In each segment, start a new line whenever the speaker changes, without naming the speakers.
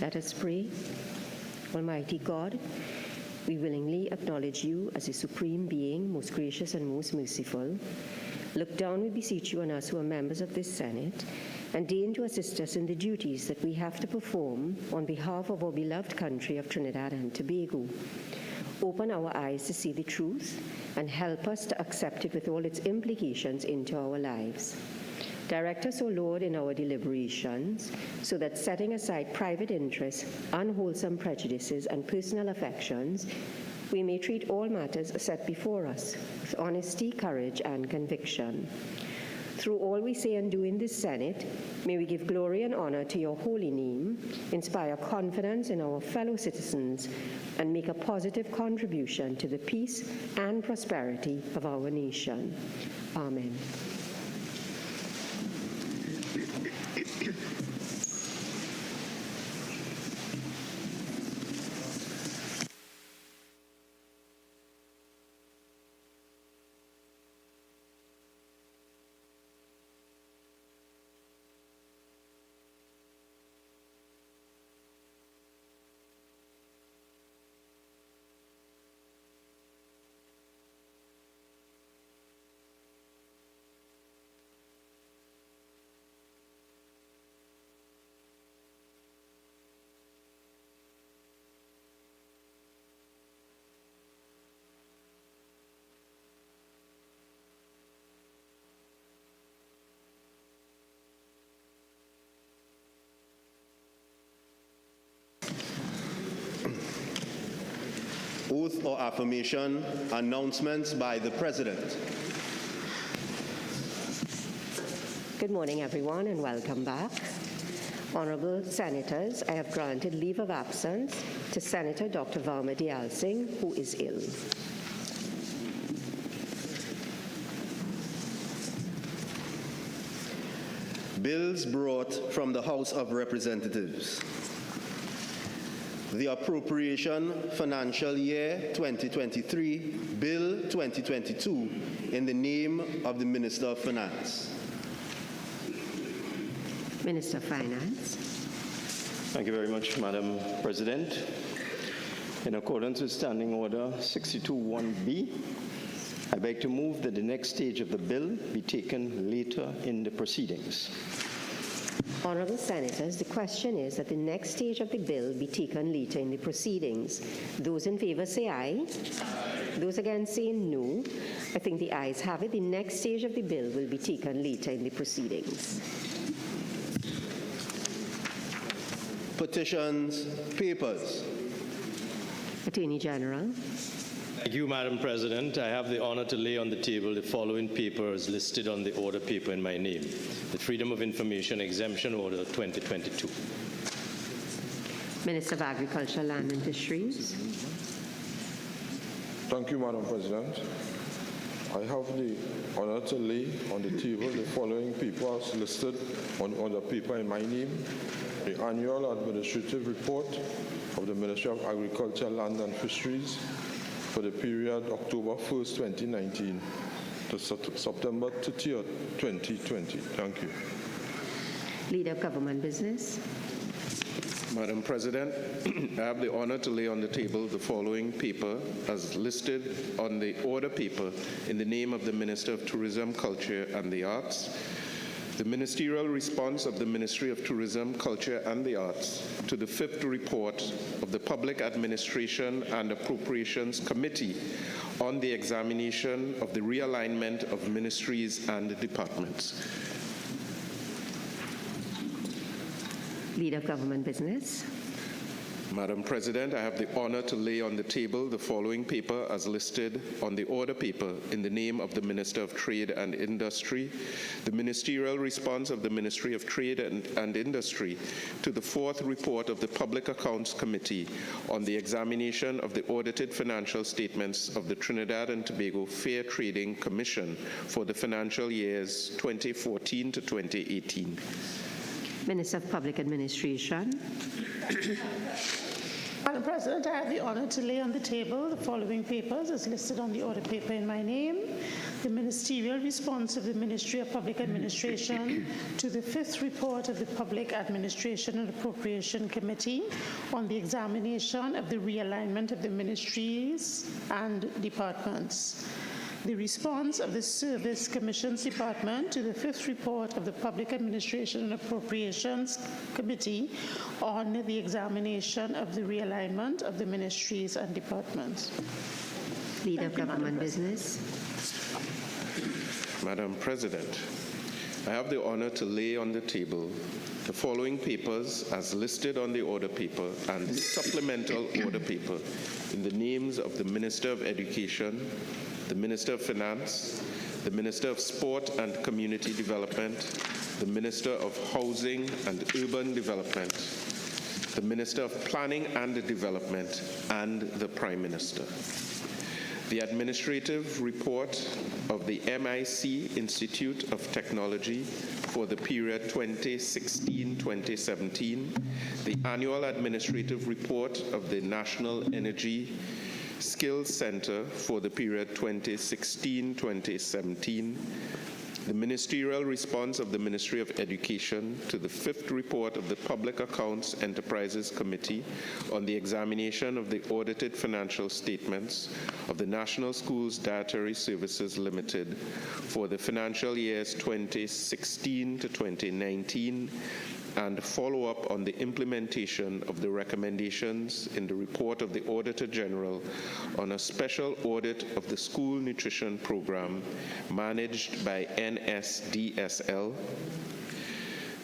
Let us pray. Almighty God, we willingly acknowledge you as a supreme being, most gracious and most merciful. Look down, we beseech you, on us who are members of this Senate, and deign to assist us in the duties that we have to perform on behalf of our beloved country of Trinidad and Tobago. Open our eyes to see the truth and help us to accept it with all its implications into our lives. Direct us, O Lord, in our deliberations, so that setting aside private interests, unwholesome prejudices, and personal affections, we may treat all matters set before us with honesty, courage, and conviction. Through all we say and do in this Senate, may we give glory and honor to your holy name, inspire confidence in our fellow citizens, and make a positive contribution to the peace and prosperity of our nation. Amen.
Oath or affirmation, announcements by the President.
Good morning, everyone, and welcome back. Honorable Senators, I have granted leave of absence to Senator Dr. Varma Dayal Singh, who is ill.
Bills brought from the House of Representatives. The Appropriation Financial Year 2023, Bill 2022, in the name of the Minister of Finance.
Minister of Finance.
Thank you very much, Madam President. In accordance with Standing Order 62(1)B, I beg to move that the next stage of the bill be taken later in the proceedings.
Honourable Senators, the question is that the next stage of the bill be taken later in the proceedings. Those in favour say aye. Those against say no. I think the ayes have it. The next stage of the bill will be taken later in the proceedings.
Petitions, papers.
Attorney General.
Thank you, Madam President. I have the honor to lay on the table the following papers listed on the order paper in my name. The Freedom of Information Exemption Order 2022.
Minister of Agriculture, Land and Fisheries.
Thank you, Madam President. I have the honor to lay on the table the following papers listed on the paper in my name. The Annual Administrative Report of the Ministry of Agriculture, Land and Fisheries for the period October 1st, 2019 to September 30th, 2020. Thank you.
Leader of Government Business.
Madam President, I have the honor to lay on the table the following paper as listed on the order paper in the name of the Minister of Tourism, Culture and the Arts. The ministerial response of the Ministry of Tourism, Culture and the Arts to the 5th report of the Public Administration and Appropriations Committee on the examination of the realignment of ministries and departments.
Leader of Government Business.
Madam President, I have the honor to lay on the table the following paper as listed on the order paper in the name of the Minister of Trade and Industry. The ministerial response of the Ministry of Trade and Industry to the 4th report of the Public Accounts Committee on the examination of the audited financial statements of the Trinidad and Tobago Fair Trading Commission for the financial years 2014 to 2018.
Minister of Public Administration.
Madam President, I have the honor to lay on the table the following papers as listed on the order paper in my name. the ministerial response of the Ministry of Public Administration to the 5th report of the Public Administration and Appropriation Committee on the examination of the realignment of the ministries and departments. The response of the Service Commissions Department to the 5th report of the Public Administration and Appropriations Committee on the examination of the realignment of the ministries and departments.
Leader of Government Business.
Madam President, I have the honor to lay on the table the following papers as listed on the order paper and the supplemental order paper in the names of the Minister of Education, the Minister of Finance, the Minister of Sport and Community Development, the Minister of Housing and Urban Development, the Minister of Planning and Development, and the Prime Minister. The administrative report of the MIC Institute of Technology for the period 2016-2017, the annual administrative report of the National Energy Skills Center for the period 2016-2017, the ministerial response of the Ministry of Education to the 5th report of the Public Accounts Enterprises Committee on the examination of the audited financial statements of the National Schools Dietary Services Limited for the financial years 2016 to 2019, and follow up on the implementation of the recommendations in the report of the Auditor General on a special audit of the school nutrition program managed by NSDSL,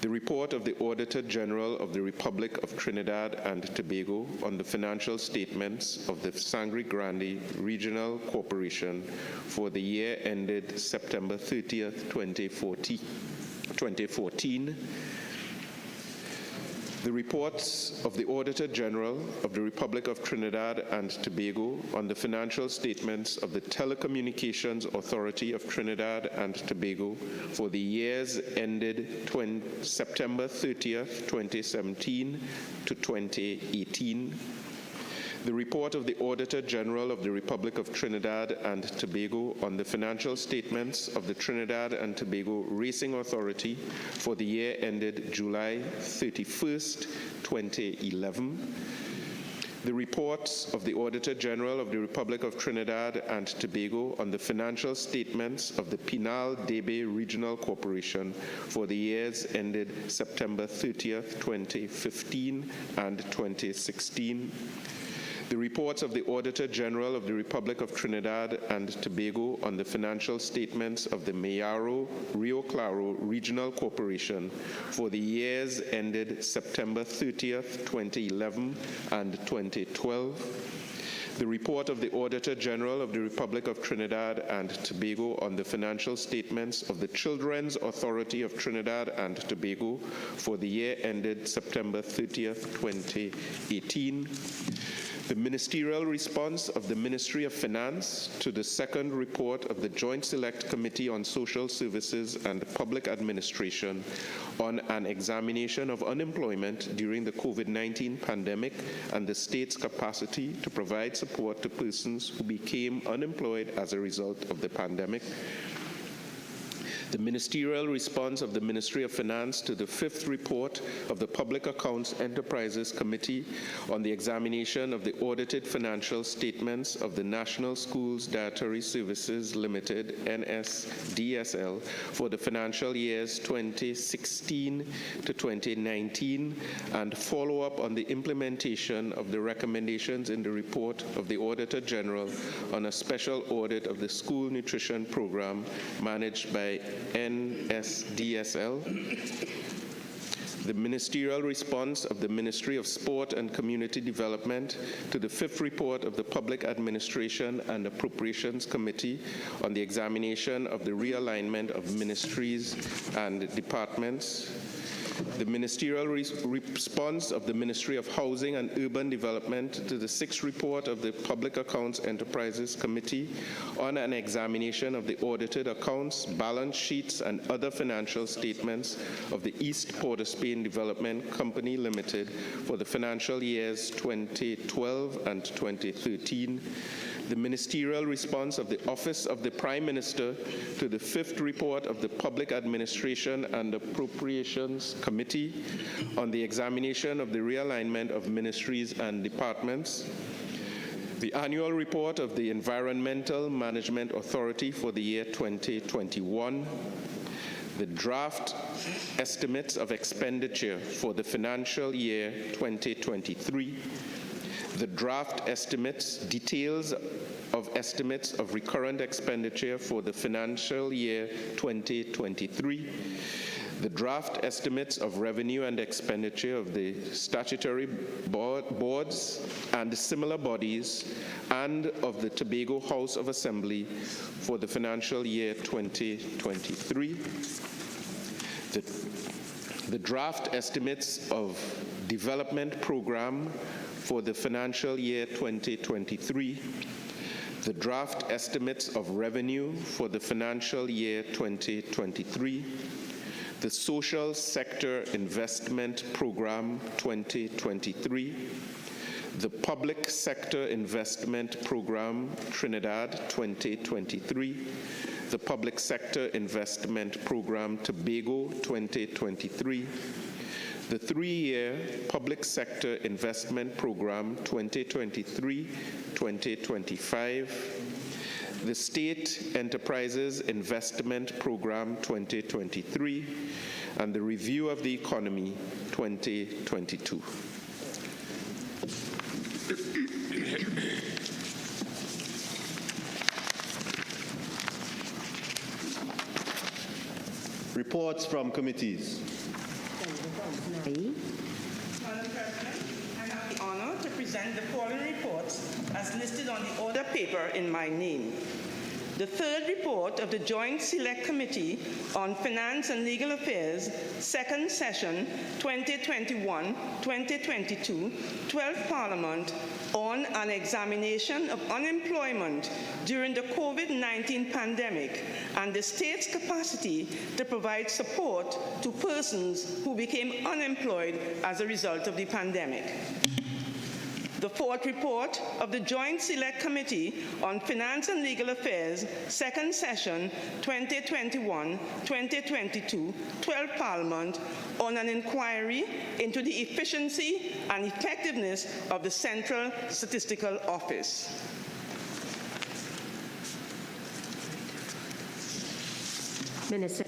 the report of the Auditor General of the Republic of Trinidad and Tobago on the financial statements of the Sangre Grande Regional Corporation for the year ended September 30th, 2014, the reports of the Auditor General of the Republic of Trinidad and Tobago on the financial statements of the Telecommunications Authority of Trinidad and Tobago for the years ended September 30th, 2017 to 2018, the report of the Auditor General of the Republic of Trinidad and Tobago on the financial statements of the Trinidad and Tobago Racing Authority for the year ended July 31st, 2011, the reports of the Auditor General of the Republic of Trinidad and Tobago on the financial statements of the Pinal Debe Regional Corporation for the years ended September 30th, 2015 and 2016, the reports of the Auditor General of the Republic of Trinidad and Tobago on the financial statements of the Mayaro Rio Claro Regional Corporation for the years ended September 30th, 2011 and 2012, the report of the Auditor General of the Republic of Trinidad and Tobago on the financial statements of the Children's Authority of Trinidad and Tobago for the year ended September 30th, 2018, the ministerial response of the Ministry of Finance to the 2nd report of the Joint Select Committee on Social Services and Public Administration on an examination of unemployment during the COVID-19 pandemic and the state's capacity to provide support to persons who became unemployed as a result of the pandemic. The ministerial response of the Ministry of Finance to the 5th report of the Public Accounts Enterprises Committee on the examination of the audited financial statements of the National Schools Dietary Services Limited, NSDSL, for the financial years 2016 to 2019, and follow up on the implementation of the recommendations in the report of the Auditor General on a special audit of the school nutrition program managed by NSDSL, the ministerial response of the Ministry of Sport and Community Development to the 5th report of the Public Administration and Appropriations Committee on the examination of the realignment of ministries and departments, the ministerial response of the Ministry of Housing and Urban Development to the sixth report of the Public Accounts Enterprises Committee on an examination of the audited accounts, balance sheets, and other financial statements of the East Port of Spain Development Company Limited for the financial years 2012 and 2013, the ministerial response of the Office of the Prime Minister to the fifth report of the Public Administration and Appropriations Committee on the examination of the realignment of ministries and departments, the annual report of the Environmental Management Authority for the year 2021, the draft estimates of expenditure for the financial year 2023, the draft estimates, details of estimates of recurrent expenditure for the financial year 2023, the draft estimates of revenue and expenditure of the statutory boards and similar bodies and of the Tobago House of Assembly for the financial year 2023, the draft estimates of development program for the financial year 2023, the draft estimates of revenue for the financial year 2023, the Social Sector Investment Program 2023, the Public Sector Investment Program Trinidad 2023, the Public Sector Investment Program Tobago 2023, the three-year Public Sector Investment Program 2023-2025, the State Enterprises Investment Program 2023, and the Review of the Economy 2022.
Reports from committees.
Aye.
Madam President, I have the honor to present the following reports as listed on the order paper in my name. The third report of the Joint Select Committee on Finance and Legal Affairs, second session 2021-2022, 12th Parliament, on an examination of unemployment during the COVID-19 pandemic and the state's capacity to provide support to persons who became unemployed as a result of the pandemic. The fourth report of the Joint Select Committee on Finance and Legal Affairs, second session 2021-2022, 12th Parliament, on an inquiry into the efficiency and effectiveness of the Central Statistical Office.
Minister,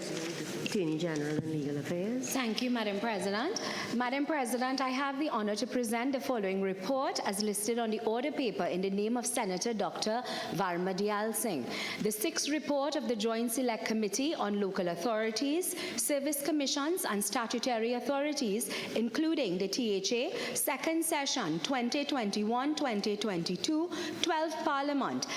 Attorney General and Legal Affairs.
Thank you, Madam President. Madam President, I have the honor to present the following report as listed on the order paper in the name of Senator Dr. Varma Diyal Singh. The sixth report of the Joint Select Committee on Local Authorities, Service Commissions and Statutory Authorities, including the THA, second session 2021-2022, 12th Parliament,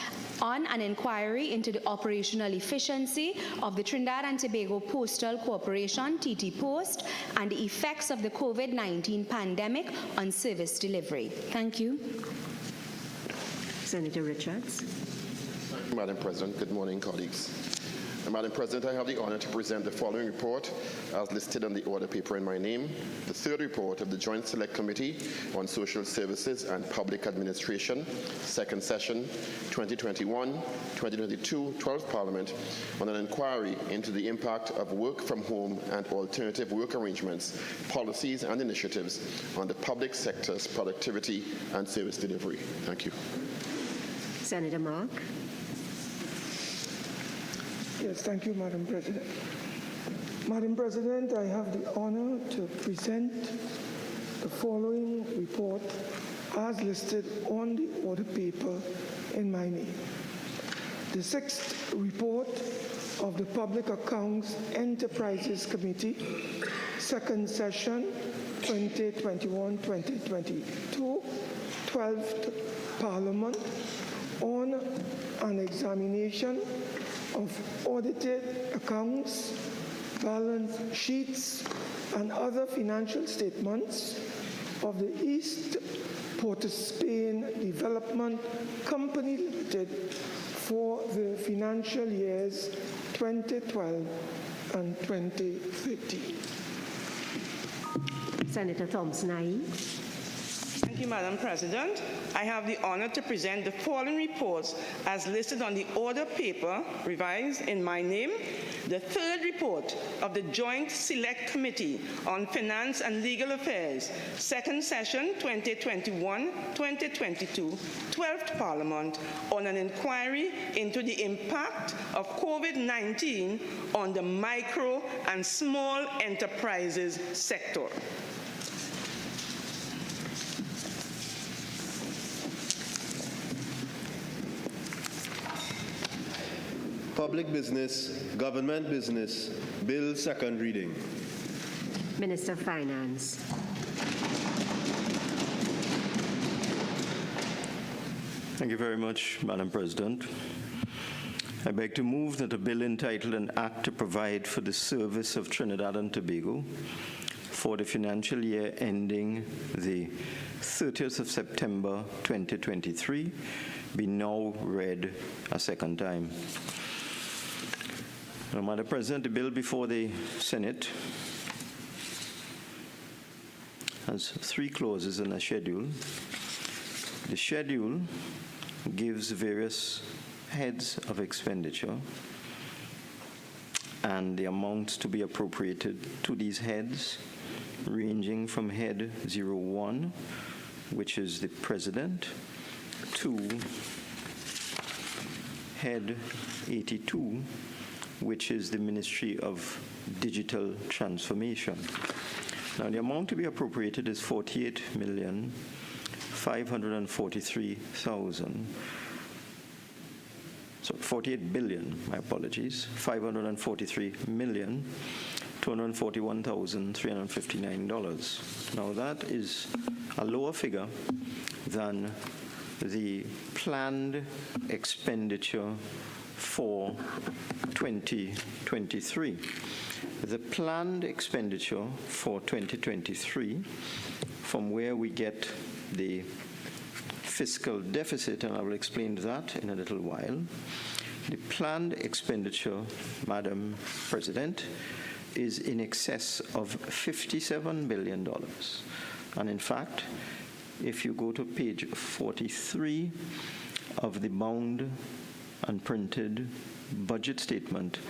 on an inquiry into the operational efficiency of the Trinidad and Tobago Postal Corporation, TT Post, and the effects of the COVID-19 pandemic on service delivery. Thank you.
Senator Richards.
Thank you, Madam President. Good morning, colleagues. Madam President, I have the honor to present the following report as listed on the order paper in my name. The third report of the Joint Select Committee on Social Services and Public Administration, second session, 2021-2022, 12th Parliament, on an inquiry into the impact of work from home and alternative work arrangements, policies and initiatives on the public sector's productivity and service delivery. Thank you.
Senator Mark.
Yes, thank you, Madam President. Madam President, I have the honor to present the following report as listed on the order paper in my name. The sixth report of the Public Accounts Enterprises Committee, second session 2021-2022, 12th Parliament, on an examination of audited accounts, balance sheets, and other financial statements of the East Port of Spain Development Company Limited for the financial years 2012 and 2013.
Senator Thompson-Aye.
Thank you, Madam President. I have the honor to present the following reports as listed on the order paper, revised in my name. The third report of the Joint Select Committee on Finance and Legal Affairs, second session 2021-2022, 12th Parliament, on an inquiry into the impact of COVID-19 on the micro and small enterprises sector.
Public Business, Government Business, Bill, second reading.
Minister of Finance.
Thank you very much, Madam President. I beg to move that a bill entitled An Act to Provide for the Service of Trinidad and Tobago for the financial year ending the 30th of September 2023 be now read a second time. Now, Madam President, the bill before the Senate has 3 clauses in a schedule. The schedule gives various heads of expenditure and the amounts to be appropriated to these heads, ranging from head 01, which is the President, to head 82, which is the Ministry of Digital Transformation. Now, the amount to be appropriated is $48 billion, my apologies, $543,241,359. Now, that is a lower figure than the planned expenditure for 2023. The planned expenditure for 2023, from where we get the fiscal deficit, and I will explain that in a little while, the planned expenditure, Madam President, is in excess of $57 billion. And in fact, if you go to page 43 of the bound and printed budget statement,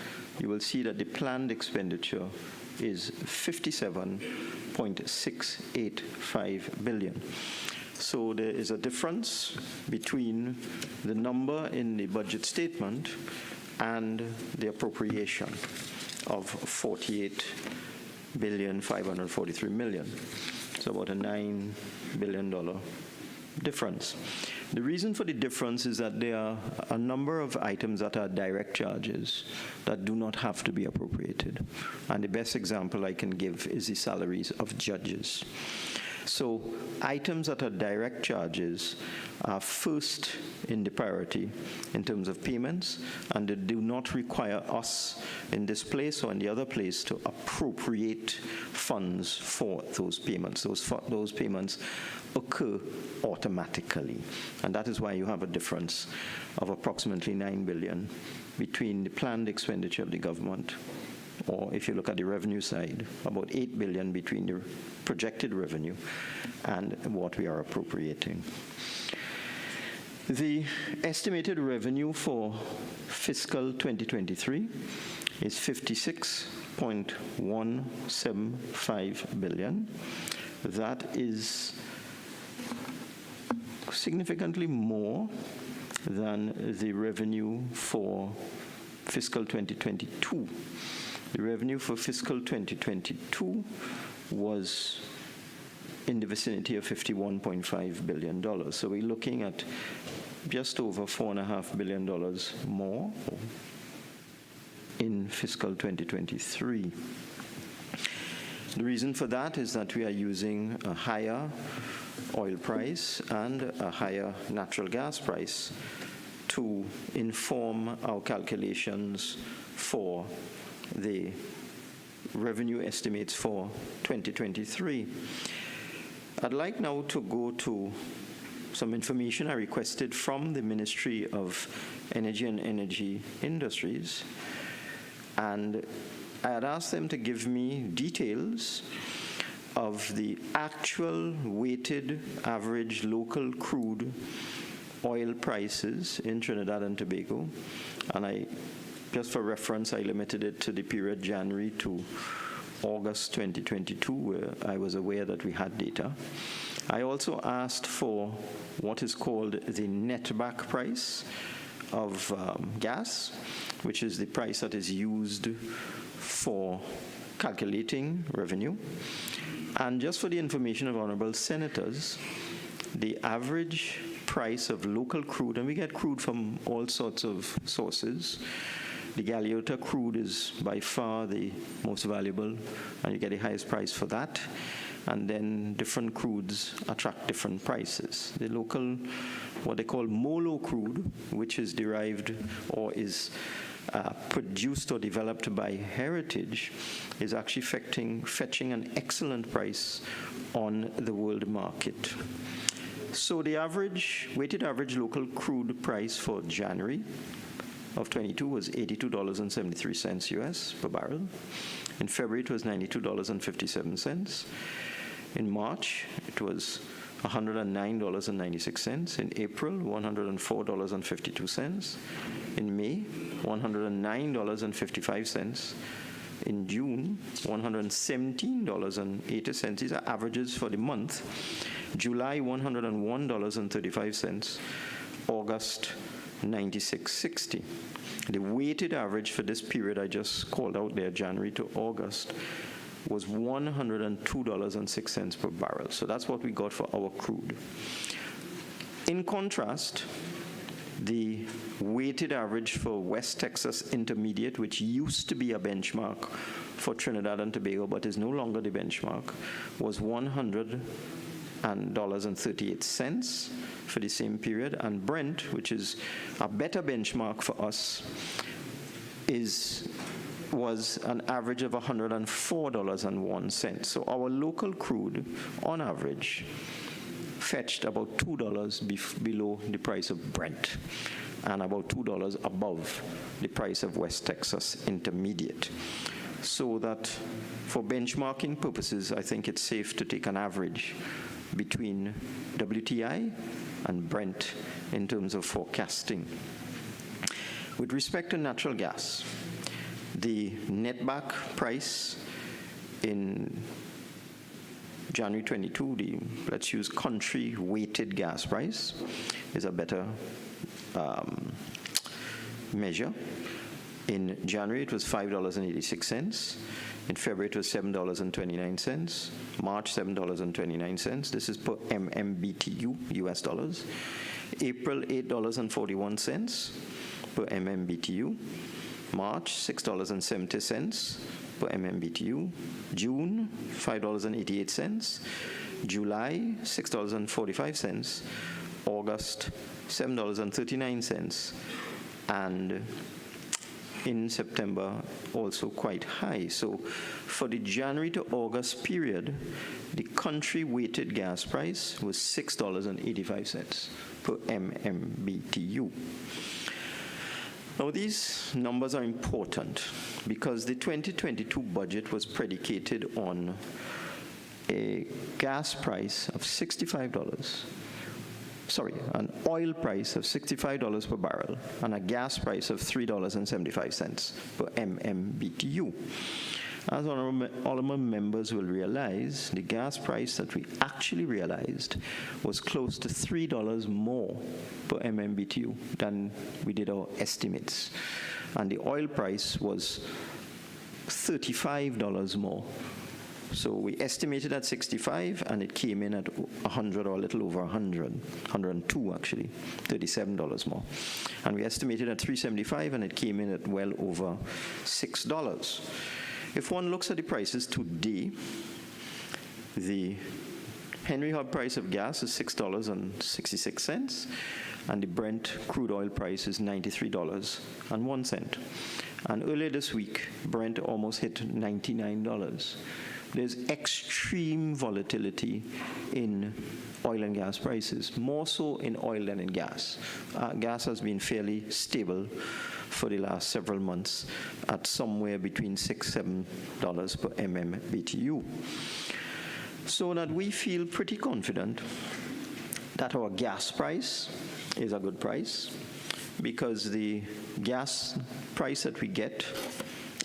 you will see that the planned expenditure is $57.685 billion. So there is a difference between the number in the budget statement and the appropriation of $48,543,000,000. So about a $9 billion difference. The reason for the difference is that there are a number of items that are direct charges that do not have to be appropriated. And the best example I can give is the salaries of judges. So items that are direct charges are first in the priority in terms of payments, and they do not require us in this place or in the other place to appropriate funds for those payments. Those payments occur automatically. And that is why you have a difference of approximately $9 billion between the planned expenditure of the government, or if you look at the revenue side, about $8 billion between the projected revenue and what we are appropriating. The estimated revenue for fiscal 2023 is $56.175 billion. That is significantly more than the revenue for fiscal 2022. The revenue for fiscal 2022 was in the vicinity of $51.5 billion. So we're looking at just over $4.5 billion more in fiscal 2023. The reason for that is that we are using a higher oil price and a higher natural gas price to inform our calculations for the revenue estimates for 2023. I'd like now to go to some information I requested from the Ministry of Energy and Energy Industries, and I had asked them to give me details of the actual weighted average local crude oil prices in Trinidad and Tobago, and just for reference, I limited it to the period January to August 2022, where I was aware that we had data. I also asked for what is called the netback price of gas, which is the price that is used for calculating revenue. And just for the information of honorable senators, the average price of local crude, and we get crude from all sorts of sources. The Galeota crude is by far the most valuable, and you get the highest price for that. And then different crudes attract different prices. The local, what they call MOLO crude, which is derived or is produced or developed by Heritage, is actually fetching an excellent price on the world market. So the weighted average local crude price for January of 22 was $82.73 US per barrel. In February, it was $92.57. In March, it was $109.96. In April, $104.52. In May, $109.55. In June, $117.80. These are averages for the month. July, $101.35. August, $96.60. The weighted average for this period I just called out there, January to August, was $102.06 per barrel. So that's what we got for our crude. In contrast, the weighted average for West Texas Intermediate, which used to be a benchmark for Trinidad and Tobago, but is no longer the benchmark, was $100.38 for the same period. And Brent, which is a better benchmark for us, was an average of $104.01. So our local crude, on average, fetched about $2 below the price of Brent and about $2 above the price of West Texas Intermediate. So that for benchmarking purposes, I think it's safe to take an average between WTI and Brent in terms of forecasting. With respect to natural gas, the netback price in January 22, let's use country weighted gas price, is a better measure. In January, it was $5.86. In February, it was $7.29. March, $7.29. This is per MMBTU, US dollars. April, $8.41 per MMBTU. March, $6.70 per MMBTU. June, $5.88. July, $6.45. August, $7.39. And in September, also quite high. So for the January to August period, the country weighted gas price was $6.85 per MMBTU. Now, these numbers are important because the 2022 budget was predicated on a gas price of an oil price of $65 per barrel and a gas price of $3.75 per MMBTU. As honorable members will realize, the gas price that we actually realized was close to $3 more per MMBTU than we did our estimates. And the oil price was $35 more. So we estimated at 65, and it came in at 100 or a little over 100, 102 actually, $37 more. And we estimated at 375, and it came in at well over $6. If one looks at the prices today, the Henry Hub price of gas is $6.66, and the Brent crude oil price is $93.01. And earlier this week, Brent almost hit $99. There's extreme volatility in oil and gas prices, more so in oil than in gas. Gas has been fairly stable for the last several months at somewhere between $6–7 per MMBTU. So that we feel pretty confident that our gas price is a good price, because the gas price that we get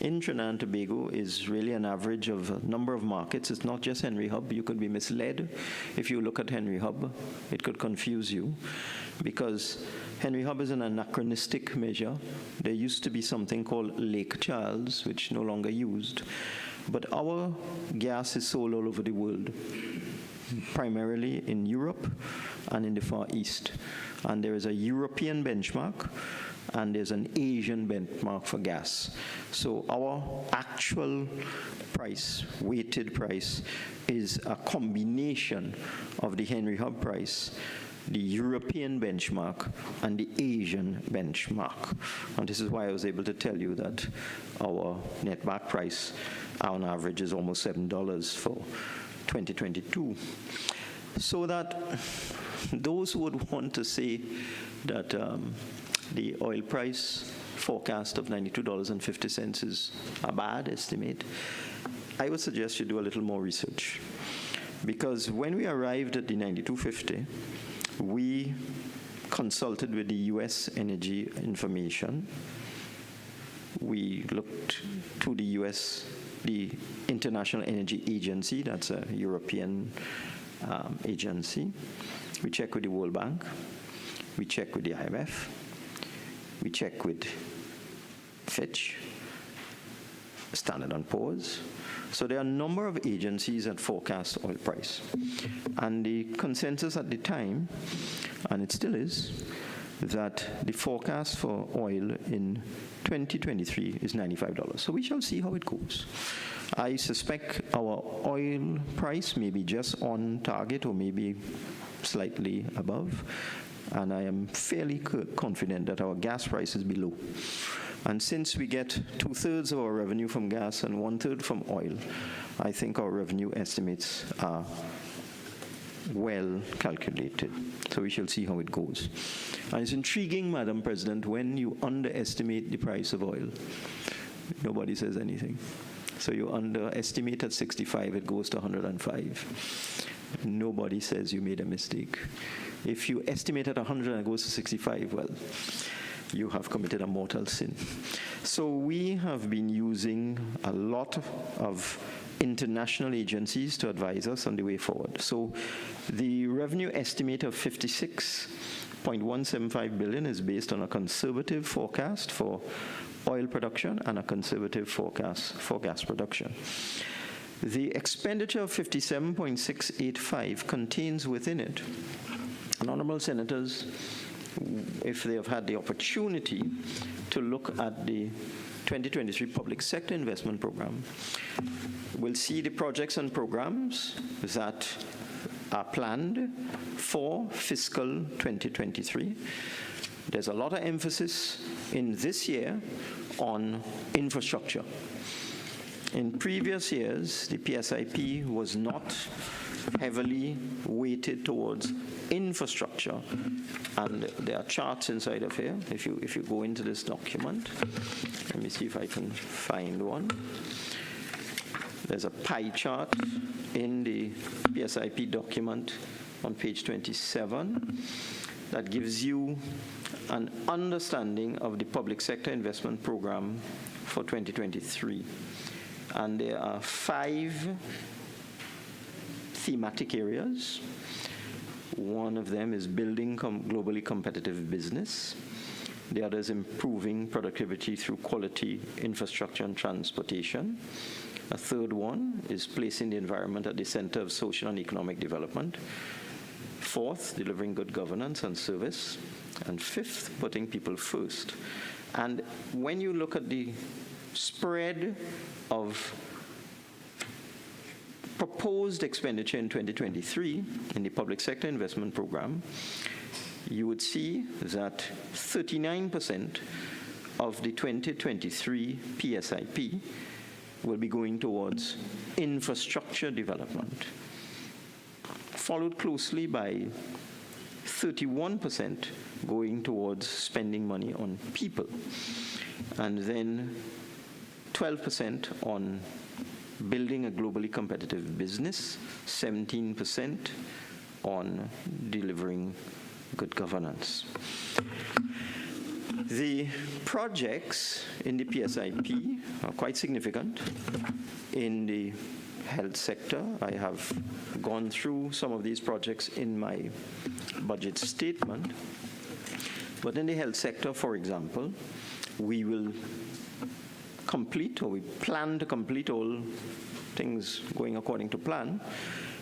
in Trinidad and Tobago is really an average of a number of markets. It's not just Henry Hub. You could be misled if you look at Henry Hub. It could confuse you, because Henry Hub is an anachronistic measure. There used to be something called Lake Charles, which no longer used. But our gas is sold all over the world, primarily in Europe and in the Far East. And there is a European benchmark, and there's an Asian benchmark for gas. So our actual price, weighted price, is a combination of the Henry Hub price, the European benchmark, and the Asian benchmark. And this is why I was able to tell you that our netback price on average is almost $7 for 2022. So that those who would want to say that the oil price forecast of $92.50 is a bad estimate, I would suggest you do a little more research. Because when we arrived at the $92.50, we consulted with the U.S. Energy Information. We looked to the U.S., the International Energy Agency, that's a European agency. We checked with the World Bank. We checked with the IMF. We checked with Fitch, Standard & Poor's. So there are a number of agencies that forecast oil price. And the consensus at the time, and it still is, that the forecast for oil in 2023 is $95. So we shall see how it goes. I suspect our oil price may be just on target or maybe slightly above. And I am fairly confident that our gas price is below. And since we get 2/3 of our revenue from gas and 1/3 from oil, I think our revenue estimates are well calculated. So we shall see how it goes. And it's intriguing, Madam President, when you underestimate the price of oil, nobody says anything. So you underestimate at 65, it goes to 105. Nobody says you made a mistake. If you estimate at 100 and it goes to 65, well, you have committed a mortal sin. So we have been using a lot of international agencies to advise us on the way forward. So the revenue estimate of $56.175 billion is based on a conservative forecast for oil production and a conservative forecast for gas production. The expenditure of $57.685 contains within it, and honorable senators, if they have had the opportunity to look at the 2023 public sector investment program, will see the projects and programs that are planned for fiscal 2023. There's a lot of emphasis in this year on infrastructure. In previous years, the PSIP was not heavily weighted towards infrastructure, and there are charts inside of here. If you go into this document, let me see if I can find one. There's a pie chart in the PSIP document on page 27 that gives you an understanding of the public sector investment program for 2023. And there are 5 thematic areas. One of them is building globally competitive business. The other is improving productivity through quality infrastructure and transportation. A third one is placing the environment at the center of social and economic development. Fourth, delivering good governance and service. And fifth, putting people first. And when you look at the spread of proposed expenditure in 2023 in the public sector investment program, you would see that 39% of the 2023 PSIP will be going towards infrastructure development, followed closely by 31% going towards spending money on people, and then 12% on building a globally competitive business, 17% on delivering good governance. The projects in the PSIP are quite significant. In the health sector, I have gone through some of these projects in my budget statement. But in the health sector, for example, we will complete, or we plan to complete, all things going according to plan,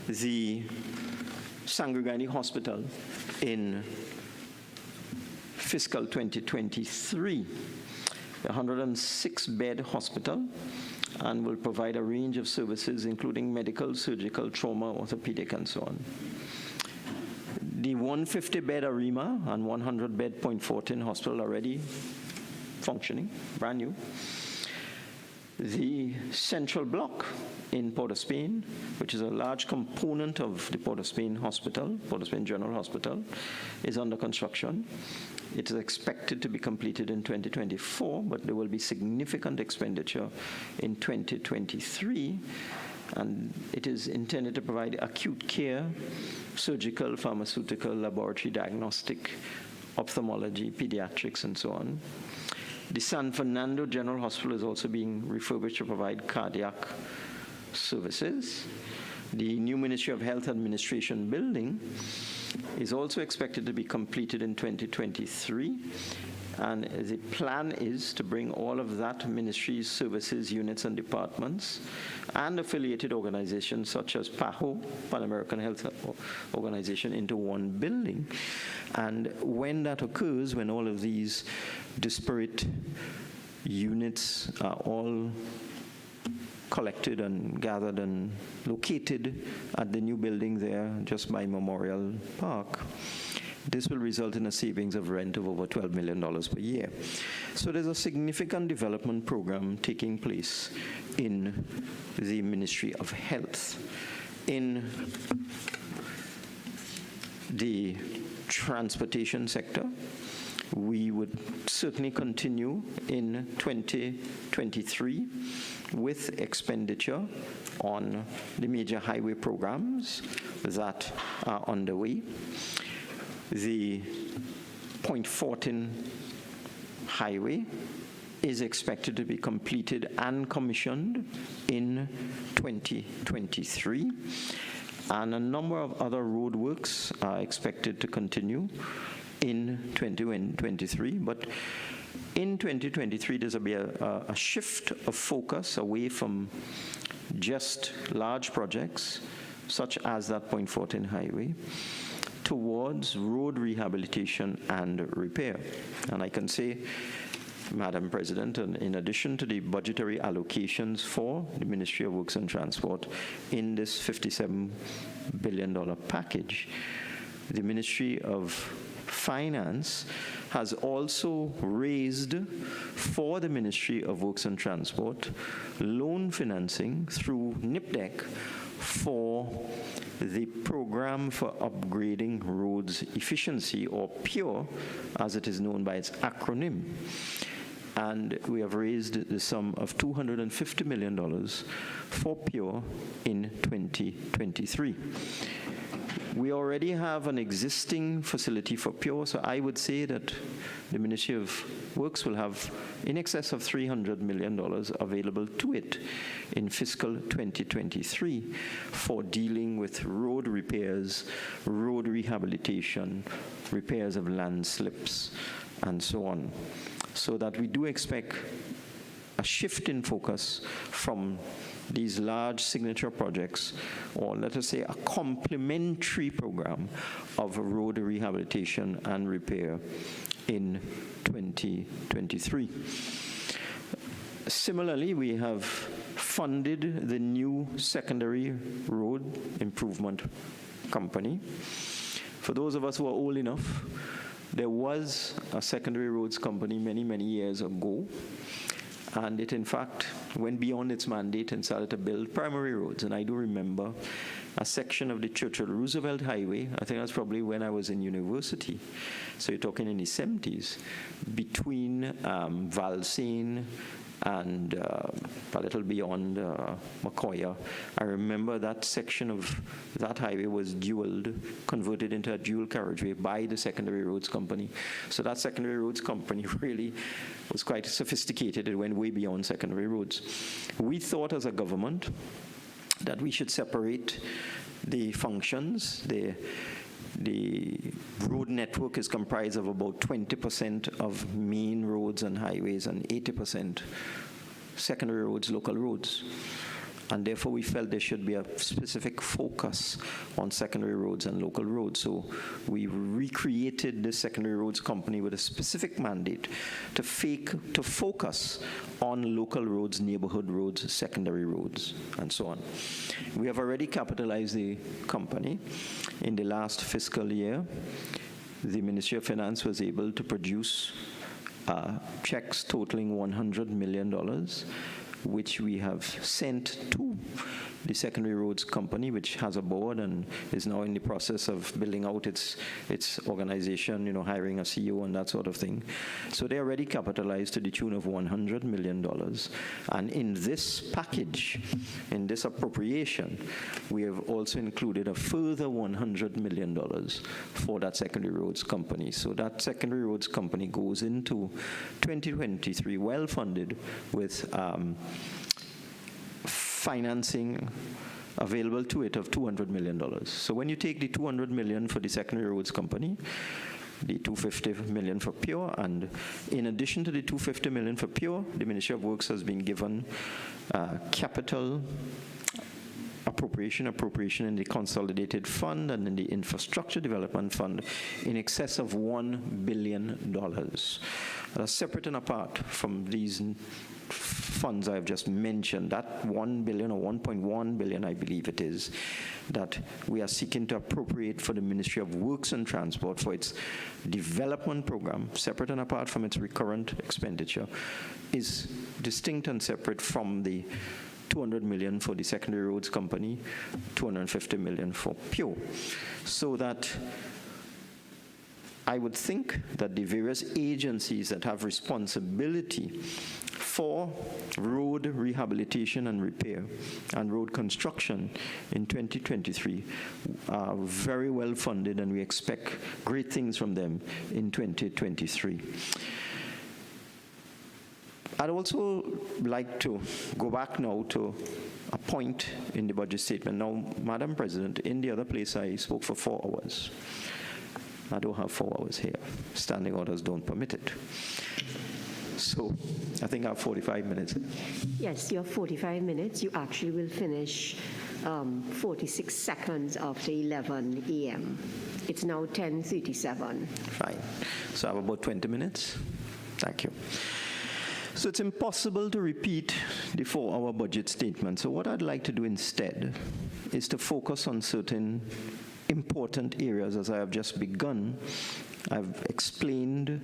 the Sangregani Hospital in fiscal 2023, a 106-bed hospital, and will provide a range of services including medical, surgical, trauma, orthopedic, and so on. The 150-bed Arima and 100-bed Point Fortin Hospital already functioning, brand new. The Central Block in Port of Spain, which is a large component of the Port of Spain Hospital, Port of Spain General Hospital, is under construction. It is expected to be completed in 2024, but there will be significant expenditure in 2023, and it is intended to provide acute care, surgical, pharmaceutical, laboratory, diagnostic, ophthalmology, pediatrics, and so on. The San Fernando General Hospital is also being refurbished to provide cardiac services. The new Ministry of Health Administration building is also expected to be completed in 2023. And the plan is to bring all of that ministry's services, units, and departments, and affiliated organizations such as PAHO, Pan American Health Organization, into one building. And when that occurs, when all of these disparate units are all collected and gathered and located at the new building there just by Memorial Park, this will result in a savings of rent of over $12 million per year. So there's a significant development program taking place in the Ministry of Health. In the transportation sector, we would certainly continue in 2023 with expenditure on the major highway programs that are underway. The Point Fortin Highway is expected to be completed and commissioned in 2023, and a number of other road works are expected to continue in 2023. But in 2023, there's be a shift of focus away from just large projects, such as that Point Fortin Highway, towards road rehabilitation and repair. And I can say, Madam President, in addition to the budgetary allocations for the Ministry of Works and Transport in this $57 billion package, the Ministry of Finance has also raised for the Ministry of Works and Transport loan financing through NIPDEC for the Program for Upgrading Roads Efficiency, or PURE, as it is known by its acronym. And we have raised the sum of $250 million for PURE in 2023. We already have an existing facility for PURE, so I would say that the Ministry of Works will have in excess of $300 million available to it in fiscal 2023 for dealing with road repairs, road rehabilitation, repairs of landslips, and so on. So that we do expect a shift in focus from these large signature projects, or let us say a complementary program of road rehabilitation and repair in 2023. Similarly, we have funded the new secondary road improvement company. For those of us who are old enough, There was a secondary roads company many, many years ago, and it, in fact, went beyond its mandate and started to build primary roads. And I do remember a section of the Churchill Roosevelt Highway, I think that's probably when I was in university, so you're talking in the 70s, between Valsayn and a little beyond Macoya. I remember that section of that highway was converted into a dual carriageway by the secondary roads company. So that secondary roads company really was quite sophisticated. It went way beyond secondary roads. We thought as a government that we should separate the functions. The road network is comprised of about 20% of main roads and highways and 80% secondary roads, local roads. And therefore, we felt there should be a specific focus on secondary roads and local roads. So we recreated the secondary roads company with a specific mandate to focus on local roads, neighborhood roads, secondary roads, and so on. We have already capitalized the company. In the last fiscal year, the Ministry of Finance was able to produce checks totaling $100 million, which we have sent to the secondary roads company, which has a board and is now in the process of building out its organization, hiring a CEO and that sort of thing. So they already capitalized to the tune of $100 million. And in this package, in this appropriation, we have also included a further $100 million for that secondary roads company. So that secondary roads company goes into 2023 well-funded with financing available to it of $200 million. So when you take the $200 million for the secondary roads company, the $250 million for PURE, and in addition to the $250 million for PURE, the Ministry of Works has been given capital appropriation in the Consolidated Fund and in the Infrastructure Development Fund in excess of $1 billion. Separate and apart from these funds I've just mentioned, that $1 billion or $1.1 billion, I believe it is, that we are seeking to appropriate for the Ministry of Works and Transport for its development program, separate and apart from its recurrent expenditure, is distinct and separate from the $200 million for the secondary roads company, $250 million for PURE. So that I would think that the various agencies that have responsibility for road rehabilitation and repair and road construction in 2023 are very well funded, and we expect great things from them in 2023. I'd also like to go back now to a point in the budget statement. Now, Madam President, in the other place I spoke for 4 hours. I don't have 4 hours here. Standing orders don't permit it. So I think I have 45 minutes.
Yes, you have 45 minutes. You actually will finish 46 seconds after 11 a.m. It's now 10:37.
Fine. So I have about 20 minutes. Thank you. So it's impossible to repeat the 4-hour budget statement. So what I'd like to do instead is to focus on certain important areas. As I have just begun, I've explained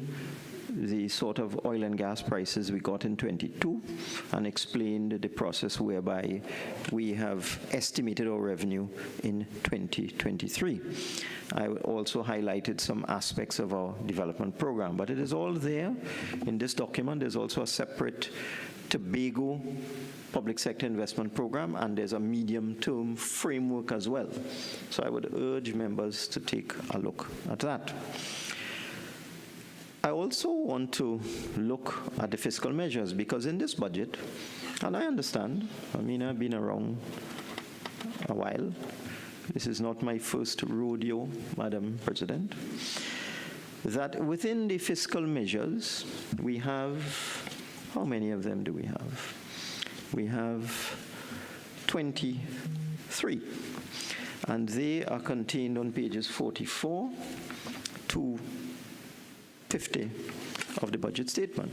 the sort of oil and gas prices we got in 22 and explained the process whereby we have estimated our revenue in 2023. I also highlighted some aspects of our development program, but it is all there in this document. There's also a separate Tobago public sector investment program, and there's a medium-term framework as well. So I would urge members to take a look at that. I also want to look at the fiscal measures, because in this budget, and I understand, I've been around a while. This is not my first rodeo, Madam President. That within the fiscal measures, we have, how many of them do we have? We have 23, and they are contained on pages 44 to 50 of the budget statement.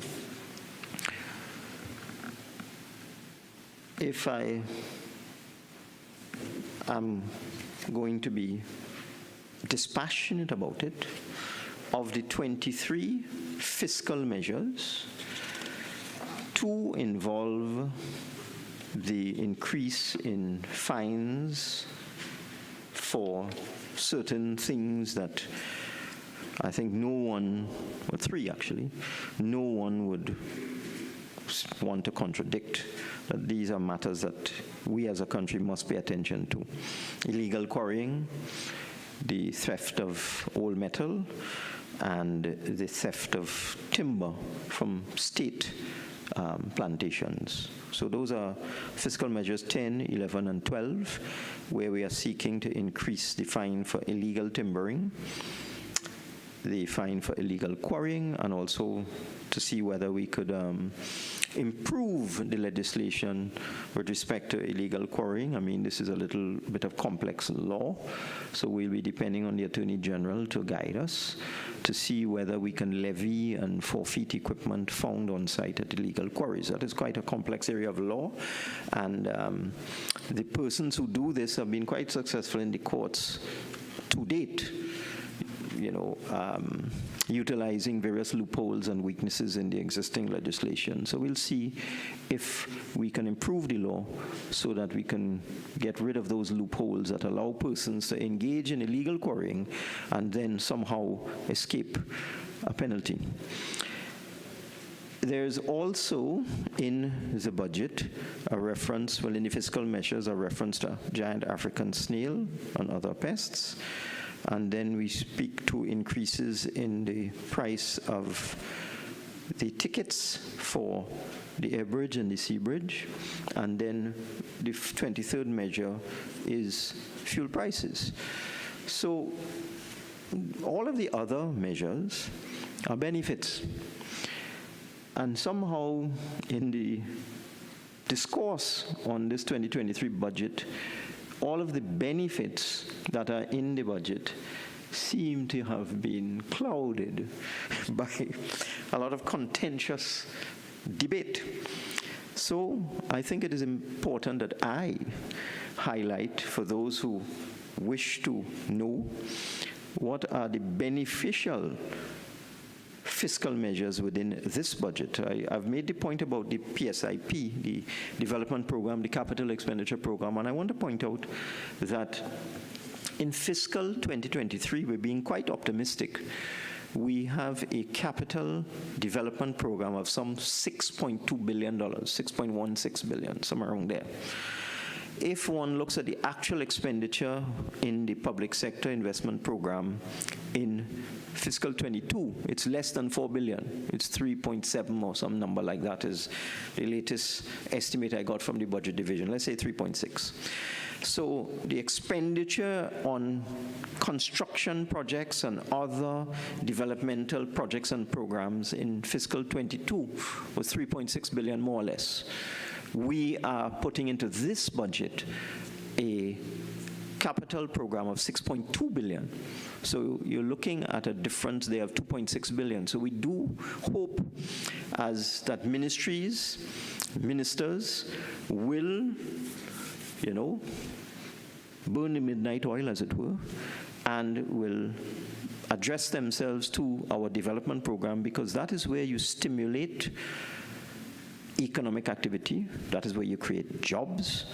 If I am going to be dispassionate about it, of the 23 fiscal measures, 2 involve the increase in fines for certain things that I think no one, or 3 actually, no one would want to contradict, that these are matters that we as a country must pay attention to. Illegal quarrying, the theft of old metal, and the theft of timber from state plantations. So those are fiscal measures 10, 11, and 12, where we are seeking to increase the fine for illegal timbering, the fine for illegal quarrying, and also to see whether we could improve the legislation with respect to illegal quarrying. I mean, this is a little bit of complex law, so we'll be depending on the Attorney General to guide us to see whether we can levy and forfeit equipment found on site at illegal quarries. That is quite a complex area of law, and the persons who do this have been quite successful in the courts to date, utilizing various loopholes and weaknesses in the existing legislation. So we'll see if we can improve the law so that we can get rid of those loopholes that allow persons to engage in illegal quarrying and then somehow escape a penalty. There's also in the budget a reference, in the fiscal measures, a reference to giant African snail and other pests. And then we speak to increases in the price of the tickets for the air bridge and the sea bridge. And then the 23rd measure is fuel prices. So all of the other measures are benefits. And somehow in the discourse on this 2023 budget, all of the benefits that are in the budget seem to have been clouded by a lot of contentious debate. So I think it is important that I highlight for those who wish to know what are the beneficial fiscal measures within this budget. I've made the point about the PSIP, the development program, the capital expenditure program, and I want to point out that in fiscal 2023, we're being quite optimistic. We have a capital development program of some $6.2 billion, $6.16 billion, somewhere around there. If one looks at the actual expenditure in the public sector investment program in fiscal 22, it's less than $4 billion. It's 3.7 or some number like that is the latest estimate I got from the budget division. Let's say 3.6. So the expenditure on construction projects and other developmental projects and programs in fiscal 22 was 3.6 billion, more or less. We are putting into this budget a capital program of 6.2 billion. So you're looking at a difference there of 2.6 billion. So we do hope as that ministries, ministers will, burn the midnight oil, as it were, and will address themselves to our development program, because that is where you stimulate economic activity, that is where you create jobs,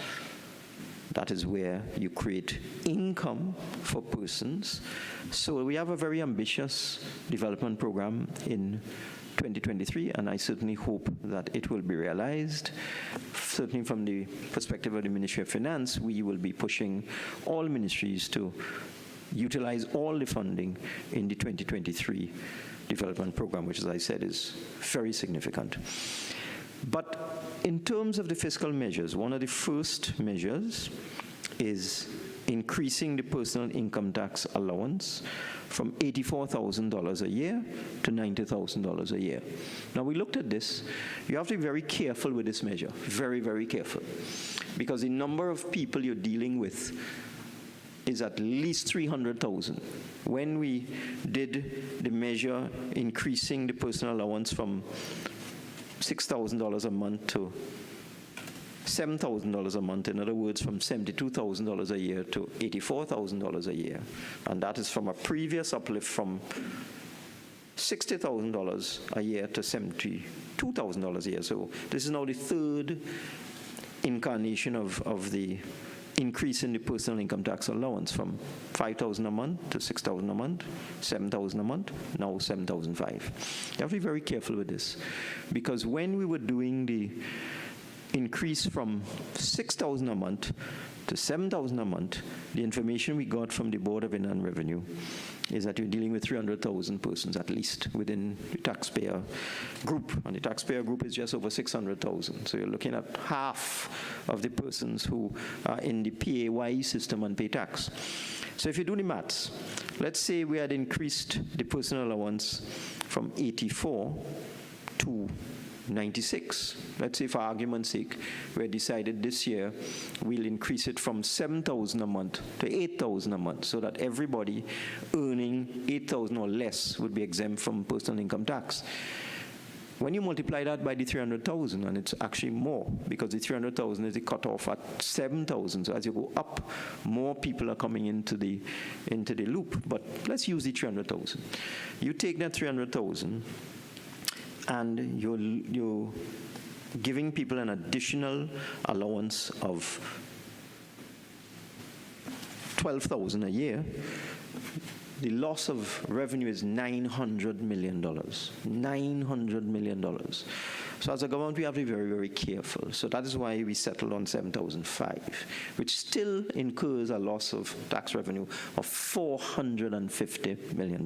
that is where you create income for persons. So we have a very ambitious development program in 2023, and I certainly hope that it will be realized. Certainly from the perspective of the Ministry of Finance, we will be pushing all ministries to utilize all the funding in the 2023 development program, which, as I said, is very significant. But in terms of the fiscal measures, one of the first measures is increasing the personal income tax allowance from $84,000 a year to $90,000 a year. Now, we looked at this. You have to be very careful with this measure, very, very careful, because the number of people you're dealing with is at least 300,000. When we did the measure increasing the personal allowance from $6,000 a month to $7,000 a month, in other words, from $72,000 a year to $84,000 a year. And that is from a previous uplift from $60,000 a year to $72,000 a year. So this is now the third incarnation of the increase in the personal income tax allowance from $5,000 a month to $6,000 a month, $7,000 a month, now $7,500. You have to be very careful with this, because when we were doing the increase from $6,000 a month to $7,000 a month, the information we got from the Board of Inland Revenue is that you're dealing with 300,000 persons at least within the taxpayer group. And the taxpayer group is just over 600,000. So you're looking at half of the persons who are in the PAYE system and pay tax. So if you do the maths, let's say we had increased the personal allowance from 84 to 96. Let's say, for argument's sake, we decided this year we'll increase it from $7,000 a month to $8,000 a month, so that everybody earning $8,000 or less would be exempt from personal income tax. When you multiply that by the 300,000, and it's actually more, because the 300,000 is the cutoff at 7,000. So as you go up, more people are coming into the loop. But let's use the 300,000. You take that 300,000, and you're giving people an additional allowance of $12,000 a year. The loss of revenue is $900 million. $900 million. So as a government, we have to be very, very careful. So that is why we settled on $7,500, which still incurs a loss of tax revenue of $450 million.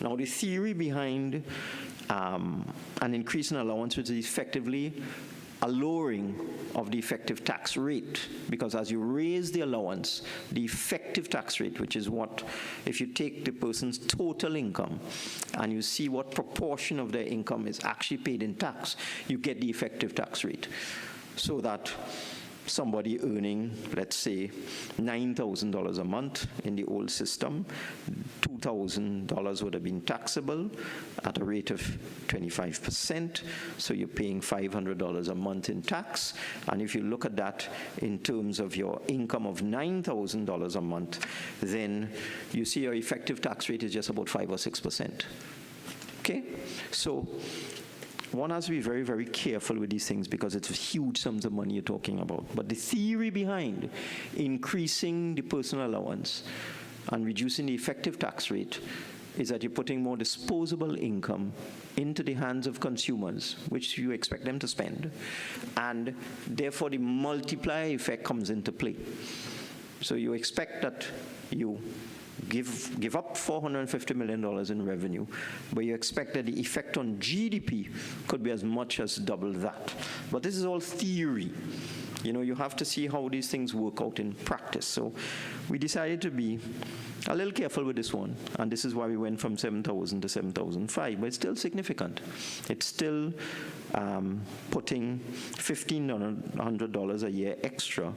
Now, the theory behind an increase in allowance, which is effectively a lowering of the effective tax rate, because as you raise the allowance, the effective tax rate, which is what, if you take the person's total income and you see what proportion of their income is actually paid in tax, you get the effective tax rate. So that somebody earning, let's say, $9,000 a month in the old system, $2,000 would have been taxable at a rate of 25%, so you're paying $500 a month in tax. And if you look at that in terms of your income of $9,000 a month, then you see your effective tax rate is just about 5 or 6%. Okay? So one has to be very, very careful with these things, because it's huge sums of money you're talking about. But the theory behind increasing the personal allowance and reducing the effective tax rate is that you're putting more disposable income into the hands of consumers, which you expect them to spend, and therefore the multiplier effect comes into play. So you expect that you give up $450 million in revenue, but you expect that the effect on GDP could be as much as double that. But this is all theory. You know, you have to see how these things work out in practice. So we decided to be a little careful with this one, and this is why we went from $7,000 to $7,500, but it's still significant. It's still putting $1,500 a year extra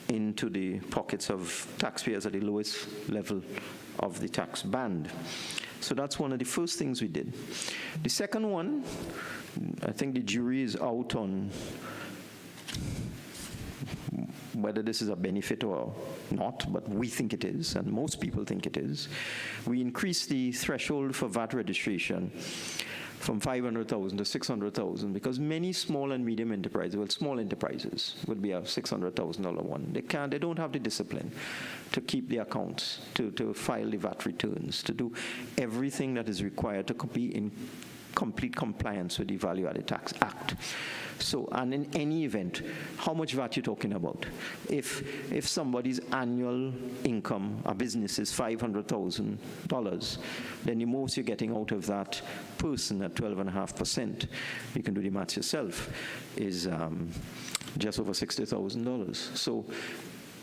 into the pockets of taxpayers at the lowest level of the tax band. So that's one of the first things we did. The second one, I think the jury is out on whether this is a benefit or not, but we think it is, and most people think it is. We increased the threshold for VAT registration from $500,000 to $600,000, because many small and medium enterprises, well, small enterprises would be a $600,000 one. They don't have the discipline to keep the accounts, to file the VAT returns, to do everything that is required to be in complete compliance with the Value Added Tax Act. So, and in any event, how much VAT you're talking about? If somebody's annual income, a business, is $500,000, then the most you're getting out of that person at 12.5%, you can do the maths yourself, is just over $60,000. So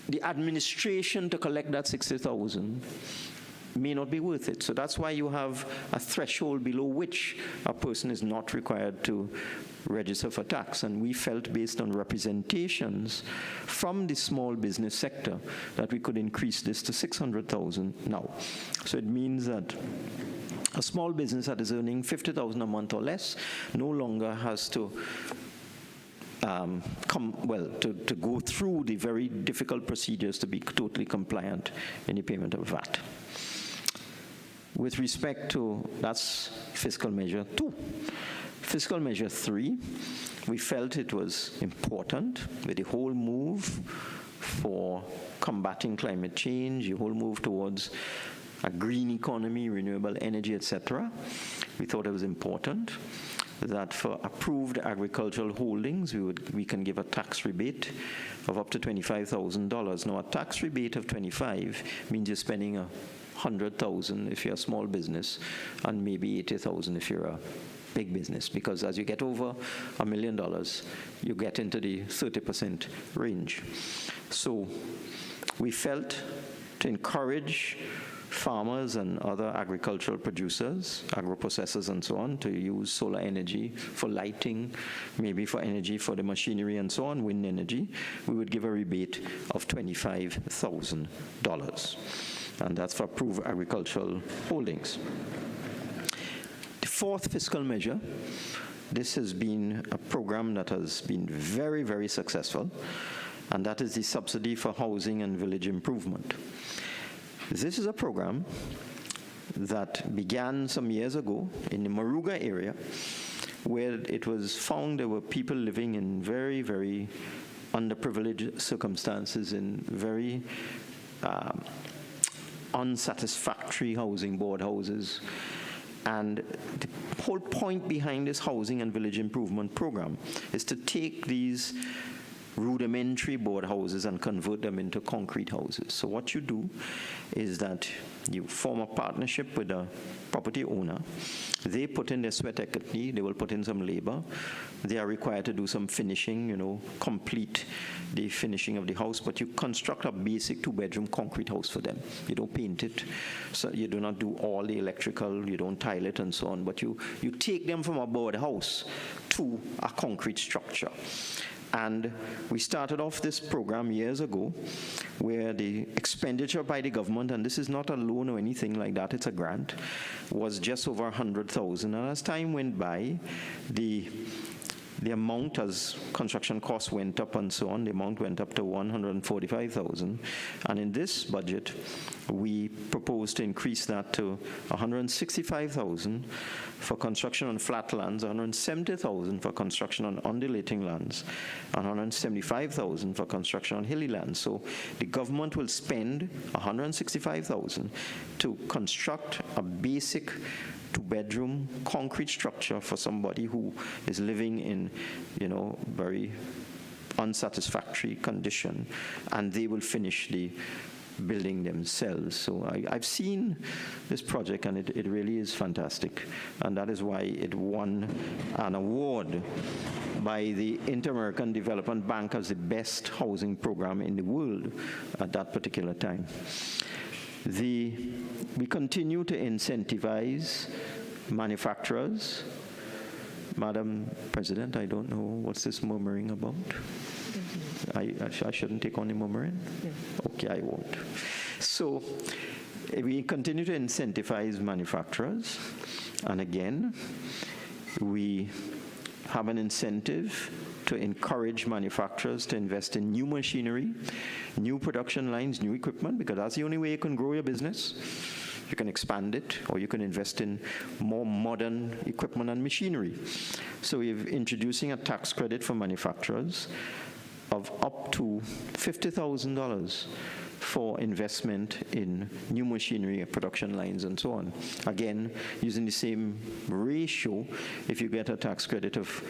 the administration to collect that $60,000 may not be worth it. So that's why you have a threshold below which a person is not required to register for tax. And we felt, based on representations from the small business sector, that we could increase this to $600,000 now. So it means that a small business that is earning $50,000 a month or less no longer has to to go through the very difficult procedures to be totally compliant in the payment of VAT. With respect to, that's fiscal measure 2. Fiscal measure 3, we felt it was important with the whole move for combating climate change, the whole move towards a green economy, renewable energy, etc. We thought it was important that for approved agricultural holdings, we can give a tax rebate of up to $25,000. Now, a tax rebate of 25 means you're spending $100,000 if you're a small business, and maybe $80,000 if you're a big business, because as you get over $1 million, you get into the 30% range. So we felt to encourage farmers and other agricultural producers, agro-processors and so on, to use solar energy for lighting, maybe for energy for the machinery and so on, wind energy, we would give a rebate of $25,000. And that's for approved agricultural holdings. The fourth fiscal measure, this has been a program that has been very, very successful, and that is the subsidy for housing and village improvement. This is a program that began some years ago in the Moruga area, where it was found there were people living in very, very underprivileged circumstances in very unsatisfactory housing board houses. And the whole point behind this housing and village improvement program is to take these rudimentary board houses and convert them into concrete houses. So what you do is that you form a partnership with a property owner. They put in their sweat equity, they will put in some labor. They are required to do some finishing, complete the finishing of the house, but you construct a basic 2-bedroom concrete house for them. You don't paint it, so you do not do all the electrical, you don't tile it and so on, but you take them from a board house to a concrete structure. And we started off this program years ago where the expenditure by the government, and this is not a loan or anything like that, it's a grant, was just over $100,000. And as time went by, the amount, as construction costs went up and so on, the amount went up to $145,000. And in this budget, we propose to increase that to $165,000 for construction on flat lands, $170,000 for construction on undulating lands, and $175,000 for construction on hilly lands. So the government will spend $165,000 to construct a basic 2-bedroom concrete structure for somebody who is living in, very unsatisfactory condition, and they will finish the building themselves. So I've seen this project, and it really is fantastic, and that is why it won an award by the Inter-American Development Bank as the best housing program in the world at that particular time. We continue to incentivize manufacturers. Madam President, I don't know what's this murmuring about. I shouldn't take on the murmuring? Yeah. Okay, I won't. So we continue to incentivize manufacturers, and again, we have an incentive to encourage manufacturers to invest in new machinery, new production lines, new equipment, because that's the only way you can grow your business. You can expand it, or you can invest in more modern equipment and machinery. So we're introducing a tax credit for manufacturers of up to $50,000 for investment in new machinery, production lines, and so on. Again, using the same ratio, if you get a tax credit of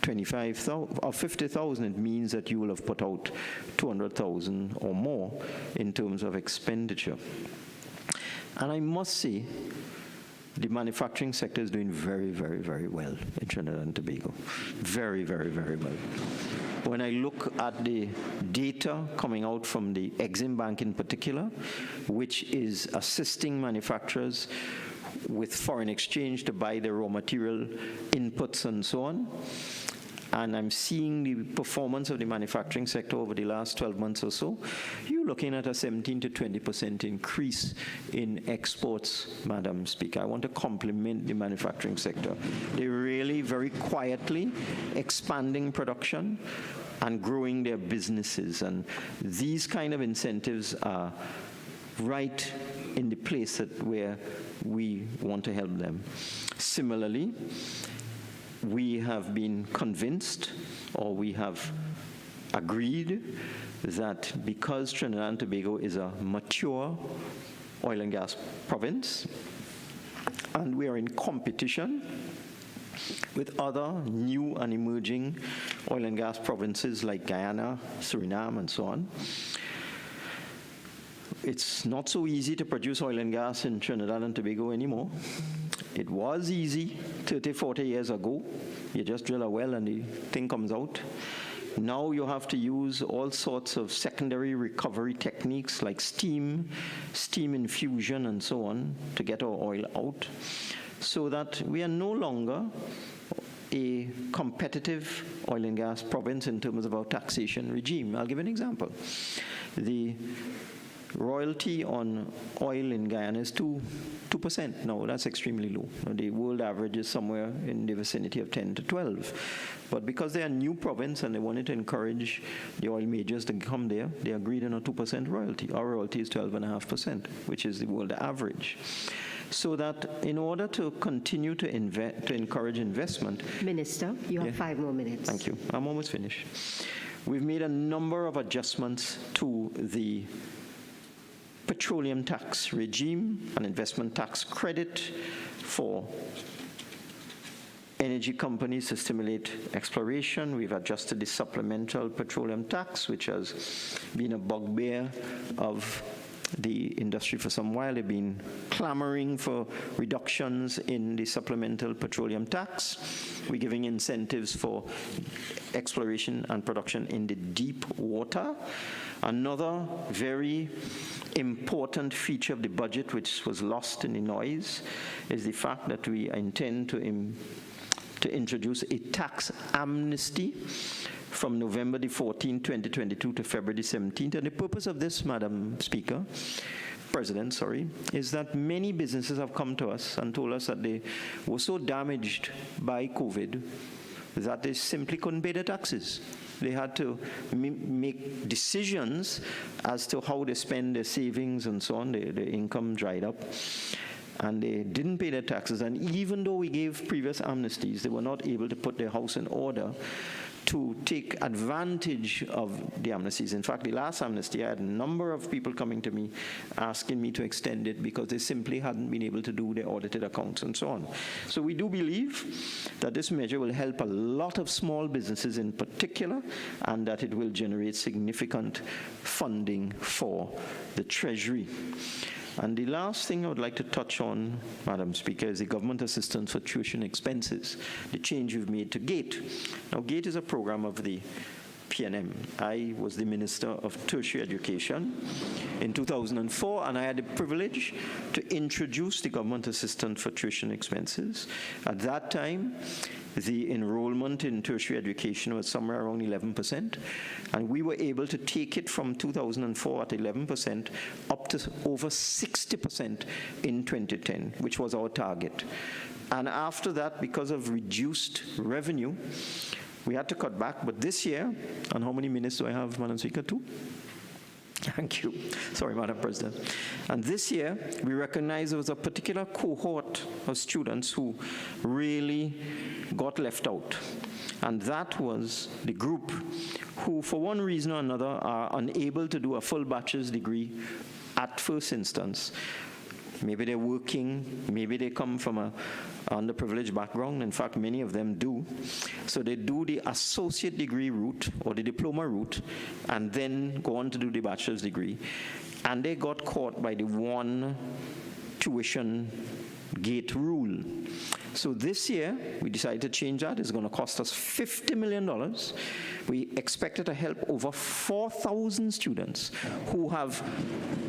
$50,000, it means that you will have put out $200,000 or more in terms of expenditure. And I must say, the manufacturing sector is doing very, very, very well in Trinidad and Tobago. Very, very, very well. When I look at the data coming out from the Exim Bank in particular, which is assisting manufacturers with foreign exchange to buy their raw material inputs and so on, and I'm seeing the performance of the manufacturing sector over the last 12 months or so, you're looking at a 17 to 20% increase in exports, Madam Speaker. I want to compliment the manufacturing sector. They're really very quietly expanding production and growing their businesses, and these kind of incentives are right in the place where we want to help them. Similarly, we have been convinced, or we have agreed, that because Trinidad and Tobago is a mature oil and gas province, and we are in competition with other new and emerging oil and gas provinces like Guyana, Suriname, and so on, it's not so easy to produce oil and gas in Trinidad and Tobago anymore. It was easy 30, 40 years ago. You just drill a well and the thing comes out. Now you have to use all sorts of secondary recovery techniques like steam infusion, and so on to get our oil out, so that we are no longer a competitive oil and gas province in terms of our taxation regime. I'll give an example. The royalty on oil in Guyana is 2%. No, that's extremely low. The world average is somewhere in the vicinity of 10 to 12. But because they are a new province and they wanted to encourage the oil majors to come there, they agreed on a 2% royalty. Our royalty is 12.5%, which is the world average. So that in order to continue to encourage investment...
Minister, you have 5 more minutes.
Thank you. I'm almost finished. We've made a number of adjustments to the petroleum tax regime, an investment tax credit for energy companies to stimulate exploration. We've adjusted the supplemental petroleum tax, which has been a bugbear of the industry for some while. They've been clamoring for reductions in the supplemental petroleum tax. We're giving incentives for exploration and production in the deep water. Another very important feature of the budget, which was lost in the noise, is the fact that we intend to introduce a tax amnesty from November the 14th, 2022 to February the 17th. And the purpose of this, Madam President, is that many businesses have come to us and told us that they were so damaged by COVID that they simply couldn't pay their taxes. They had to make decisions as to how they spend their savings and so on. Their income dried up, and they didn't pay their taxes. And even though we gave previous amnesties, they were not able to put their house in order to take advantage of the amnesties. In fact, the last amnesty, I had a number of people coming to me asking me to extend it because they simply hadn't been able to do their audited accounts and so on. So we do believe that this measure will help a lot of small businesses in particular, and that it will generate significant funding for the Treasury. And the last thing I would like to touch on, Madam Speaker, is the government assistance for tuition expenses, the change we've made to GATE. Now, GATE is a program of the PNM. I was the Minister of Tertiary Education in 2004, and I had the privilege to introduce the government assistance for tuition expenses. At that time, the enrollment in tertiary education was somewhere around 11%, and we were able to take it from 2004 at 11% up to over 60% in 2010, which was our target. And after that, because of reduced revenue, we had to cut back. But this year, and how many minutes do I have, Madam Speaker? 2? Thank you. Sorry, Madam President. And this year, we recognize there was a particular cohort of students who really got left out. And that was the group who, for one reason or another, are unable to do a full bachelor's degree at first instance. Maybe they're working, maybe they come from an underprivileged background. In fact, many of them do. So they do the associate degree route or the diploma route and then go on to do the bachelor's degree. And they got caught by the one tuition gate rule. So this year, we decided to change that. It's going to cost us $50 million. We expected to help over 4,000 students who have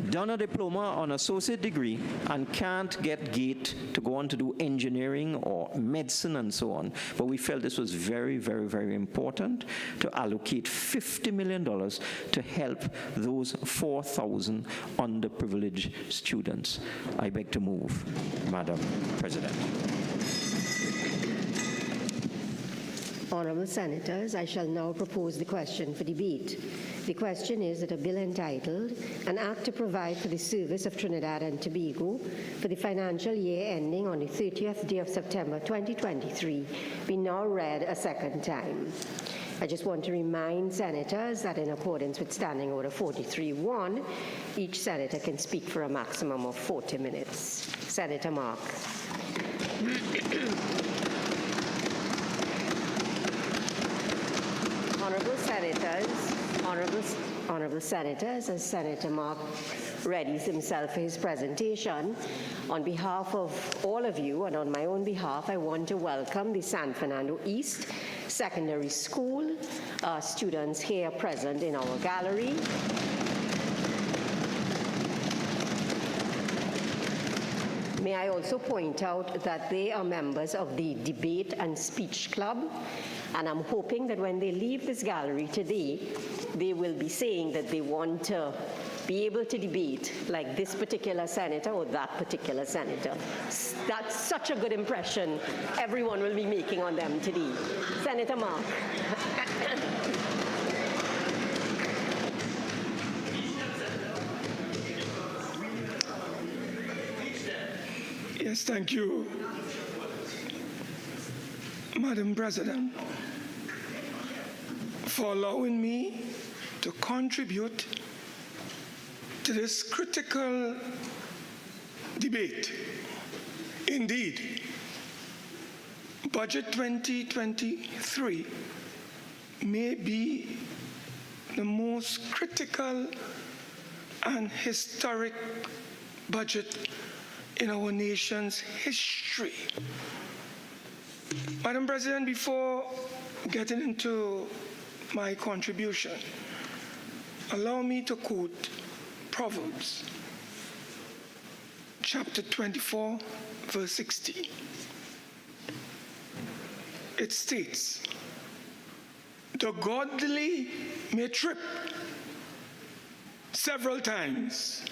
done a diploma on associate degree and can't get GATE to go on to do engineering or medicine and so on. But we felt this was very, very, very important to allocate $50 million to help those 4,000 underprivileged students. I beg to move, Madam President.
Honourable Senators, I shall now propose the question for debate. The question is that a bill entitled, An Act to Provide for the Service of Trinidad and Tobago for the financial year ending on the 30th day of September 2023, be now read a second time. I just want to remind senators that in accordance with Standing Order 43.1, each senator can speak for a maximum of 40 minutes. Senator Mark. Honorable senators, as Senator Mark readies himself for his presentation, on behalf of all of you and on my own behalf, I want to welcome the San Fernando East Secondary School students here present in our gallery. May I also point out that they are members of the Debate and Speech Club, and I'm hoping that when they leave this gallery today, they will be saying that they want to be able to debate like this particular senator or that particular senator. That's such a good impression everyone will be making on them today. Senator Mark.
Yes, thank you, Madam President, for allowing me to contribute to this critical debate. Indeed, Budget 2023 may be the most critical and historic budget in our nation's history. Madam President, before getting into my contribution, allow me to quote Proverbs, chapter 24, verse 16. It states, "The godly may trip several times,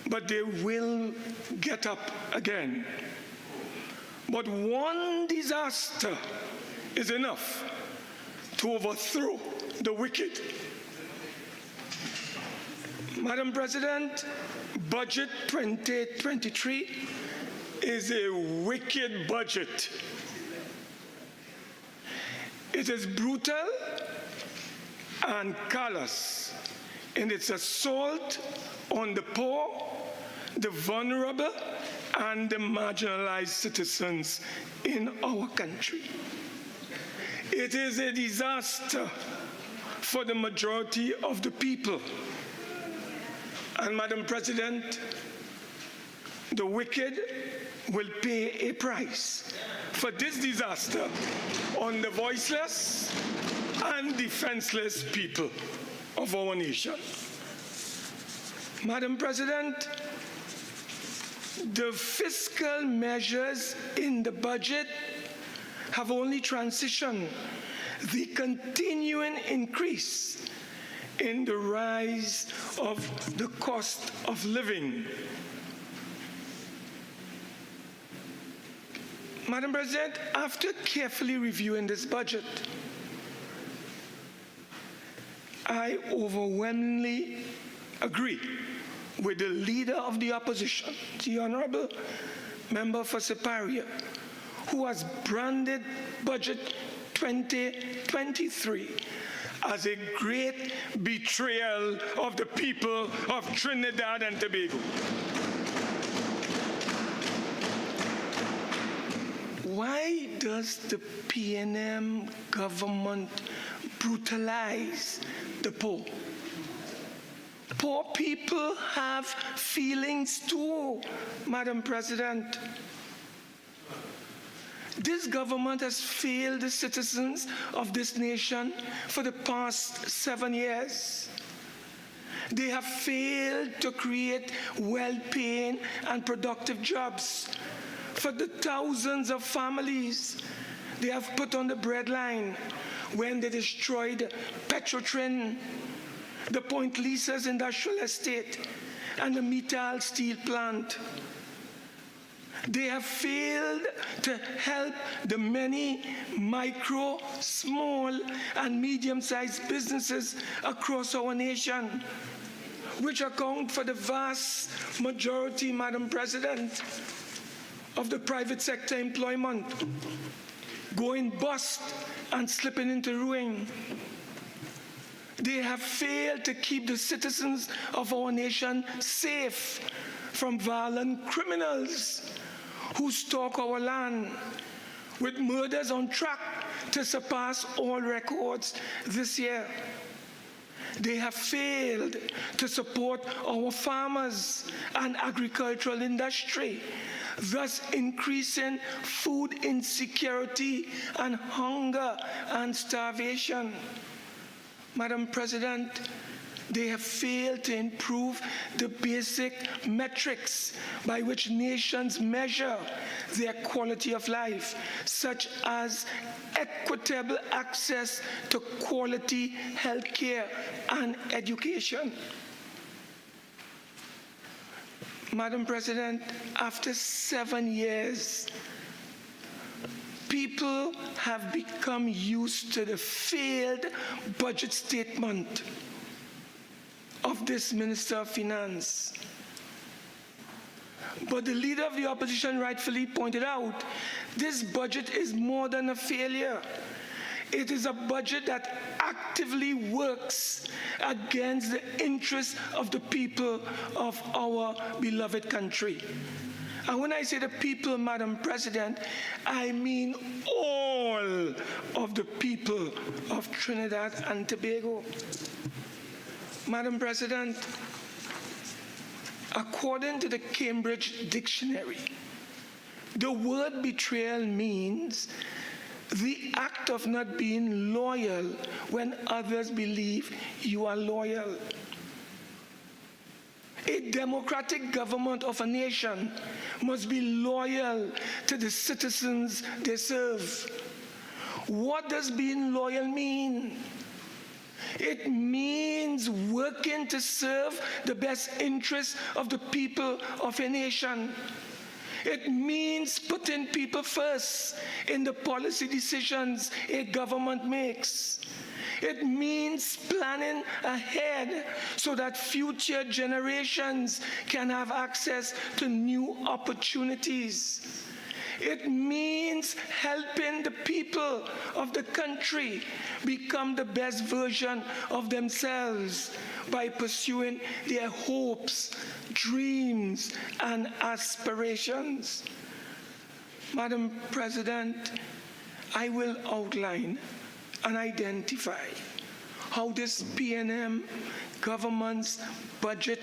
but they will get up again. But one disaster is enough to overthrow the wicked." Madam President, Budget 2023 is a wicked budget. It is brutal and callous in its assault on the poor, the vulnerable, and the marginalized citizens in our country. It is a disaster for the majority of the people. And Madam President, the wicked will pay a price for this disaster on the voiceless and defenseless people of our nation. Madam President, the fiscal measures in the budget have only transitioned the continuing increase in the rise of the cost of living. Madam President, after carefully reviewing this budget, I overwhelmingly agree with the leader of the opposition, the Honorable Member for Siparia, who has branded Budget 2023 as a great betrayal of the people of Trinidad and Tobago. Why does the PNM government brutalize the poor? Poor people have feelings too, Madam President. This government has failed the citizens of this nation for the past 7 years. They have failed to create well-paying and productive jobs for the thousands of families they have put on the breadline when they destroyed Petrotrin, the Point Lisa's industrial estate, and the Mittal steel plant. They have failed to help the many micro, small, and medium-sized businesses across our nation, which account for the vast majority, Madam President, of the private sector employment, going bust and slipping into ruin. They have failed to keep the citizens of our nation safe from violent criminals who stalk our land, with murders on track to surpass all records this year. They have failed to support our farmers and agricultural industry, thus increasing food insecurity and hunger and starvation. Madam President, they have failed to improve the basic metrics by which nations measure their quality of life, such as equitable access to quality health care and education. Madam President, after 7 years, people have become used to the failed budget statement of this Minister of Finance. But the leader of the opposition rightfully pointed out, this budget is more than a failure. It is a budget that actively works against the interests of the people of our beloved country. And when I say the people, Madam President, I mean all of the people of Trinidad and Tobago. Madam President, according to the Cambridge Dictionary, the word betrayal means the act of not being loyal when others believe you are loyal. A democratic government of a nation must be loyal to the citizens they serve. What does being loyal mean? It means working to serve the best interests of the people of a nation. It means putting people first in the policy decisions a government makes. It means planning ahead so that future generations can have access to new opportunities. It means helping the people of the country become the best version of themselves by pursuing their hopes, dreams, and aspirations. Madam President, I will outline and identify how this PNM government's budget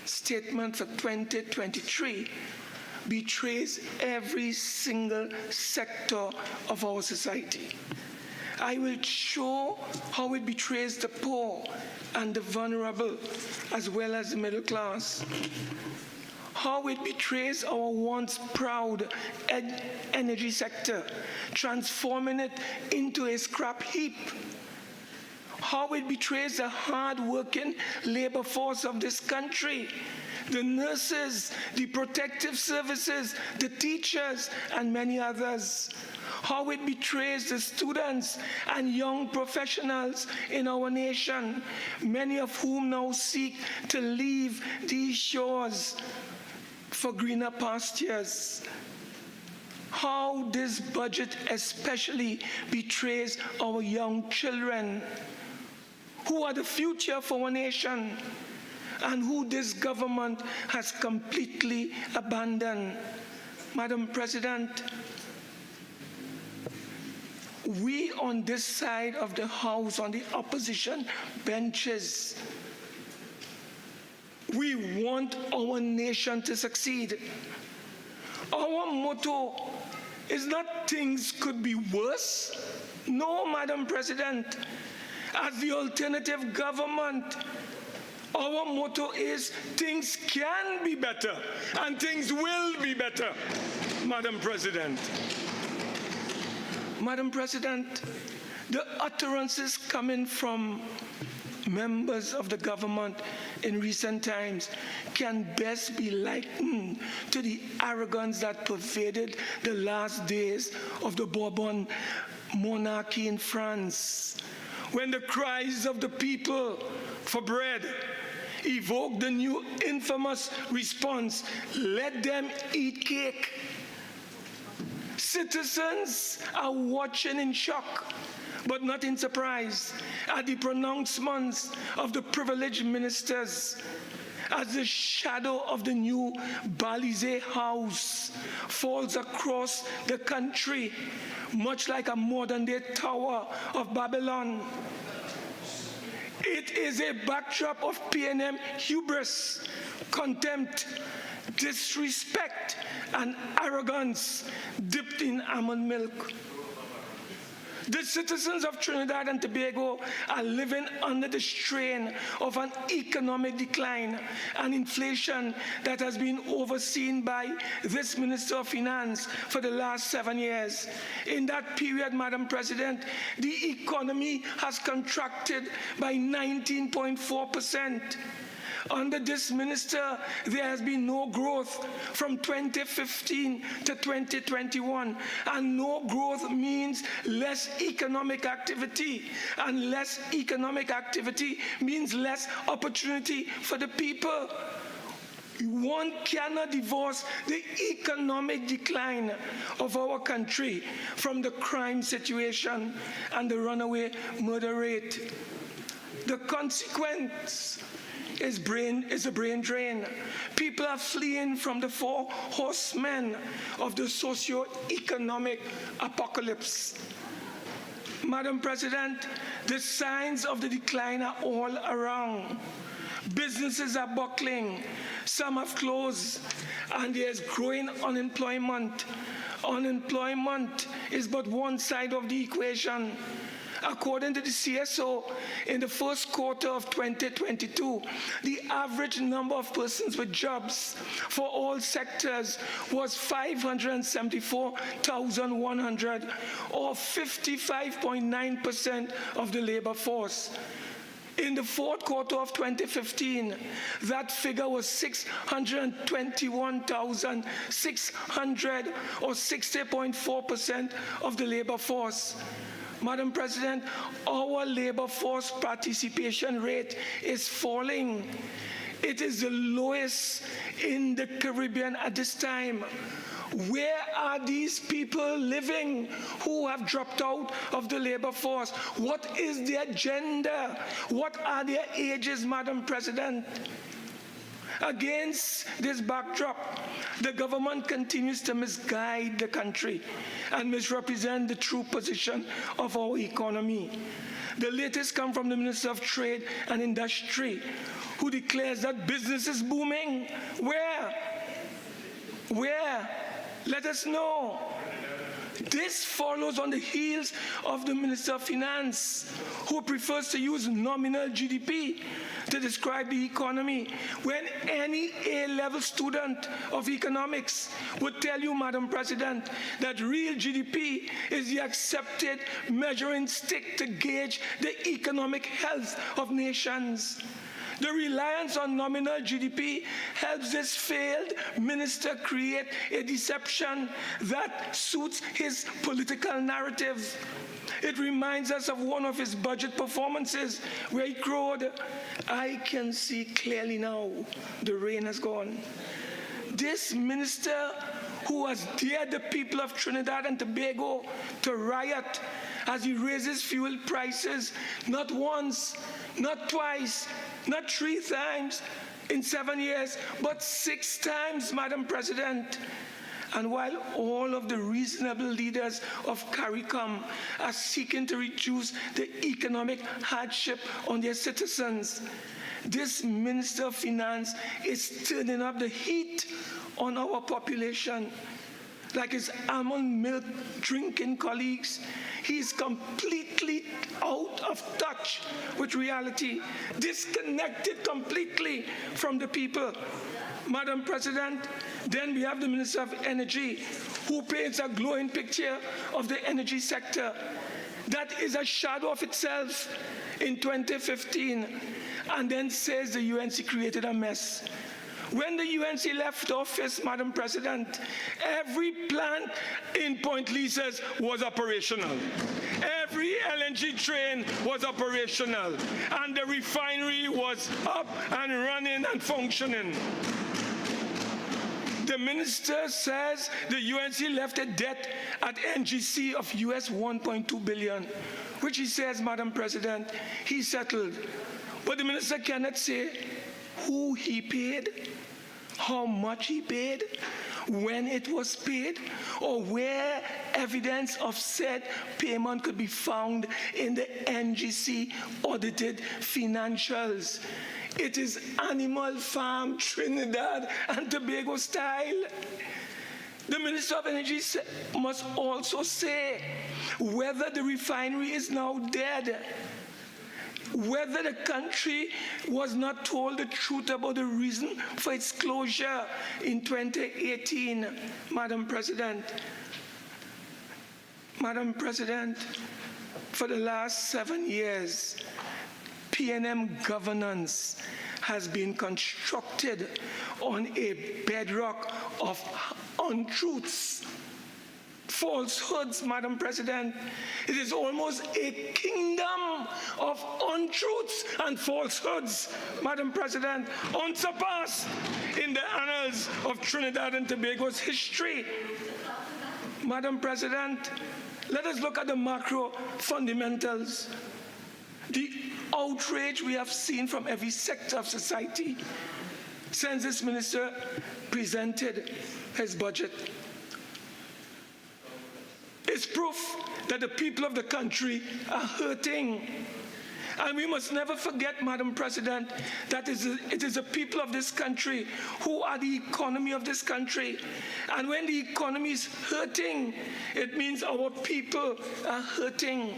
statement for 2023 betrays every single sector of our society. I will show how it betrays the poor and the vulnerable, as well as the middle class. How it betrays our once proud energy sector, transforming it into a scrap heap. How it betrays the hard-working labor force of this country, the nurses, the protective services, the teachers, and many others. How it betrays the students and young professionals in our nation, many of whom now seek to leave these shores for greener pastures. How this budget especially betrays our young children, who are the future for our nation, and who this government has completely abandoned. Madam President, we on this side of the House, on the opposition benches, we want our nation to succeed. Our motto is not things could be worse. No, Madam President. As the alternative government, our motto is things can be better and things will be better, Madam President. Madam President, the utterances coming from members of the government in recent times can best be likened to the arrogance that pervaded the last days of the Bourbon monarchy in France, when the cries of the people for bread evoked the new infamous response, "Let them eat cake." Citizens are watching in shock, but not in surprise, at the pronouncements of the privileged ministers as the shadow of the new Balize House falls across the country, much like a modern-day Tower of Babylon. It is a backdrop of P&M hubris, contempt, disrespect, and arrogance dipped in almond milk. The citizens of Trinidad and Tobago are living under the strain of an economic decline and inflation that has been overseen by this Minister of Finance for the last 7 years. In that period, Madam President, the economy has contracted by 19.4%. Under this minister, there has been no growth from 2015 to 2021, and no growth means less economic activity, and less economic activity means less opportunity for the people. One cannot divorce the economic decline of our country from the crime situation and the runaway murder rate. The consequence is a brain drain. People are fleeing from the 4 horsemen of the socio-economic apocalypse. Madam President, the signs of the decline are all around. Businesses are buckling, some have closed, and there's growing unemployment. Unemployment is but one side of the equation. According to the CSO, in the first quarter of 2022, the average number of persons with jobs for all sectors was 574,100, or 55.9% of the labor force. In the fourth quarter of 2015, that figure was 621,600, or 60.4% of the labor force. Madam President, our labor force participation rate is falling. It is the lowest in the Caribbean at this time. Where are these people living who have dropped out of the labor force? What is their gender? What are their ages, Madam President? Against this backdrop, the government continues to misguide the country and misrepresent the true position of our economy. The latest come from the Minister of Trade and Industry, who declares that business is booming. Where? Let us know. This follows on the heels of the Minister of Finance, who prefers to use nominal GDP to describe the economy, when any A-level student of economics would tell you, Madam President, that real GDP is the accepted measuring stick to gauge the economic health of nations. The reliance on nominal GDP helps this failed minister create a deception that suits his political narrative. It reminds us of one of his budget performances where he crowed, "I can see clearly now, the rain has gone." This minister, who has dared the people of Trinidad and Tobago to riot as he raises fuel prices not once, not twice, not 3 times in 7 years, but 6 times, Madam President. And while all of the reasonable leaders of CARICOM are seeking to reduce the economic hardship on their citizens, this Minister of Finance is turning up the heat on our population. Like his almond milk drinking colleagues, he is completely out of touch with reality, disconnected completely from the people. Madam President, then we have the Minister of Energy, who paints a glowing picture of the energy sector that is a shadow of itself in 2015, and then says the UNC created a mess.
When the UNC left office, Madam President, every plant in Point Lisas was operational. Every LNG train was operational, and the refinery was up and running and functioning. The minister says the UNC left a debt at NGC of US $1.2 billion, which he says, Madam President, he settled. But the minister cannot say who he paid, how much he paid, when it was paid, or where evidence of said payment could be found in the NGC audited financials. It is Animal Farm Trinidad and Tobago style. The Minister of Energy must also say whether the refinery is now dead, whether the country was not told the truth about the reason for its closure in 2018, Madam President. Madam President, for the last 7 years, PNM governance has been constructed on a bedrock of untruths, falsehoods, Madam President. It is almost a kingdom of untruths and falsehoods, Madam President, unsurpassed in the annals of Trinidad and Tobago's history. Madam President, let us look at the macro fundamentals. The outrage we have seen from every sector of society since this minister presented his budget is proof that the people of the country are hurting. And we must never forget, Madam President, that it is the people of this country who are the economy of this country. And when the economy is hurting, it means our people are hurting.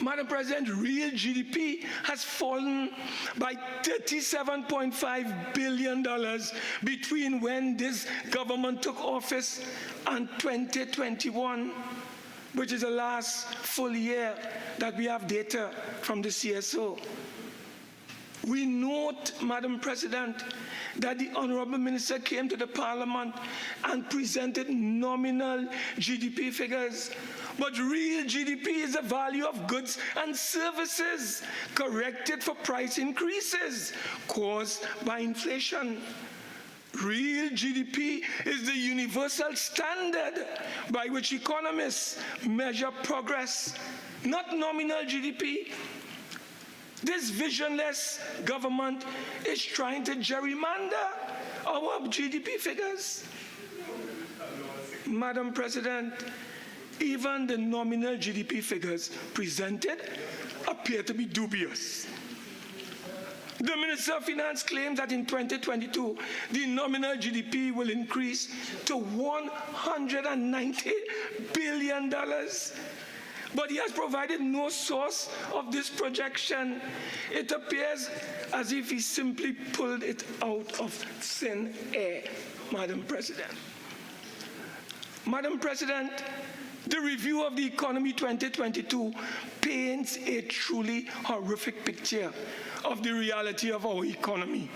Madam President, real GDP has fallen by $37.5 billion between when this government took office and 2021, which is the last full year that we have data from the CSO. We note, Madam President, that the Honorable Minister came to the Parliament and presented nominal GDP figures. But real GDP is the value of goods and services corrected for price increases caused by inflation. Real GDP is the universal standard by which economists measure progress, not nominal GDP. This visionless government is trying to gerrymander our GDP figures. Madam President, even the nominal GDP figures presented appear to be dubious. The Minister of Finance claims that in 2022, the nominal GDP will increase to $190 billion. But he has provided no source of this projection. It appears as if he simply pulled it out of thin air, Madam President. Madam President, the review of the economy 2022 paints a truly horrific picture of the reality of our economy.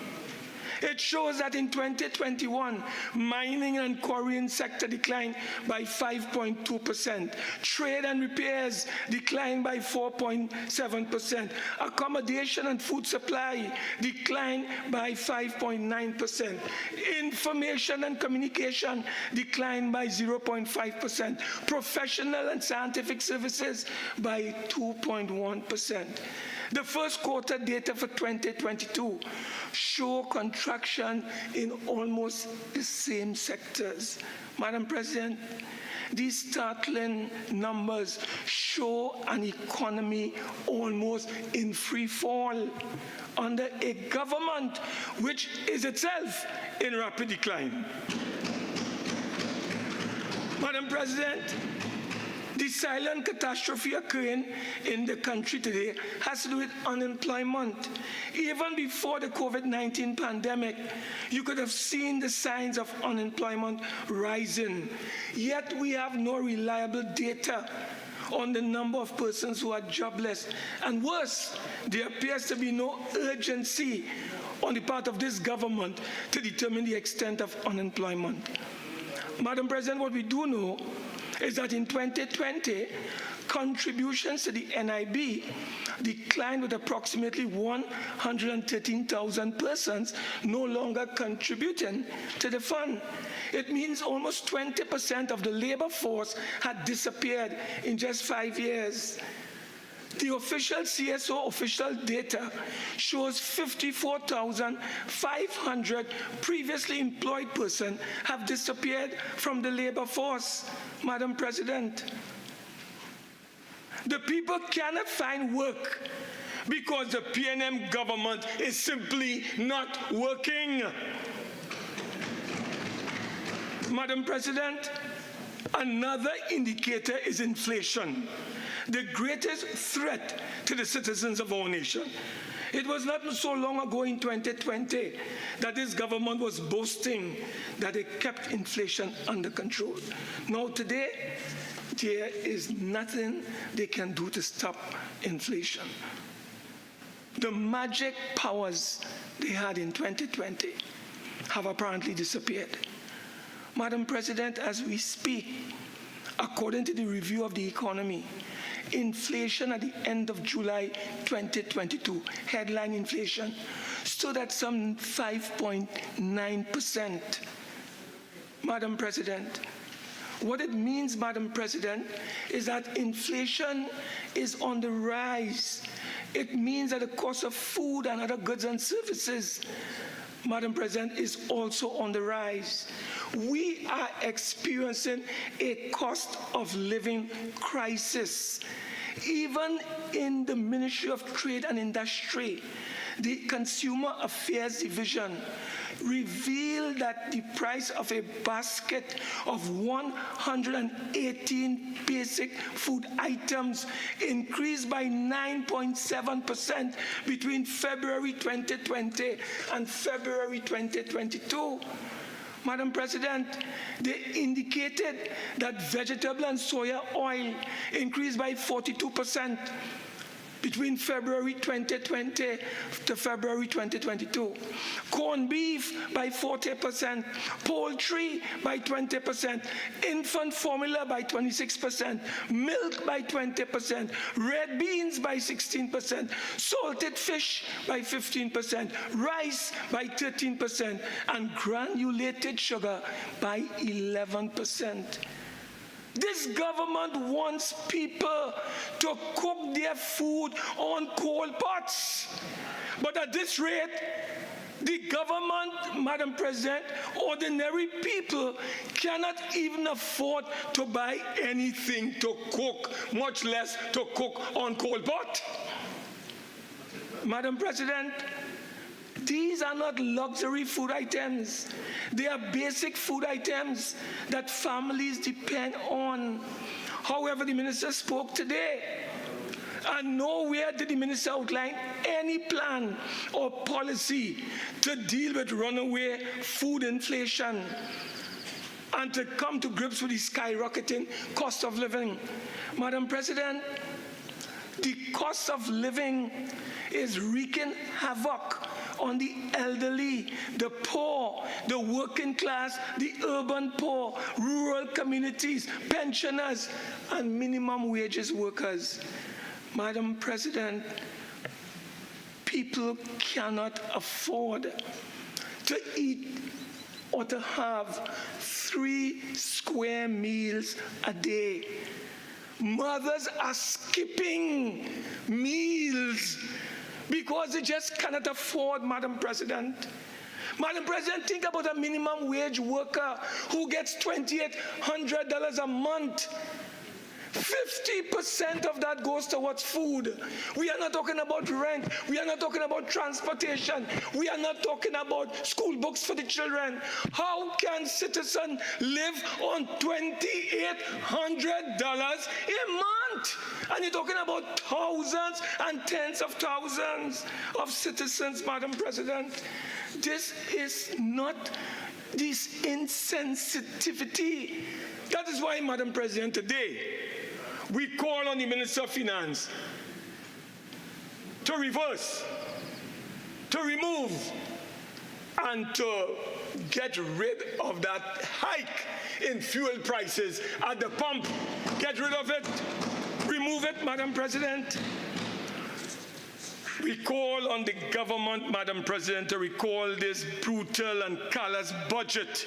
It shows that in 2021, mining and quarrying sector declined by 5.2%. Trade and repairs declined by 4.7%. Accommodation and food supply declined by 5.9%. Information and communication declined by 0.5%. Professional and scientific services by 2.1%. The first quarter data for 2022 show contraction in almost the same sectors. Madam President, these startling numbers show an economy almost in free fall under a government which is itself in rapid decline. Madam President, the silent catastrophe occurring in the country today has to do with unemployment. Even before the COVID-19 pandemic, you could have seen the signs of unemployment rising. Yet we have no reliable data on the number of persons who are jobless. And worse, there appears to be no urgency on the part of this government to determine the extent of unemployment. Madam President, what we do know is that in 2020, contributions to the NIB declined with approximately 113,000 persons no longer contributing to the fund. It means almost 20% of the labor force had disappeared in just 5 years. The official CSO official data shows 54,500 previously employed persons have disappeared from the labor force, Madam President. The people cannot find work because the PNM government is simply not working. Madam President, another indicator is inflation, the greatest threat to the citizens of our nation. It was not so long ago in 2020 that this government was boasting that it kept inflation under control. Now today, there is nothing they can do to stop inflation. The magic powers they had in 2020 have apparently disappeared. Madam President, as we speak, according to the review of the economy, inflation at the end of July 2022, headline inflation, stood at some 5.9%. Madam President, what it means, Madam President, is that inflation is on the rise. It means that the cost of food and other goods and services, Madam President, is also on the rise. We are experiencing a cost of living crisis. Even in the Ministry of Trade and Industry, the Consumer Affairs Division revealed that the price of a basket of 118 basic food items increased by 9.7% between February 2020 and February 2022. Madam President, they indicated that vegetable and soya oil increased by 42% between February 2020 to February 2022. Corned beef by 40%, poultry by 20%, infant formula by 26%, milk by 20%, red beans by 16%, salted fish by 15%, rice by 13%, and granulated sugar by 11%. This government wants people to cook their food on coal pots. But at this rate, the government, Madam President, ordinary people cannot even afford to buy anything to cook, much less to cook on coal pot. Madam President, these are not luxury food items. They are basic food items that families depend on. However, the minister spoke today, and nowhere did the minister outline any plan or policy to deal with runaway food inflation and to come to grips with the skyrocketing cost of living. Madam President, the cost of living is wreaking havoc on the elderly, the poor, the working class, the urban poor, rural communities, pensioners, and minimum wages workers. Madam President, people cannot afford to eat or to have 3 square meals a day. Mothers are skipping meals because they just cannot afford, Madam President. Madam President, think about a minimum wage worker who gets $2,800 a month. 50% of that goes towards food. We are not talking about rent. We are not talking about transportation. We are not talking about school books for the children. How can citizens live on $2,800 a month? And you're talking about thousands and tens of thousands of citizens, Madam President. This is not this insensitivity. That is why, Madam President, today, we call on the Minister of Finance to reverse, to remove and to get rid of that hike in fuel prices at the pump. Get rid of it. Remove it, Madam President. We call on the government, Madam President, to recall this brutal and callous budget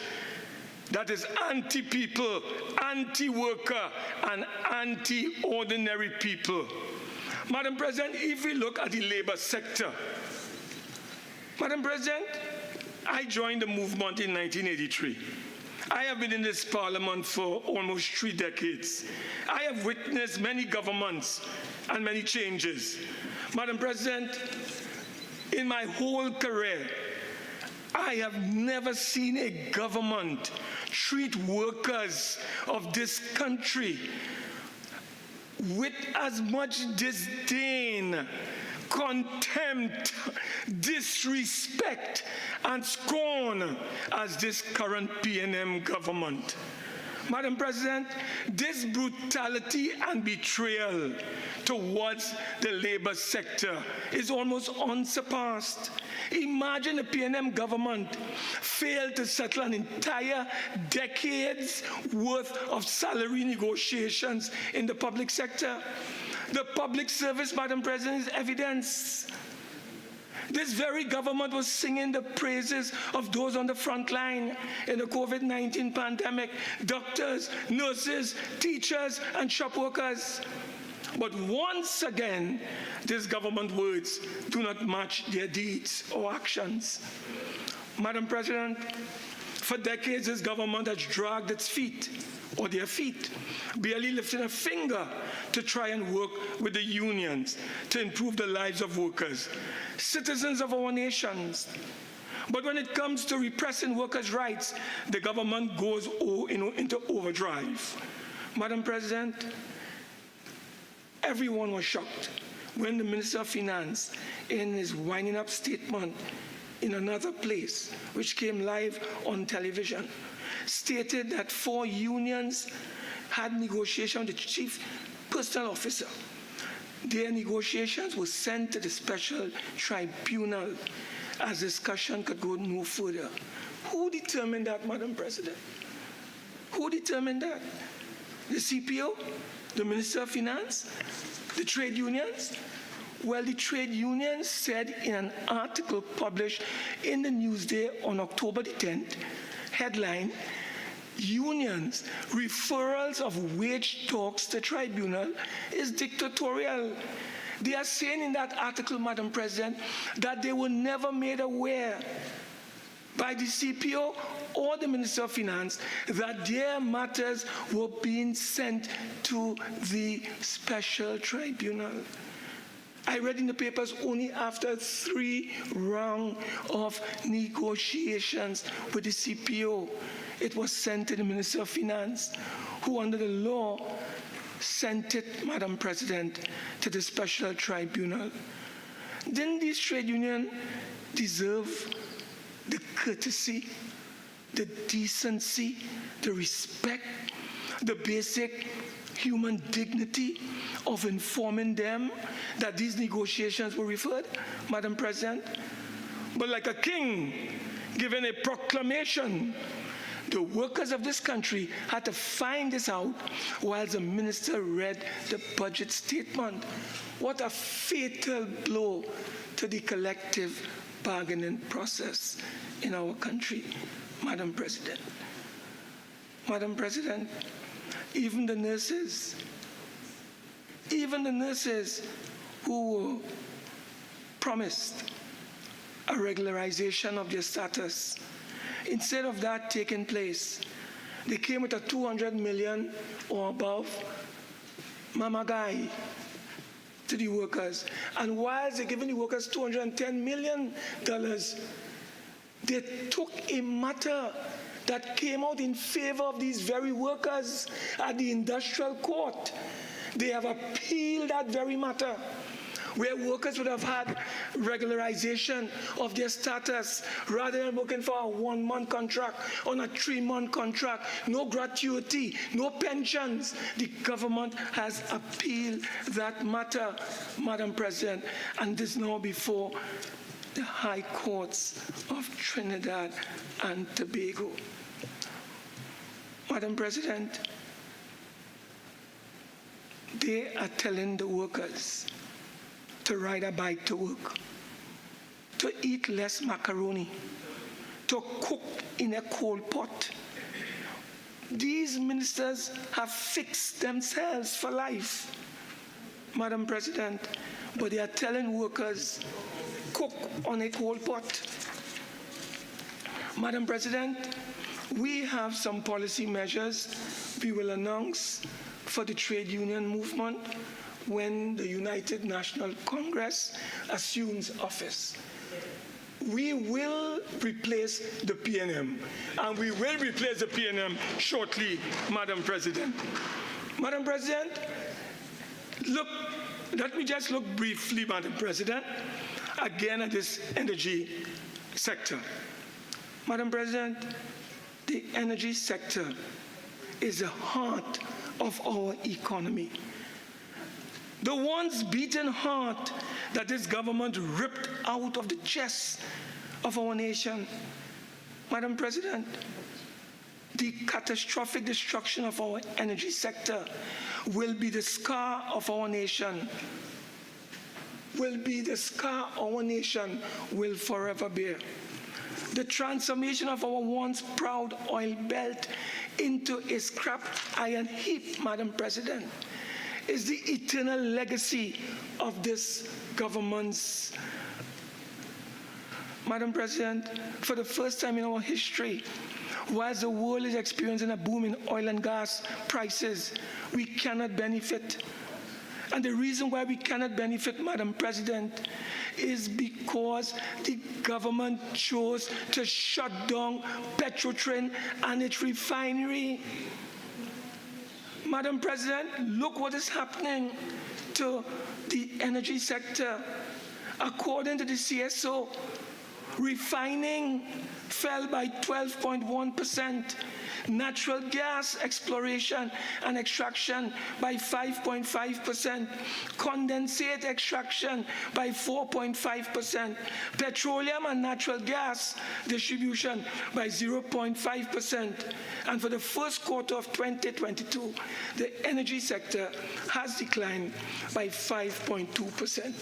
that is anti-people, anti-worker, and anti-ordinary people. Madam President, if we look at the labor sector, Madam President, I joined the movement in 1983. I have been in this parliament for almost 3 decades. I have witnessed many governments and many changes. Madam President, in my whole career, I have never seen a government treat workers of this country with as much disdain, contempt, disrespect, and scorn as this current PNM government. Madam President, this brutality and betrayal towards the labor sector is almost unsurpassed. Imagine the PNM government failed to settle an entire decade's worth of salary negotiations in the public sector. The public service, Madam President, is evidence. This very government was singing the praises of those on the front line in the COVID-19 pandemic: doctors, nurses, teachers, and shop workers. But once again, these government words do not match their deeds or actions. Madam President, for decades, this government has dragged its feet, or their feet, barely lifting a finger to try and work with the unions to improve the lives of workers, citizens of our nations. But when it comes to repressing workers' rights, the government goes into overdrive. Madam President, everyone was shocked when the Minister of Finance, in his winding up statement in another place, which came live on television, stated that 4 unions had negotiation with the chief personal officer. Their negotiations were sent to the special tribunal as discussion could go no further. Who determined that, Madam President? Who determined that? The CPO? The Minister of Finance? The trade unions? Well, the trade unions said in an article published in the Newsday on October the 10th, headline, unions, referrals of wage talks to tribunal is dictatorial. They are saying in that article, Madam President, that they were never made aware by the CPO or the Minister of Finance that their matters were being sent to the special tribunal. I read in the papers only after 3 rounds of negotiations with the CPO, it was sent to the Minister of Finance, who under the law sent it, Madam President, to the special tribunal. Didn't these trade unions deserve the courtesy, the decency, the respect, the basic human dignity of informing them that these negotiations were referred, Madam President? But like a king giving a proclamation, the workers of this country had to find this out while the minister read the budget statement. What a fatal blow to the collective bargaining process in our country, Madam President. Madam President, even the nurses who were promised a regularization of their status, instead of that taking place, they came with a 200 million or above mama guy to the workers. And while they're giving the workers $210 million, they took a matter that came out in favor of these very workers at the industrial court. They have appealed that very matter, where workers would have had regularization of their status rather than working for a 1-month contract, on a 3-month contract, no gratuity, no pensions. The government has appealed that matter, Madam President, and this now before the high courts of Trinidad and Tobago. Madam President, they are telling the workers to ride a bike to work, to eat less macaroni, to cook in a coal pot. These ministers have fixed themselves for life, Madam President, but they are telling workers, cook on a coal pot. Madam President, we have some policy measures we will announce for the trade union movement when the United National Congress assumes office. We will replace the PNM, and we will replace the PNM shortly, Madam President. Madam President, look, let me just look briefly, Madam President, again at this energy sector. Madam President, the energy sector is the heart of our economy. The once beating heart that this government ripped out of the chest of our nation. Madam President, the catastrophic destruction of our energy sector will be the scar of our nation, will forever bear. The transformation of our once proud oil belt into a scrap iron heap, Madam President, is the eternal legacy of this government's. Madam President, for the first time in our history, whilst the world is experiencing a boom in oil and gas prices, we cannot benefit. And the reason why we cannot benefit, Madam President, is because the government chose to shut down Petrotrin and its refinery. Madam President, look what is happening to the energy sector. According to the CSO, refining fell by 12.1%, natural gas exploration and extraction by 5.5%, condensate extraction by 4.5%, petroleum and natural gas distribution by 0.5%. And for the first quarter of 2022, the energy sector has declined by 5.2%.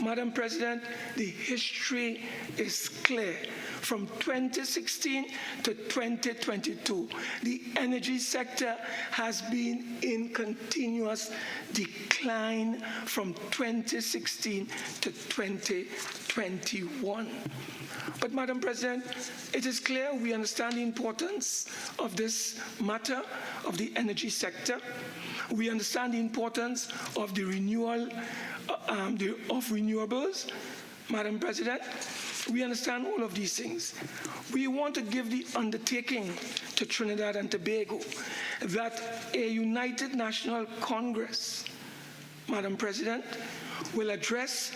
Madam President, the history is clear. From 2016 to 2022, the energy sector has been in continuous decline from 2016 to 2021. But, Madam President, it is clear we understand the importance of this matter of the energy sector. We understand the importance of the renewal of renewables, Madam President. We understand all of these things. We want to give the undertaking to Trinidad and Tobago that a United National Congress, Madam President, will address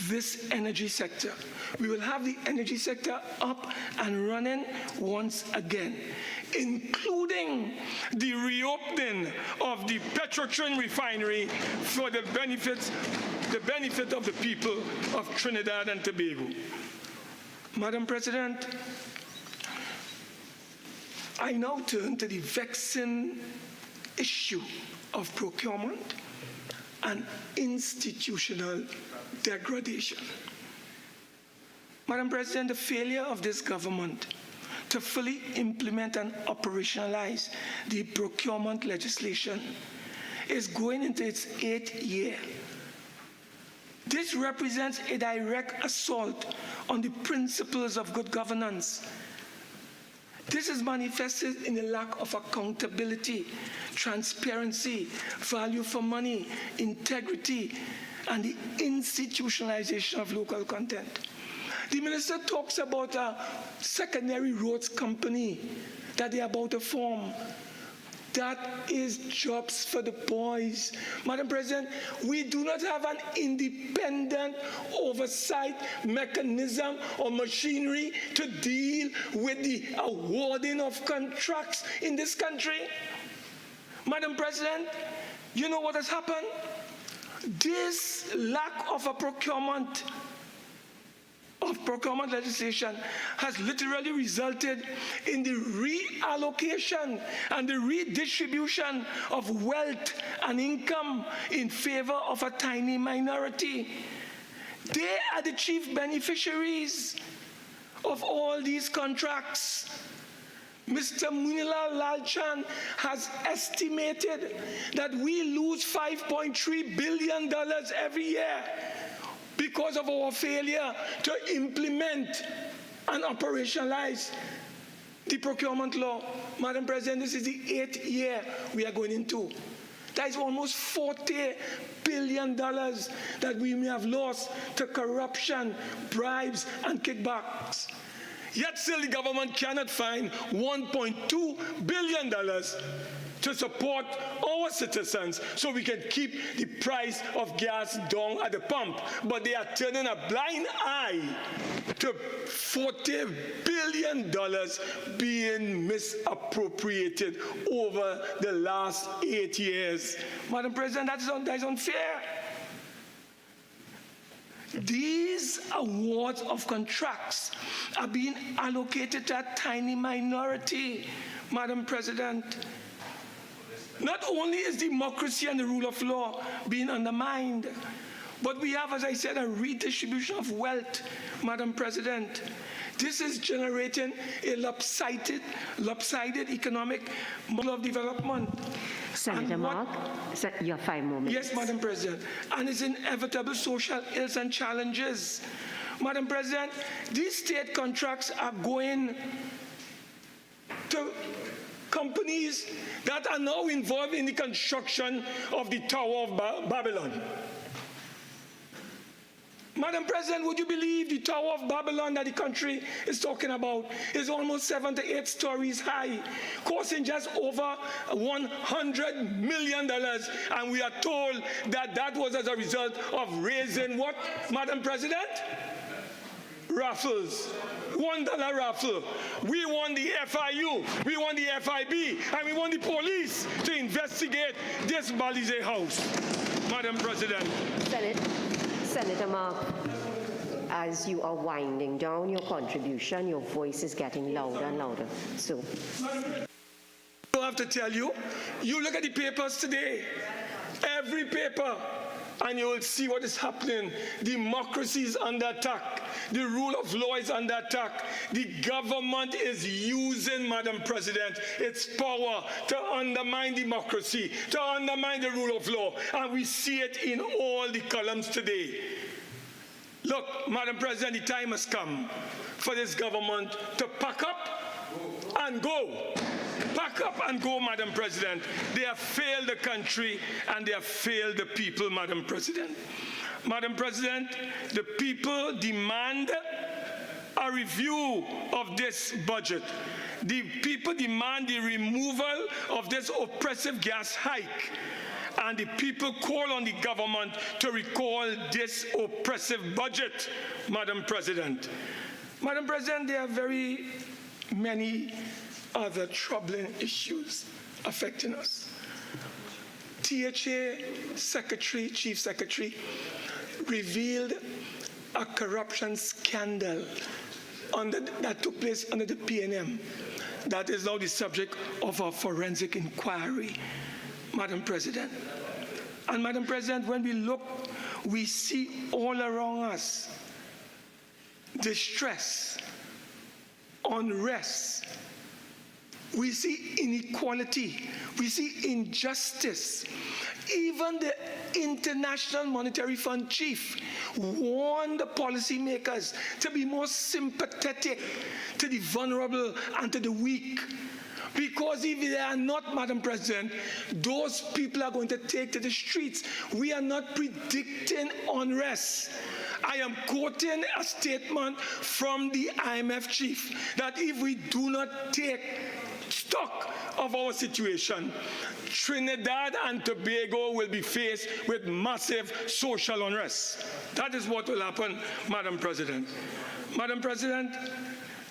this energy sector. We will have the energy sector up and running once again, including the reopening of the Petrotrin refinery for the benefit of the people of Trinidad and Tobago. Madam President, I now turn to the vexing issue of procurement and institutional degradation. Madam President, the failure of this government to fully implement and operationalize the procurement legislation is going into its 8th year. This represents a direct assault on the principles of good governance. This is manifested in the lack of accountability, transparency, value for money, integrity, and the institutionalization of local content. The minister talks about a secondary roads company that they're about to form. That is jobs for the boys. Madam President, we do not have an independent oversight mechanism or machinery to deal with the awarding of contracts in this country. Madam President, you know what has happened? This lack of a procurement of procurement legislation has literally resulted in the reallocation and the redistribution of wealth and income in favor of a tiny minority. They are the chief beneficiaries of all these contracts. Mr. Munila Lalchan has estimated that we lose $5.3 billion every year because of our failure to implement and operationalize the procurement law. Madam President, this is the 8th year we are going into. That is almost $40 billion that we may have lost to corruption, bribes, and kickbacks. Yet still the government cannot find $1.2 billion to support our citizens so we can keep the price of gas down at the pump. But they are turning a blind eye to $40 billion being misappropriated over the last 8 years. Madam President, that is unfair. These awards of contracts are being allocated to a tiny minority, Madam President. Not only is democracy and the rule of law being undermined, but we have, as I said, a redistribution of wealth, Madam President. This is generating a lopsided economic model of development.
Senator Mark, you have 5 more minutes.
Yes, Madam President. And its inevitable social ills and challenges. Madam President, these state contracts are going to companies that are now involved in the construction of the Tower of Babylon. Madam President, would you believe the Tower of Babylon that the country is talking about is almost 7 to 8 stories high, costing just over $100 million, and we are told that that was as a result of raising what, Madam President? Raffles. $1 raffle. We want the FIU, we want the FIB, and we want the police to investigate this Balize house, Madam President.
Senator Mark, as you are winding down your contribution, your voice is getting louder and louder. So,
I have to tell you, you look at the papers today, every paper, and you will see what is happening. Democracy is under attack. The rule of law is under attack. The government is using, Madam President, its power to undermine democracy, to undermine the rule of law. And we see it in all the columns today. Look, Madam President, the time has come for this government to pack up and go. Pack up and go, Madam President. They have failed the country and they have failed the people, Madam President. Madam President, the people demand a review of this budget. The people demand the removal of this oppressive gas hike. And the people call on the government to recall this oppressive budget, Madam President. Madam President, there are very many other troubling issues affecting us. THA Secretary, Chief Secretary, revealed a corruption scandal that took place under the PNM. That is now the subject of a forensic inquiry, Madam President. And Madam President, when we look, we see all around us distress, unrest. We see inequality. We see injustice. Even the International Monetary Fund chief warned the policymakers to be more sympathetic to the vulnerable and to the weak. Because if they are not, Madam President, those people are going to take to the streets. We are not predicting unrest. I am quoting a statement from the IMF chief that if we do not take stock of our situation, Trinidad and Tobago will be faced with massive social unrest. That is what will happen, Madam President. Madam President,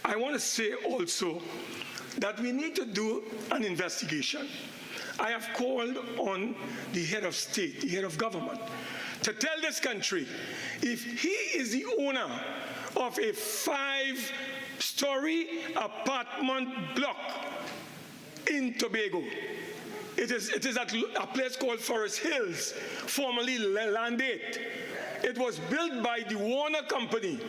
I want to say also that we need to do an investigation. I have called on the head of state, the head of government, to tell this country if he is the owner of a 5-story apartment block in Tobago. It is at a place called Forest Hills, formerly Land 8. It was built by the Warner Company.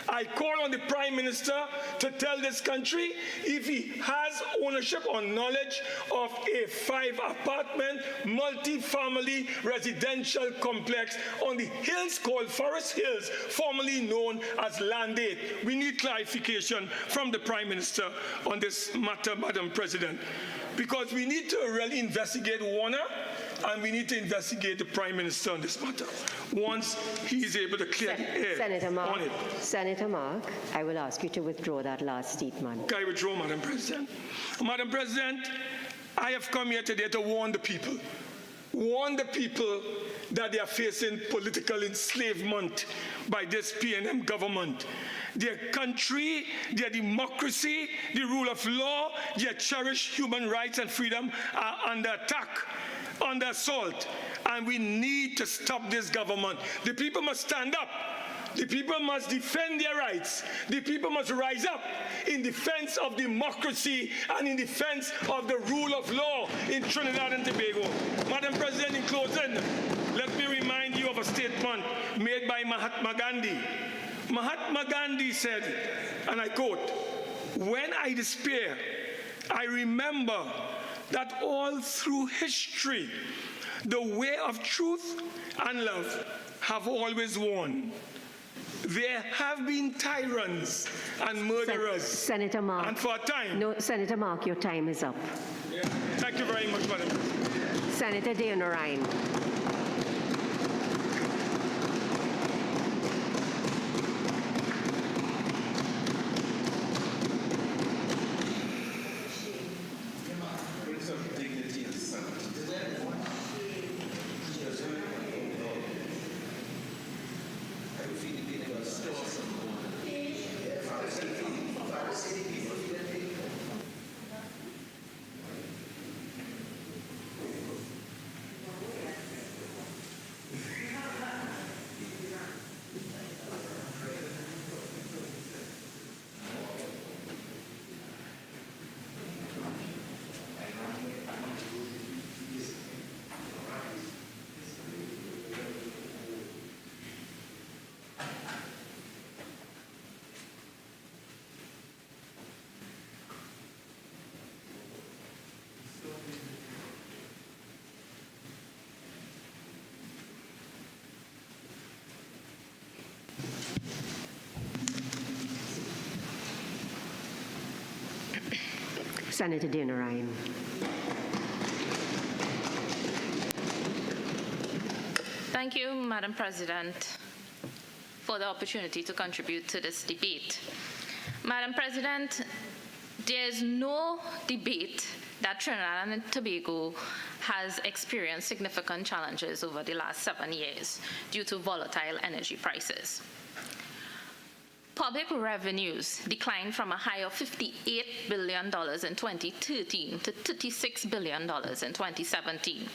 I call on the Prime Minister to tell this country if he has ownership or knowledge of a 5-apartment, multi-family residential complex on the hills called Forest Hills, formerly known as Land 8. We need clarification from the Prime Minister on this matter, Madam President, because we need to really investigate Warner, and we need to investigate the Prime Minister on this matter once he is able to clear the air on it.
Senator Mark, I will ask you to withdraw that last statement.
I withdraw, Madam President. Madam President, I have come here today to warn the people that they are facing political enslavement by this PNM government. Their country, their democracy, the rule of law, their cherished human rights and freedom are under attack, under assault, and we need to stop this government. The people must stand up. The people must defend their rights. The people must rise up in defense of democracy and in defense of the rule of law in Trinidad and Tobago. Madam President, in closing, let me remind you of a statement made by Mahatma Gandhi. Mahatma Gandhi said, and I quote, "When I despair, I remember that all through history, the way of truth and love have always won. There have been tyrants and murderers."
Senator Mark.
And for a time.
No, Senator Mark, your time is up.
Thank you very much, Madam President.
Senator Deonarine. Senator Deonarine.
Thank you, Madam President, for the opportunity to contribute to this debate. Madam President, there is no debate that Trinidad and Tobago has experienced significant challenges over the last 7 years due to volatile energy prices. Public revenues declined from a high of $58 billion in 2013 to $36 billion in 2017.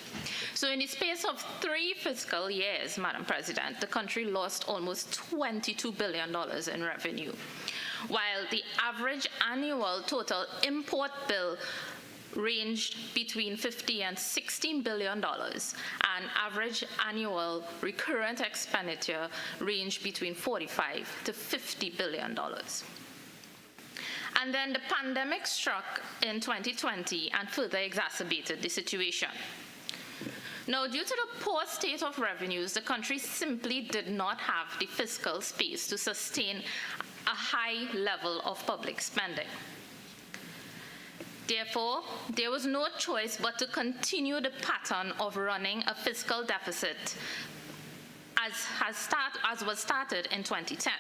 So in the space of 3 fiscal years, Madam President, the country lost almost $22 billion in revenue, while the average annual total import bill ranged between $50 and $16 billion, and average annual recurrent expenditure ranged between $45 to $50 billion. And then the pandemic struck in 2020 and further exacerbated the situation. Now, due to the poor state of revenues, the country simply did not have the fiscal space to sustain a high level of public spending. Therefore, there was no choice but to continue the pattern of running a fiscal deficit as was started in 2010.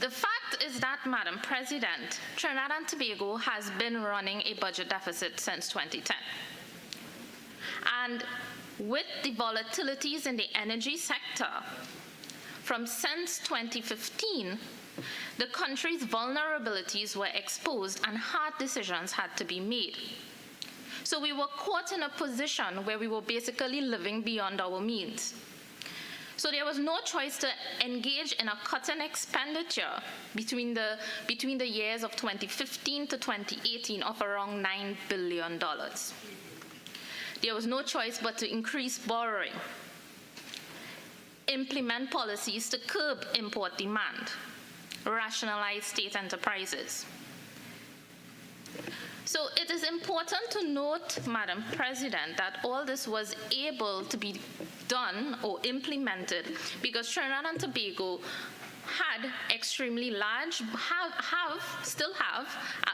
The fact is that, Madam President, Trinidad and Tobago has been running a budget deficit since 2010. And with the volatilities in the energy sector, since 2015, the country's vulnerabilities were exposed and hard decisions had to be made. So we were caught in a position where we were basically living beyond our means. So there was no choice to engage in a cut in expenditure between the years of 2015 to 2018 of around $9 billion. There was no choice but to increase borrowing, implement policies to curb import demand, rationalize state enterprises. So it is important to note, Madam President, that all this was able to be done or implemented because Trinidad and Tobago had extremely large, still have,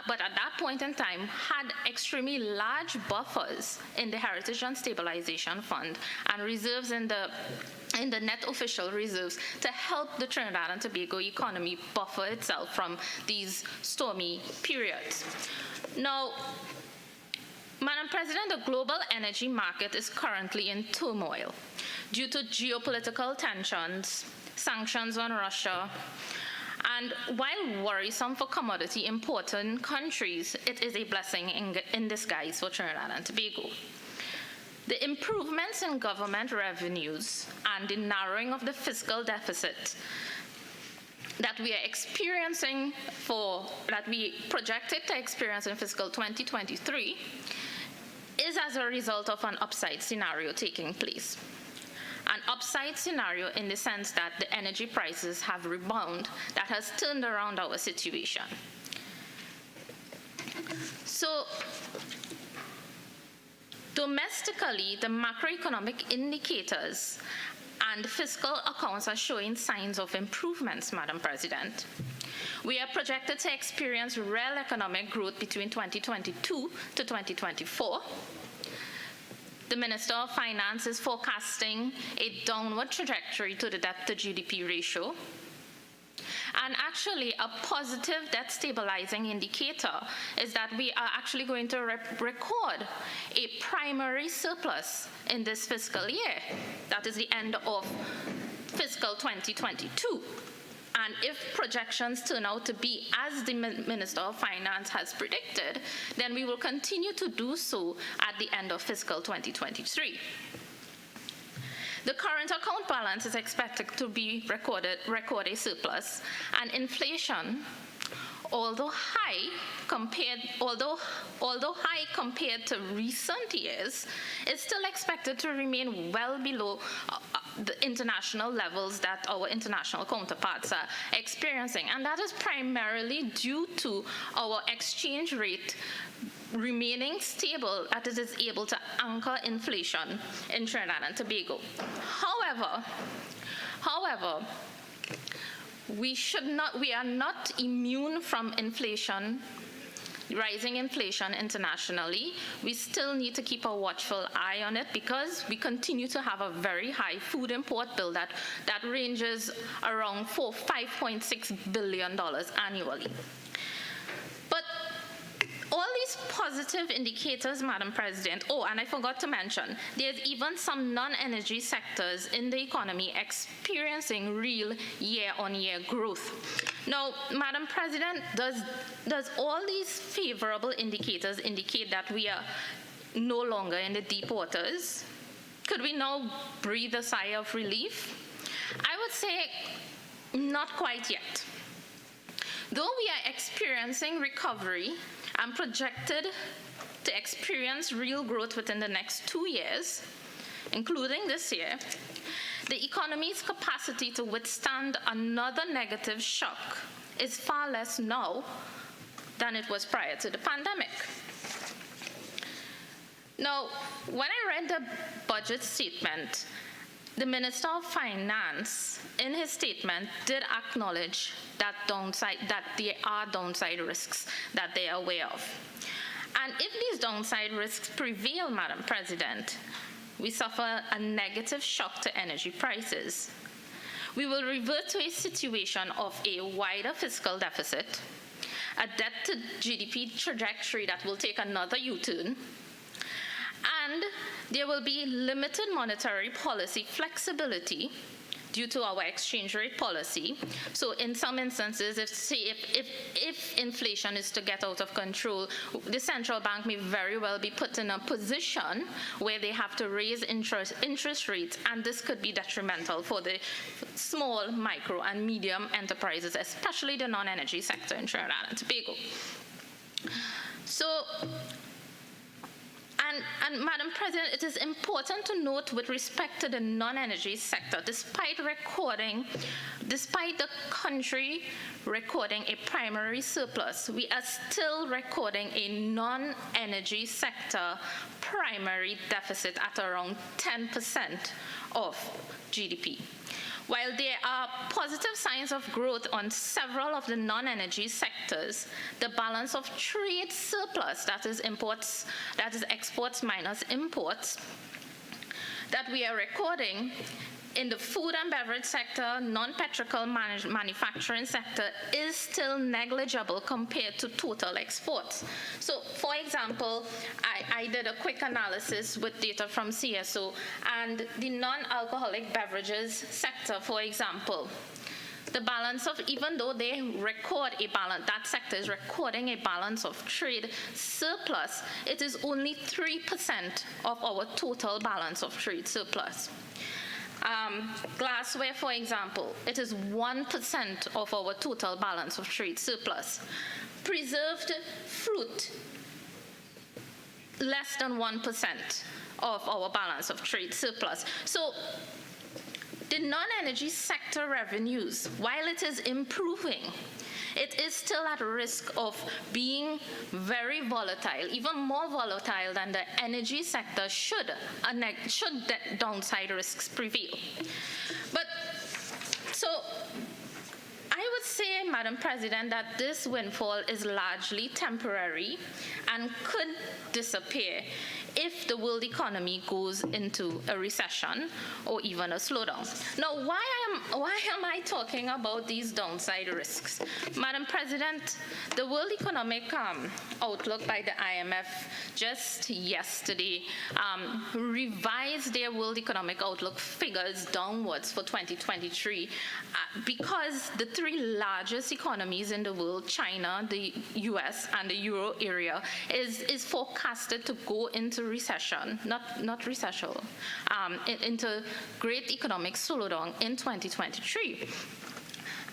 but at that point in time, had extremely large buffers in the Heritage and Stabilization Fund and reserves in the net official reserves to help the Trinidad and Tobago economy buffer itself from these stormy periods. Now, Madam President, the global energy market is currently in turmoil due to geopolitical tensions, sanctions on Russia, and while worrisome for commodity important countries, it is a blessing in disguise for Trinidad and Tobago. The improvements in government revenues and the narrowing of the fiscal deficit that we are experiencing that we projected to experience in fiscal 2023 is as a result of an upside scenario taking place. An upside scenario in the sense that the energy prices have rebounded, that has turned around our situation. So, domestically, the macroeconomic indicators and fiscal accounts are showing signs of improvements, Madam President. We are projected to experience real economic growth between 2022 to 2024. The Minister of Finance is forecasting a downward trajectory to the debt to GDP ratio. And actually, a positive debt stabilizing indicator is that we are actually going to record a primary surplus in this fiscal year. That is the end of fiscal 2022. And if projections turn out to be as the Minister of Finance has predicted, then we will continue to do so at the end of fiscal 2023. The current account balance is expected to be record a surplus, and inflation, although high compared to recent years, is still expected to remain well below the international levels that our international counterparts are experiencing, and that is primarily due to our exchange rate remaining stable, that it is able to anchor inflation in Trinidad and Tobago. However, we are not immune from inflation, rising inflation internationally. We still need to keep a watchful eye on it because we continue to have a very high food import bill that ranges around $5.6 billion annually. But all these positive indicators, Madam President, and I forgot to mention, there's even some non-energy sectors in the economy experiencing real year-on-year growth. Now, Madam President, does all these favorable indicators indicate that we are no longer in the deep waters? Could we now breathe a sigh of relief? I would say not quite yet. Though we are experiencing recovery and projected to experience real growth within the next 2 years, including this year, the economy's capacity to withstand another negative shock is far less now than it was prior to the pandemic. Now, when I read the budget statement, the Minister of Finance, in his statement, did acknowledge that there are downside risks that they are aware of. And if these downside risks prevail, Madam President, we suffer a negative shock to energy prices. We will revert to a situation of a wider fiscal deficit, a debt to GDP trajectory that will take another U-turn, and there will be limited monetary policy flexibility due to our exchange rate policy. So in some instances, if inflation is to get out of control, the central bank may very well be put in a position where they have to raise interest rates, and this could be detrimental for the small, micro, and medium enterprises, especially the non-energy sector in Trinidad and Tobago. So, and Madam President, it is important to note with respect to the non-energy sector, despite the country recording a primary surplus, we are still recording a non-energy sector primary deficit at around 10% of GDP. While there are positive signs of growth on several of the non-energy sectors, the balance of trade surplus, that is exports minus imports, that we are recording in the food and beverage sector, non-petrochemical manufacturing sector is still negligible compared to total exports. So, for example, I did a quick analysis with data from CSO, and the non-alcoholic beverages sector, for example, the balance of, even though they record a balance, that sector is recording a balance of trade surplus, it is only 3% of our total balance of trade surplus. Glassware, for example, it is 1% of our total balance of trade surplus. Preserved fruit, less than 1% of our balance of trade surplus. So the non-energy sector revenues, while it is improving, it is still at risk of being very volatile, even more volatile than the energy sector should the downside risks prevail. But so I would say, Madam President, that this windfall is largely temporary and could disappear if the world economy goes into a recession or even a slowdown. Now, why am I talking about these downside risks? Madam President, the World Economic Outlook by the IMF just yesterday revised their World Economic Outlook figures downwards for 2023 because the three largest economies in the world, China, the US, and the Euro area, is forecasted to go into recession, not recession, into great economic slowdown in 2023.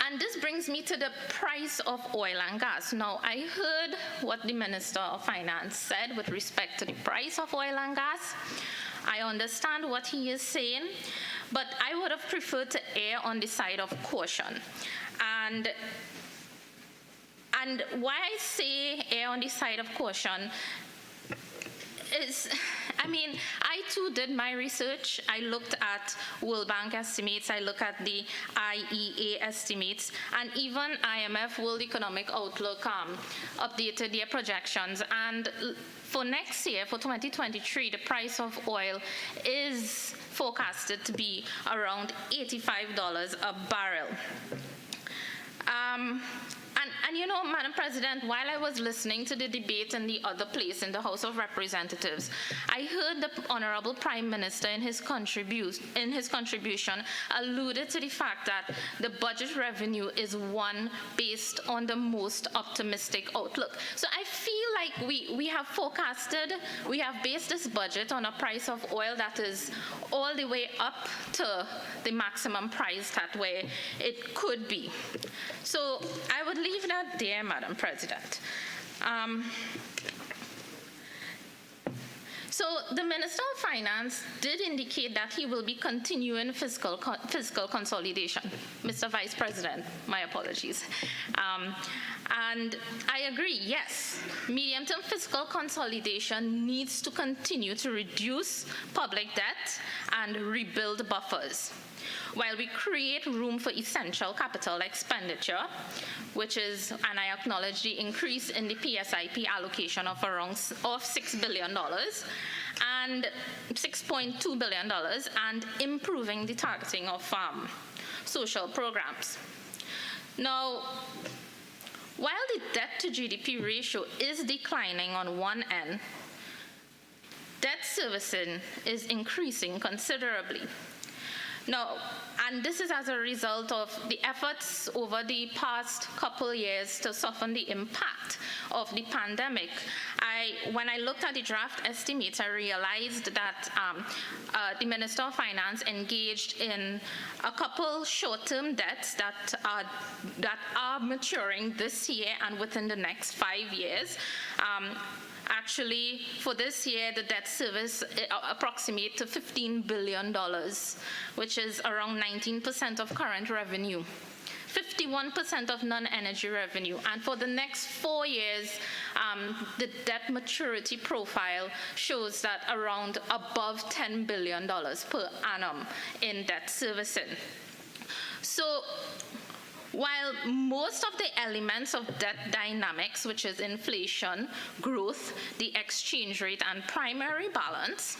And this brings me to the price of oil and gas. Now, I heard what the Minister of Finance said with respect to the price of oil and gas. I understand what he is saying, but I would have preferred to err on the side of caution. And why I say err on the side of caution is, I too did my research. I looked at World Bank estimates, I looked at the IEA estimates, and even IMF World Economic Outlook updated their projections. And for next year, for 2023, the price of oil is forecasted to be around $85 a barrel. And you know, Madam President, while I was listening to the debate in the other place in the House of Representatives, I heard the Honorable Prime Minister in his contribution alluded to the fact that the budget revenue is one based on the most optimistic outlook. So I feel like we have based this budget on a price of oil that is all the way up to the maximum price that way it could be. So I would leave that there, Madam President. So the Minister of Finance did indicate that he will be continuing fiscal consolidation. Mr. Vice President, my apologies. And I agree, yes, medium-term fiscal consolidation needs to continue to reduce public debt and rebuild buffers, while we create room for essential capital expenditure, which is, and I acknowledge the increase in the PSIP allocation of around $6 billion and $6.2 billion, and improving the targeting of social programs. Now, while the debt to GDP ratio is declining on one end, debt servicing is increasing considerably. Now, and this is as a result of the efforts over the past couple years to soften the impact of the pandemic. When I looked at the draft estimates, I realized that the Minister of Finance engaged in a couple short-term debts that are maturing this year and within the next 5 years. Actually, for this year, the debt service approximates to $15 billion, which is around 19% of current revenue, 51% of non-energy revenue. And for the next 4 years, the debt maturity profile shows that around above $10 billion per annum in debt servicing. So, while most of the elements of debt dynamics, which is inflation, growth, the exchange rate, and primary balance,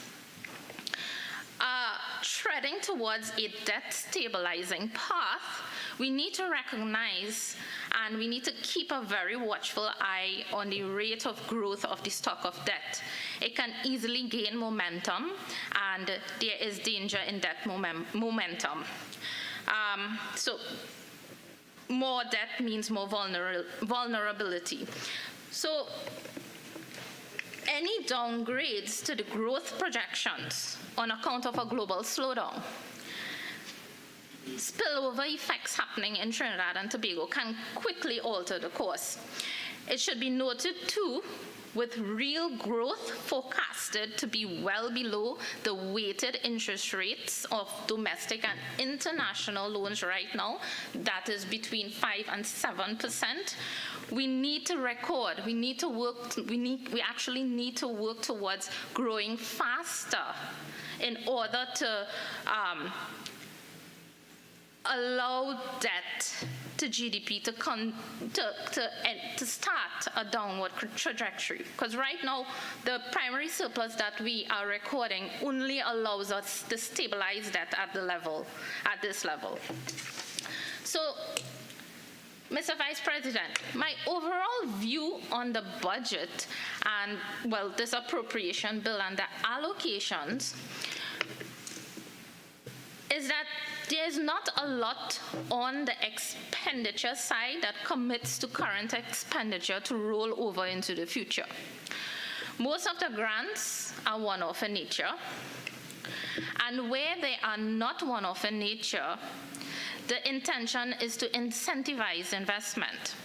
are treading towards a debt stabilizing path, we need to recognize and we need to keep a very watchful eye on the rate of growth of the stock of debt. It can easily gain momentum, and there is danger in debt momentum. So more debt means more vulnerability. So any downgrades to the growth projections on account of a global slowdown, spillover effects happening in Trinidad and Tobago can quickly alter the course. It should be noted too, with real growth forecasted to be well below the weighted interest rates of domestic and international loans right now, that is between 5 and 7%. We need to record, we actually need to work towards growing faster in order to allow debt to GDP to start a downward trajectory. Because right now, the primary surplus that we are recording only allows us to stabilize debt at this level. So, Mr. Vice President, my overall view on the budget and, well, this appropriation bill and the allocations is that there's not a lot on the expenditure side that commits to current expenditure to roll over into the future. Most of the grants are one-off in nature, and where they are not one-off in nature, the intention is to incentivize investment.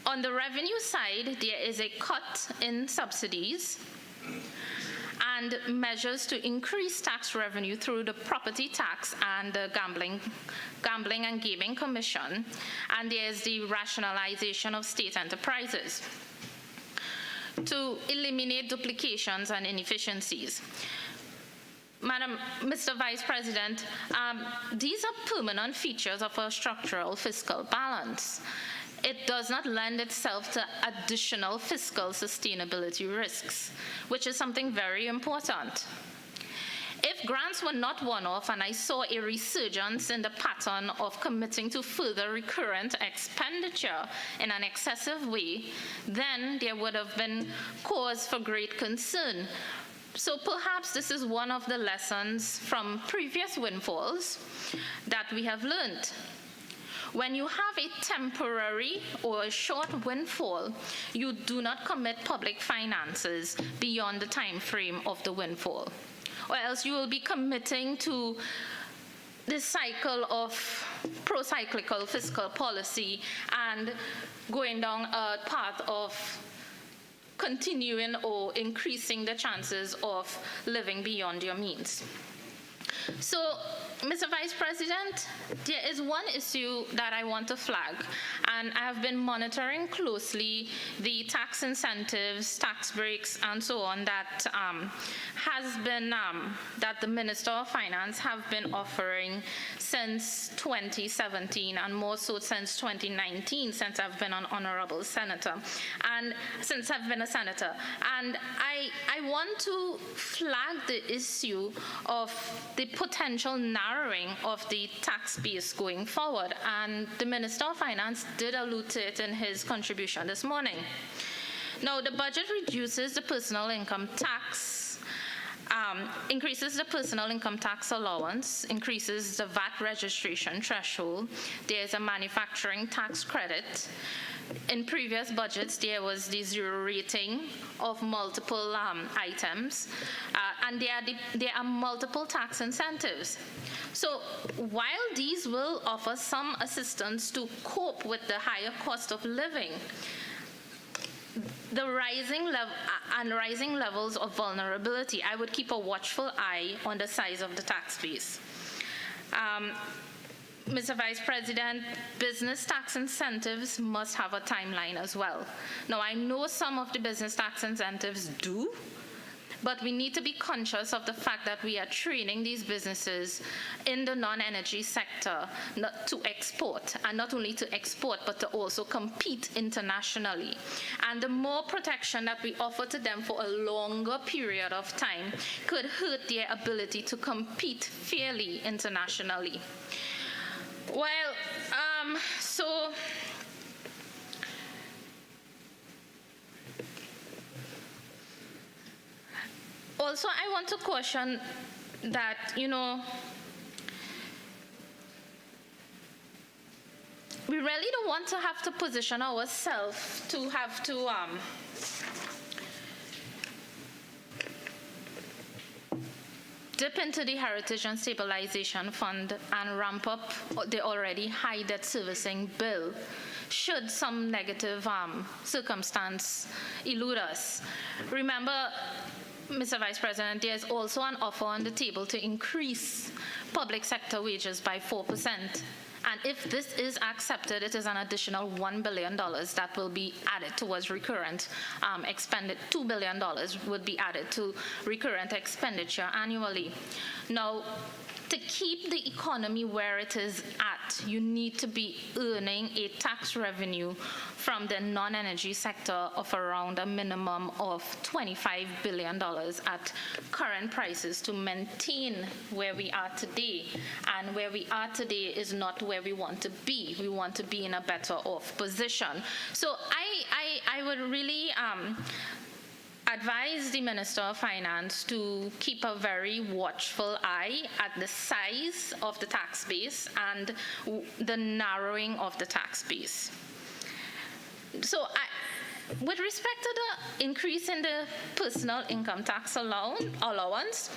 On the revenue side, there is a cut in subsidies and measures to increase tax revenue through the property tax and the Gambling and Gaming Commission, and there's the rationalization of state enterprises to eliminate duplications and inefficiencies. Mr. Vice President, these are permanent features of a structural fiscal balance. It does not lend itself to additional fiscal sustainability risks, which is something very important. If grants were not one-off and I saw a resurgence in the pattern of committing to further recurrent expenditure in an excessive way, then there would have been cause for great concern. So perhaps this is one of the lessons from previous windfalls that we have learned. When you have a temporary or a short windfall, you do not commit public finances beyond the time frame of the windfall, or else you will be committing to this cycle of pro-cyclical fiscal policy and going down a path of continuing or increasing the chances of living beyond your means. So, Mr. Vice President, there is one issue that I want to flag, and I have been monitoring closely the tax incentives, tax breaks, and so on that that the Minister of Finance have been offering since 2017, and more so since 2019, since I've been an honorable senator, and since I've been a senator. And I want to flag the issue of the potential narrowing of the tax base going forward, and the Minister of Finance did allude to it in his contribution this morning. Now, the budget reduces the personal income tax increases the personal income tax allowance, increases the VAT registration threshold. There's a manufacturing tax credit. In previous budgets, there was the zero rating of multiple items, and there are multiple tax incentives. So while these will offer some assistance to cope with the higher cost of living, the rising levels of vulnerability, I would keep a watchful eye on the size of the tax base. Mr. Vice President, business tax incentives must have a timeline as well. Now, I know some of the business tax incentives do, but we need to be conscious of the fact that we are training these businesses in the non-energy sector not to export, and not only to export, but to also compete internationally. And the more protection that we offer to them for a longer period of time could hurt their ability to compete fairly internationally. Well, also I want to caution that, we really don't want to have to position ourselves to have to dip into the Heritage and Stabilization Fund and ramp up the already high debt servicing bill should some negative circumstance elude us. Remember, Mr. Vice President, there's also an offer on the table to increase public sector wages by 4%. And if this is accepted, it is an additional $1 billion that will be added towards recurrent expenditure. $2 billion would be added to recurrent expenditure annually. Now, to keep the economy where it is at, you need to be earning a tax revenue from the non-energy sector of around a minimum of $25 billion at current prices to maintain where we are today. And where we are today is not where we want to be. We want to be in a better off position. So I would really advise the Minister of Finance to keep a very watchful eye at the size of the tax base and the narrowing of the tax base. So with respect to the increase in the personal income tax allowance,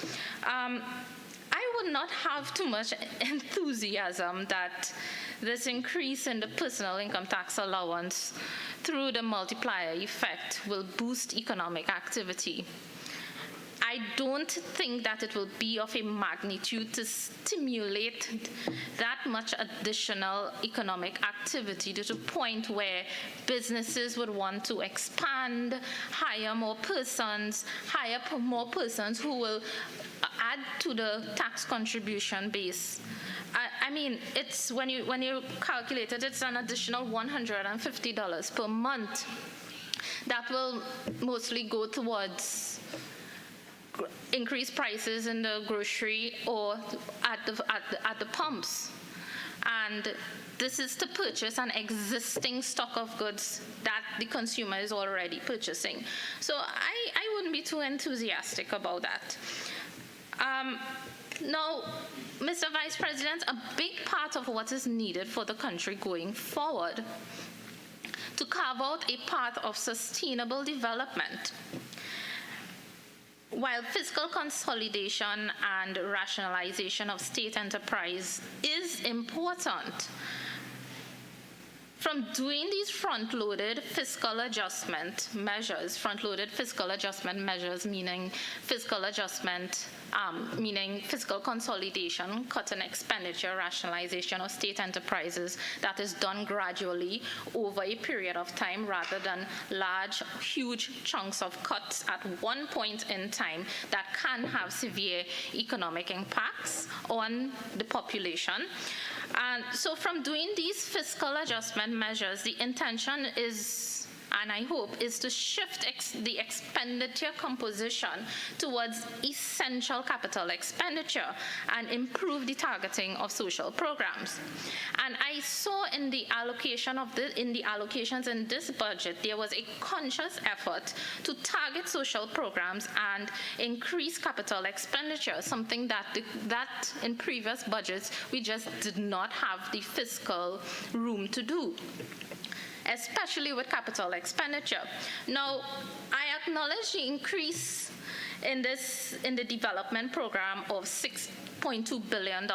I would not have too much enthusiasm that this increase in the personal income tax allowance through the multiplier effect will boost economic activity. I don't think that it will be of a magnitude to stimulate that much additional economic activity to the point where businesses would want to expand, hire more persons who will add to the tax contribution base. I mean, it's when you calculate it, it's an additional $150 per month that will mostly go towards increased prices in the grocery or at the pumps. And this is to purchase an existing stock of goods that the consumer is already purchasing. So I wouldn't be too enthusiastic about that. Now, Mr. Vice President, a big part of what is needed for the country going forward to carve out a path of sustainable development, while fiscal consolidation and rationalization of state enterprise is important, from doing these front-loaded fiscal adjustment measures meaning fiscal consolidation, cut in expenditure, rationalization of state enterprises that is done gradually over a period of time rather than large, huge chunks of cuts at one point in time that can have severe economic impacts on the population. And so from doing these fiscal adjustment measures, the intention is, and I hope, is to shift the expenditure composition towards essential capital expenditure and improve the targeting of social programs. And I saw in the allocations in this budget, there was a conscious effort to target social programs and increase capital expenditure, something that in previous budgets we just did not have the fiscal room to do, especially with capital expenditure. Now, I acknowledge the increase in the development program of $6.2 billion.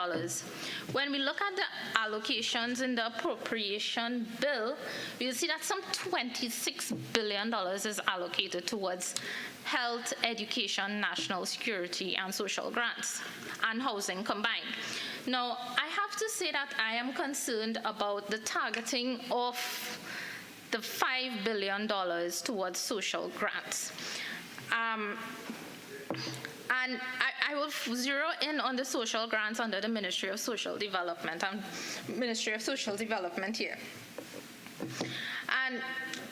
When we look at the allocations in the appropriation bill, we'll see that some $26 billion is allocated towards health, education, national security, and social grants, and housing combined. Now, I have to say that I am concerned about the targeting of the $5 billion towards social grants. And I will zero in on the social grants under the Ministry of Social Development and Ministry of Social Development here. And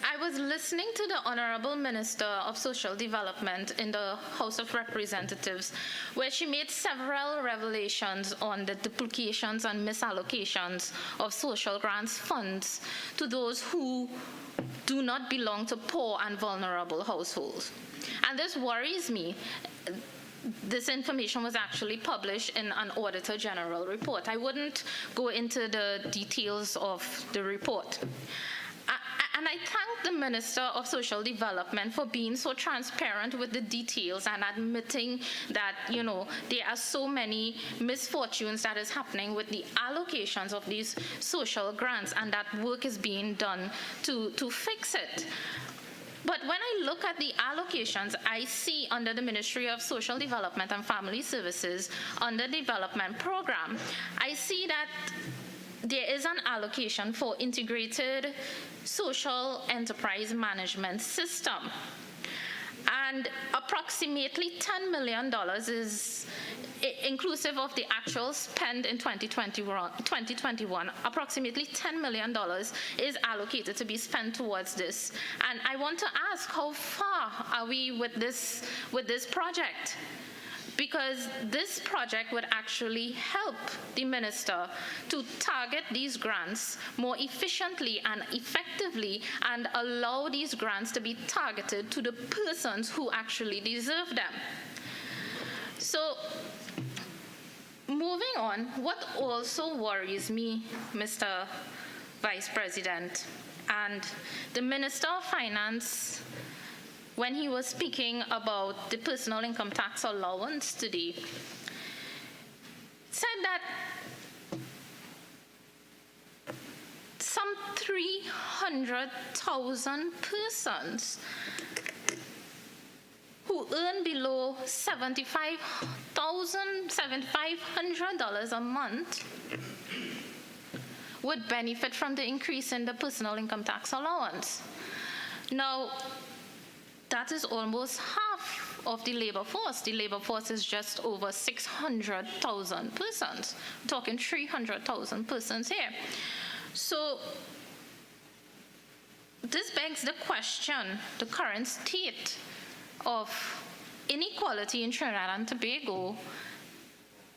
I was listening to the Honorable Minister of Social Development in the House of Representatives, where she made several revelations on the duplications and misallocations of social grants funds to those who do not belong to poor and vulnerable households. And this worries me. This information was actually published in an Auditor General report. I wouldn't go into the details of the report. And I thank the Minister of Social Development for being so transparent with the details and admitting that, there are so many misfortunes that is happening with the allocations of these social grants, and that work is being done to fix it. But when I look at the allocations, I see under the Ministry of Social Development and Family Services, under the development program, I see that there is an allocation for integrated social enterprise management system. And approximately $10 million is inclusive of the actual spend in 2021. Approximately $10 million is allocated to be spent towards this. And I want to ask, how far are we with this project? Because this project would actually help the minister to target these grants more efficiently and effectively and allow these grants to be targeted to the persons who actually deserve them. So, moving on, what also worries me, Mr. Vice President, and the Minister of Finance, when he was speaking about the personal income tax allowance today, said that some 300,000 persons who earn below $7,500 a month would benefit from the increase in the personal income tax allowance. Now, that is almost half of the labor force. The labor force is just over 600,000 persons. We're talking 300,000 persons here. So this begs the question, the current state of inequality in Trinidad and Tobago,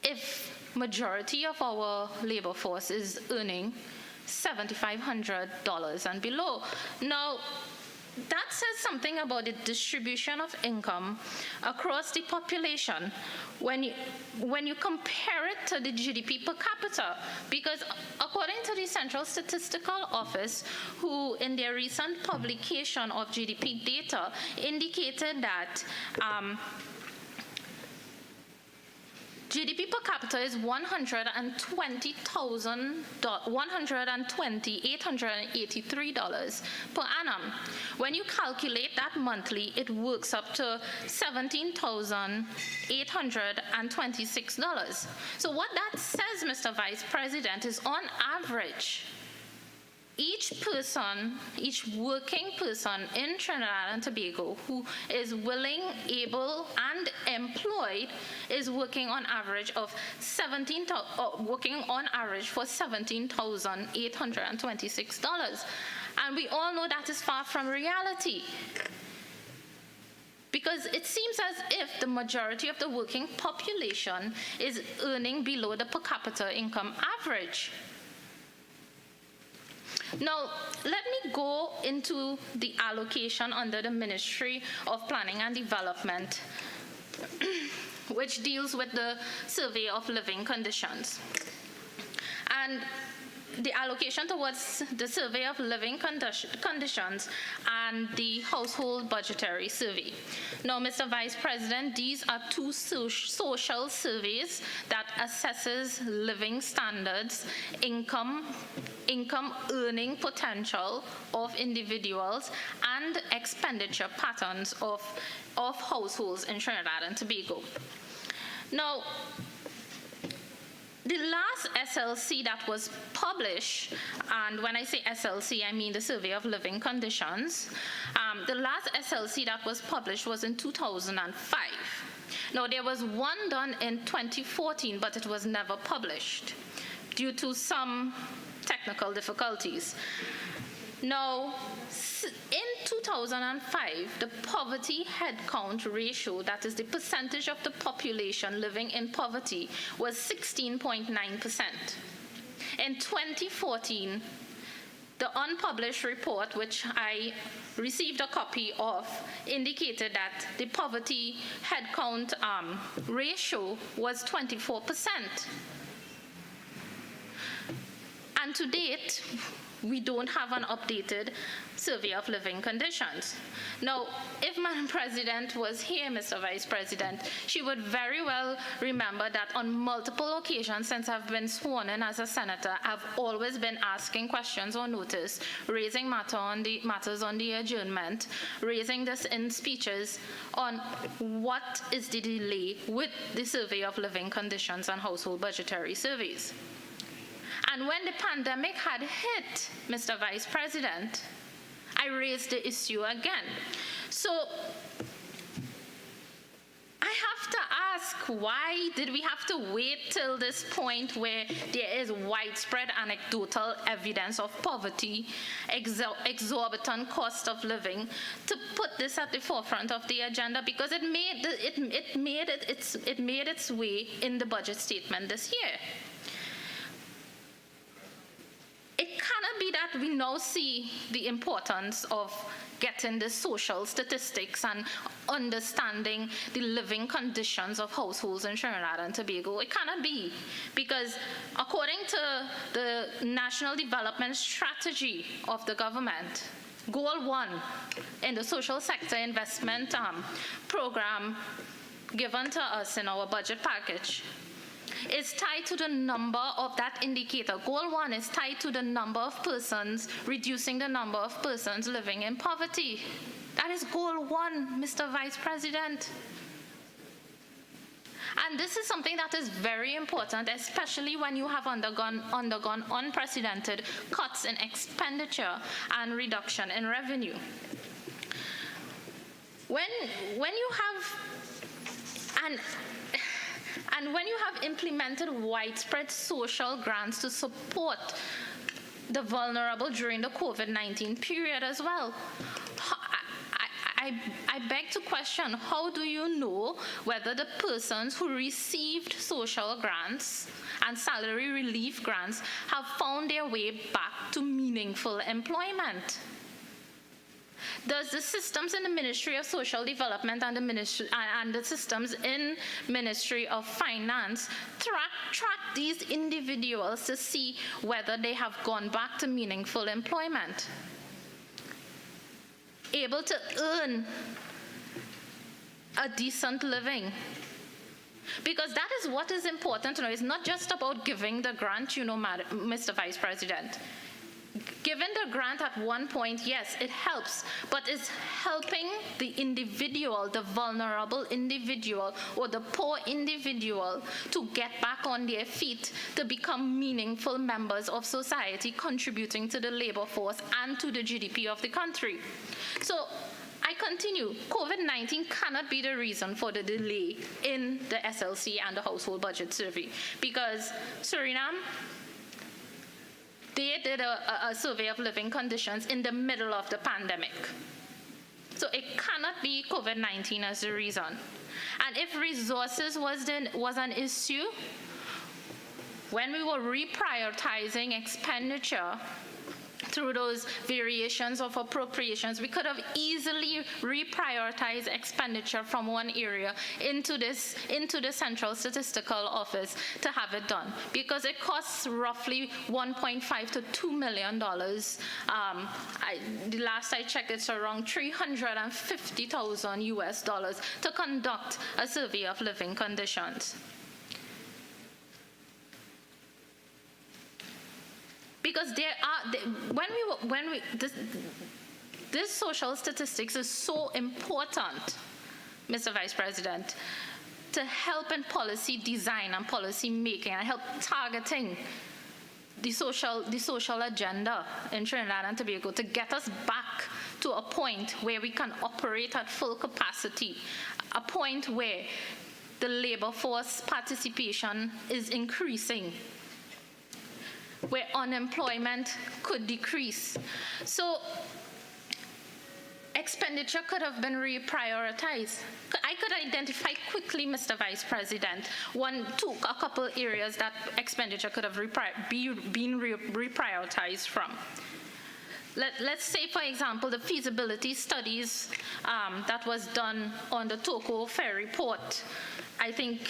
if majority of our labor force is earning $7,500 and below. Now, that says something about the distribution of income across the population when you compare it to the GDP per capita, because according to the Central Statistical Office, who in their recent publication of GDP data indicated that GDP per capita is $120,883 per annum. When you calculate that monthly, it works up to $17,826. So what that says, Mr. Vice President, is on average, each person, each working person in Trinidad and Tobago who is willing, able, and employed is working on average for $17,826. And we all know that is far from reality. Because it seems as if the majority of the working population is earning below the per capita income average. Now, let me go into the allocation under the Ministry of Planning and Development, which deals with the survey of living conditions. And the allocation towards the survey of living conditions and the household budgetary survey. Now, Mr. Vice President, these are two social surveys that assesses living standards, income earning potential of individuals, and expenditure patterns of households in Trinidad and Tobago. Now, the last SLC that was published, and when I say SLC, I mean the Survey of Living Conditions, the last SLC that was published was in 2005. Now, there was one done in 2014, but it was never published due to some technical difficulties. Now, in 2005, the poverty headcount ratio, that is the percentage of the population living in poverty, was 16.9%. In 2014, the unpublished report, which I received a copy of, indicated that the poverty headcount ratio was 24%. And to date, we don't have an updated survey of living conditions. Now, if Madam President was here, Mr. Vice President, she would very well remember that on multiple occasions since I've been sworn in as a senator, I've always been asking questions on notice, raising matters on the adjournment, raising this in speeches on what is the delay with the survey of living conditions and household budgetary surveys. And when the pandemic had hit, Mr. Vice President, I raised the issue again. So I have to ask, why did we have to wait till this point where there is widespread anecdotal evidence of poverty, exorbitant cost of living, to put this at the forefront of the agenda? Because it made its way in the budget statement this year. It cannot be that we now see the importance of getting the social statistics and understanding the living conditions of households in Trinidad and Tobago. It cannot be, because according to the National Development Strategy of the government, Goal 1 in the social sector investment program given to us in our budget package is tied to the number of that indicator. Goal 1 is tied to the number of persons, reducing the number of persons living in poverty. That is Goal 1, Mr. Vice President. And this is something that is very important, especially when you have undergone unprecedented cuts in expenditure and reduction in revenue. When you have And when you have implemented widespread social grants to support the vulnerable during the COVID-19 period as well, I beg to question, how do you know whether the persons who received social grants and salary relief grants have found their way back to meaningful employment? Does the systems in the Ministry of Social Development and the systems in Ministry of Finance track these individuals to see whether they have gone back to meaningful employment, able to earn a decent living? Because that is what is important to know. It's not just about giving the grant, Mr. Vice President. Given the grant at one point, yes, it helps, but it's helping the individual, the vulnerable individual, or the poor individual to get back on their feet, to become meaningful members of society, contributing to the labor force and to the GDP of the country. So I continue. COVID-19 cannot be the reason for the delay in the SLC and the household budget survey, because Suriname They did a survey of living conditions in the middle of the pandemic. So it cannot be COVID-19 as the reason. And if resources was an issue, when we were reprioritizing expenditure through those variations of appropriations, we could have easily reprioritized expenditure from one area into the Central Statistical Office to have it done, because it costs roughly $1.5 to $2 million. The last I checked, it's around $350,000 US to conduct a survey of living conditions. Because this social statistics is so important, Mr. Vice President, to help in policy design and policy making and help targeting the social agenda in Trinidad and Tobago to get us back to a point where we can operate at full capacity, a point where the labor force participation is increasing, where unemployment could decrease. So expenditure could have been reprioritized. I could identify quickly, Mr. Vice President, a couple areas that expenditure could have been reprioritized from. Let's say, for example, the feasibility studies that was done on the Toko Ferry Port. I think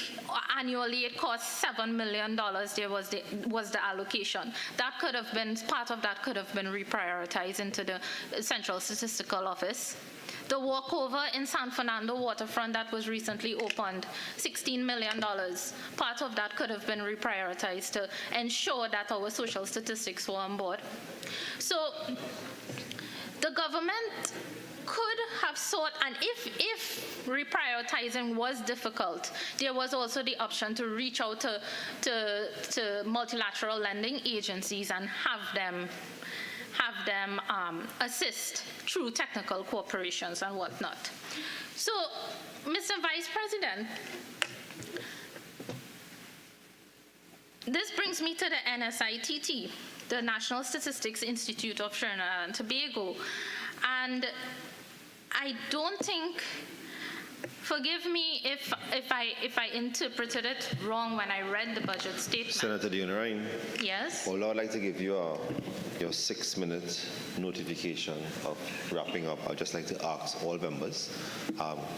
annually it costs $7 million. There was the allocation. That could have been, part of that could have been reprioritized into the Central Statistical Office. The walkover in San Fernando waterfront that was recently opened, $16 million. Part of that could have been reprioritized to ensure that our social statistics were on board. So the government could have sought, and if reprioritizing was difficult, there was also the option to reach out to multilateral lending agencies and have them assist through technical cooperations and whatnot. So, Mr. Vice President, this brings me to the NSITT, the National Statistics Institute of Trinidad and Tobago, and I don't think, forgive me if I interpreted it wrong when I read the budget statement.
Senator Deonarine.
Yes?
Although I'd like to give you your 6-minute notification of wrapping up, I'd just like to ask all members,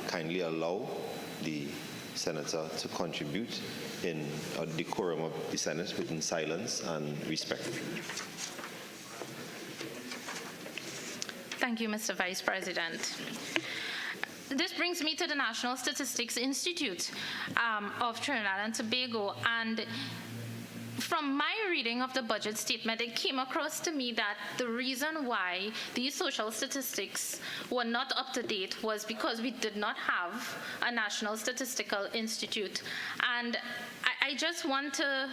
kindly allow the senator to contribute in a decorum of the Senate within silence and respect.
Thank you, Mr. Vice President. This brings me to the National Statistics Institute of Trinidad and Tobago, and from my reading of the budget statement, it came across to me that the reason why these social statistics were not up to date was because we did not have a National Statistical Institute. And I just want to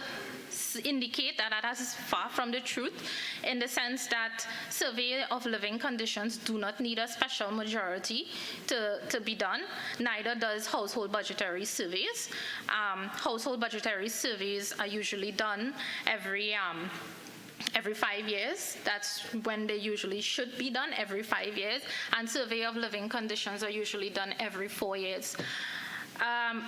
indicate that that is far from the truth, in the sense that survey of living conditions do not need a special majority to be done. Neither does household budgetary surveys. Household budgetary surveys are usually done every 5 years. That's when they usually should be done, every 5 years. And survey of living conditions are usually done every 4 years.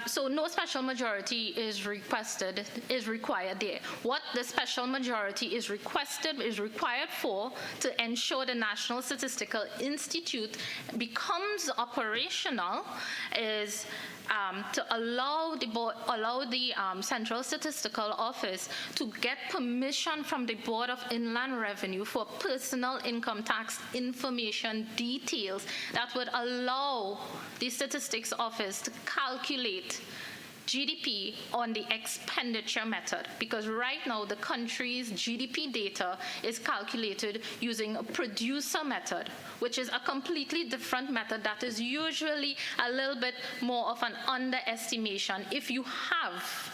So no special majority is required there. What the special majority is required for to ensure the National Statistical Institute becomes operational is to allow the Central Statistical Office to get permission from the Board of Inland Revenue for personal income tax information details that would allow the Statistics Office to calculate GDP on the expenditure method, because right now the country's GDP data is calculated using a producer method, which is a completely different method that is usually a little bit more of an underestimation if you have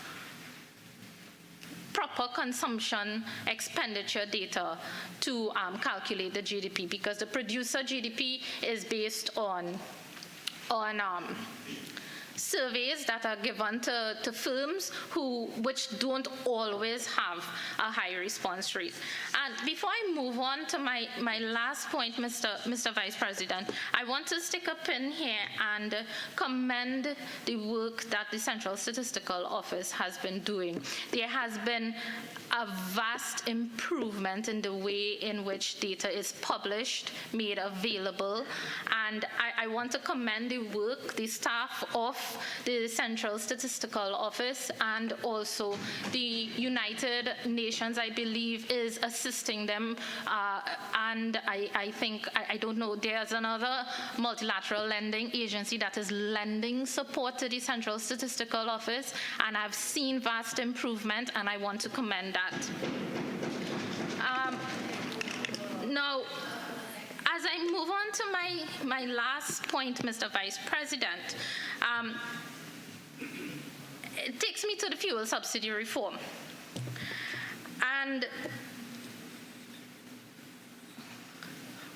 proper consumption expenditure data to calculate the GDP, because the producer GDP is based on surveys that are given to firms which don't always have a high response rate. And before I move on to my last point, Mr. Vice President, I want to stick a pin here and commend the work that the Central Statistical Office has been doing. There has been a vast improvement in the way in which data is published, made available, and I want to commend the work, the staff of the Central Statistical Office, and also the United Nations, I believe, is assisting them, and I think, I don't know, there's another multilateral lending agency that is lending support to the Central Statistical Office, and I've seen vast improvement, and I want to commend that. Now, as I move on to my last point, Mr. Vice President, it takes me to the fuel subsidy reform. And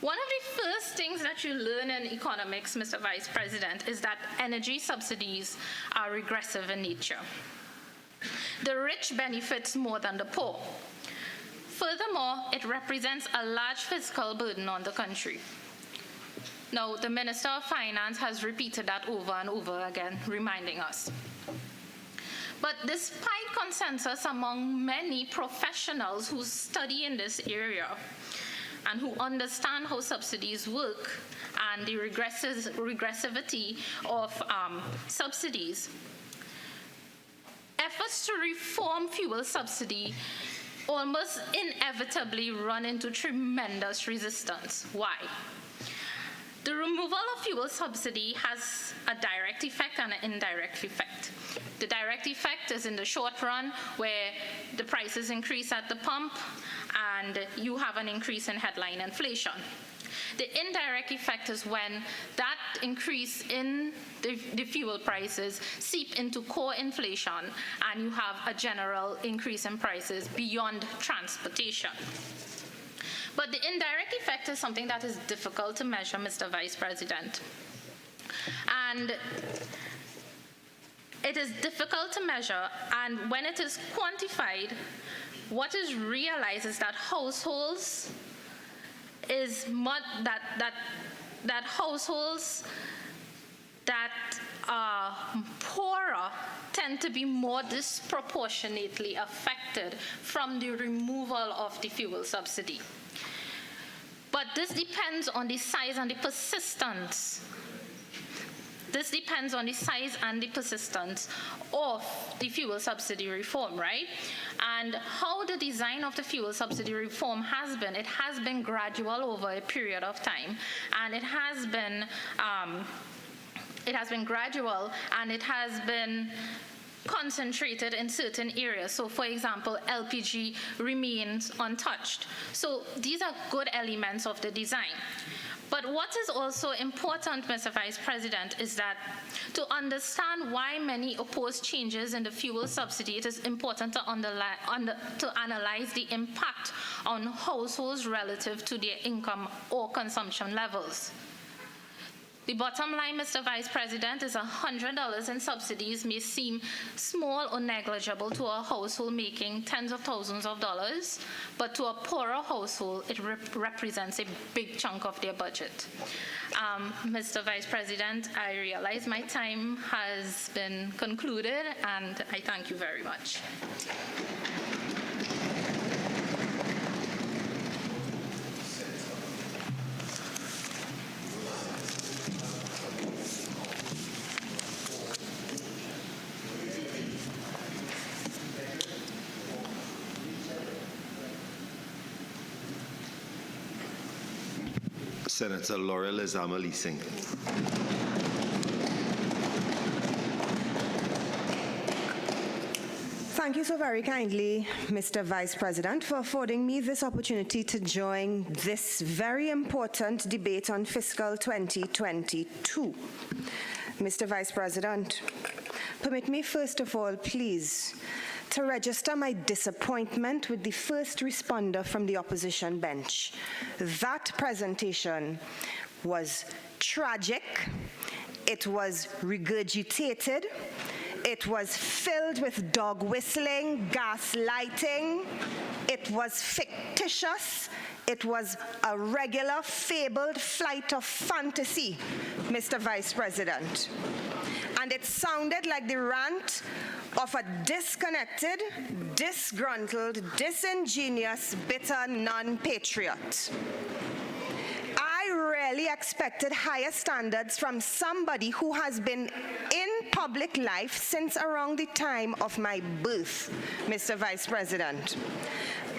one of the first things that you learn in economics, Mr. Vice President, is that energy subsidies are regressive in nature. The rich benefits more than the poor. Furthermore, it represents a large fiscal burden on the country. Now, the Minister of Finance has repeated that over and over again, reminding us. But despite consensus among many professionals who study in this area and who understand how subsidies work and the regressivity of subsidies, efforts to reform fuel subsidy almost inevitably run into tremendous resistance. Why? The removal of fuel subsidy has a direct effect and an indirect effect. The direct effect is in the short run, where the prices increase at the pump and you have an increase in headline inflation. The indirect effect is when that increase in the fuel prices seep into core inflation and you have a general increase in prices beyond transportation. But the indirect effect is something that is difficult to measure, Mr. Vice President. And it is difficult to measure, and when it is quantified, what is realized is that households households that are poorer tend to be more disproportionately affected from the removal of the fuel subsidy. But this depends on the size and the persistence. This depends on the size and the persistence of the fuel subsidy reform, right? And how the design of the fuel subsidy reform has been, it has been gradual over a period of time, and it has been gradual, and it has been concentrated in certain areas. So, for example, LPG remains untouched. So these are good elements of the design. But what is also important, Mr. Vice President, is that to understand why many oppose changes in the fuel subsidy, it is important to analyze the impact on households relative to their income or consumption levels. The bottom line, Mr. Vice President, is $100 in subsidies may seem small or negligible to a household making tens of thousands of dollars, but to a poorer household, it represents a big chunk of their budget. Mr. Vice President, I realize my time has been concluded, and I thank you very much.
Senator Laurel Lezama-Lee Singh.
Thank you so very kindly, Mr. Vice President, for affording me this opportunity to join this very important debate on fiscal 2022. Mr. Vice President, permit me first of all, please, to register my disappointment with the first responder from the opposition bench. That presentation was tragic, it was regurgitated, it was filled with dog whistling, gaslighting, it was fictitious, it was a regular fabled flight of fantasy, Mr. Vice President. And it sounded like the rant of a disconnected, disgruntled, disingenuous, bitter non-patriot. I really expected higher standards from somebody who has been in public life since around the time of my birth, Mr. Vice President.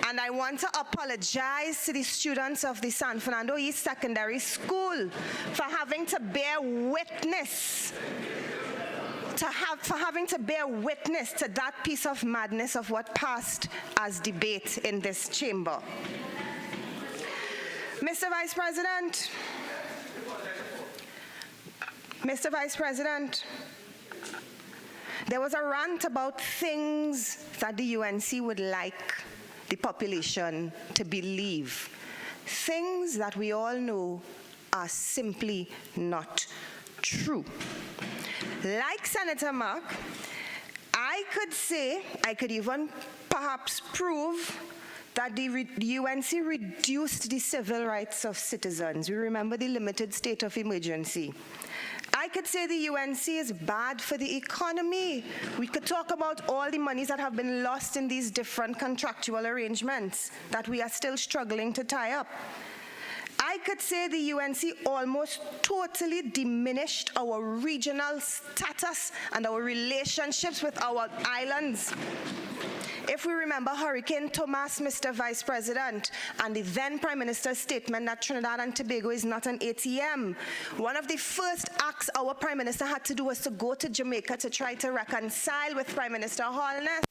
And I want to apologize to the students of the San Fernando East Secondary School for having to bear witness to that piece of madness of what passed as debate in this chamber. Mr. Vice President, there was a rant about things that the UNC would like the population to believe, things that we all know are simply not true. Like Senator Mark, I could even perhaps prove that the UNC reduced the civil rights of citizens. We remember the limited state of emergency. I could say the UNC is bad for the economy. We could talk about all the monies that have been lost in these different contractual arrangements that we are still struggling to tie up. I could say the UNC almost totally diminished our regional status and our relationships with our islands. If we remember Hurricane Thomas, Mr. Vice President, and the then Prime Minister's statement that Trinidad and Tobago is not an ATM, one of the first acts our Prime Minister had to do was to go to Jamaica to try to reconcile with Prime Minister Holness.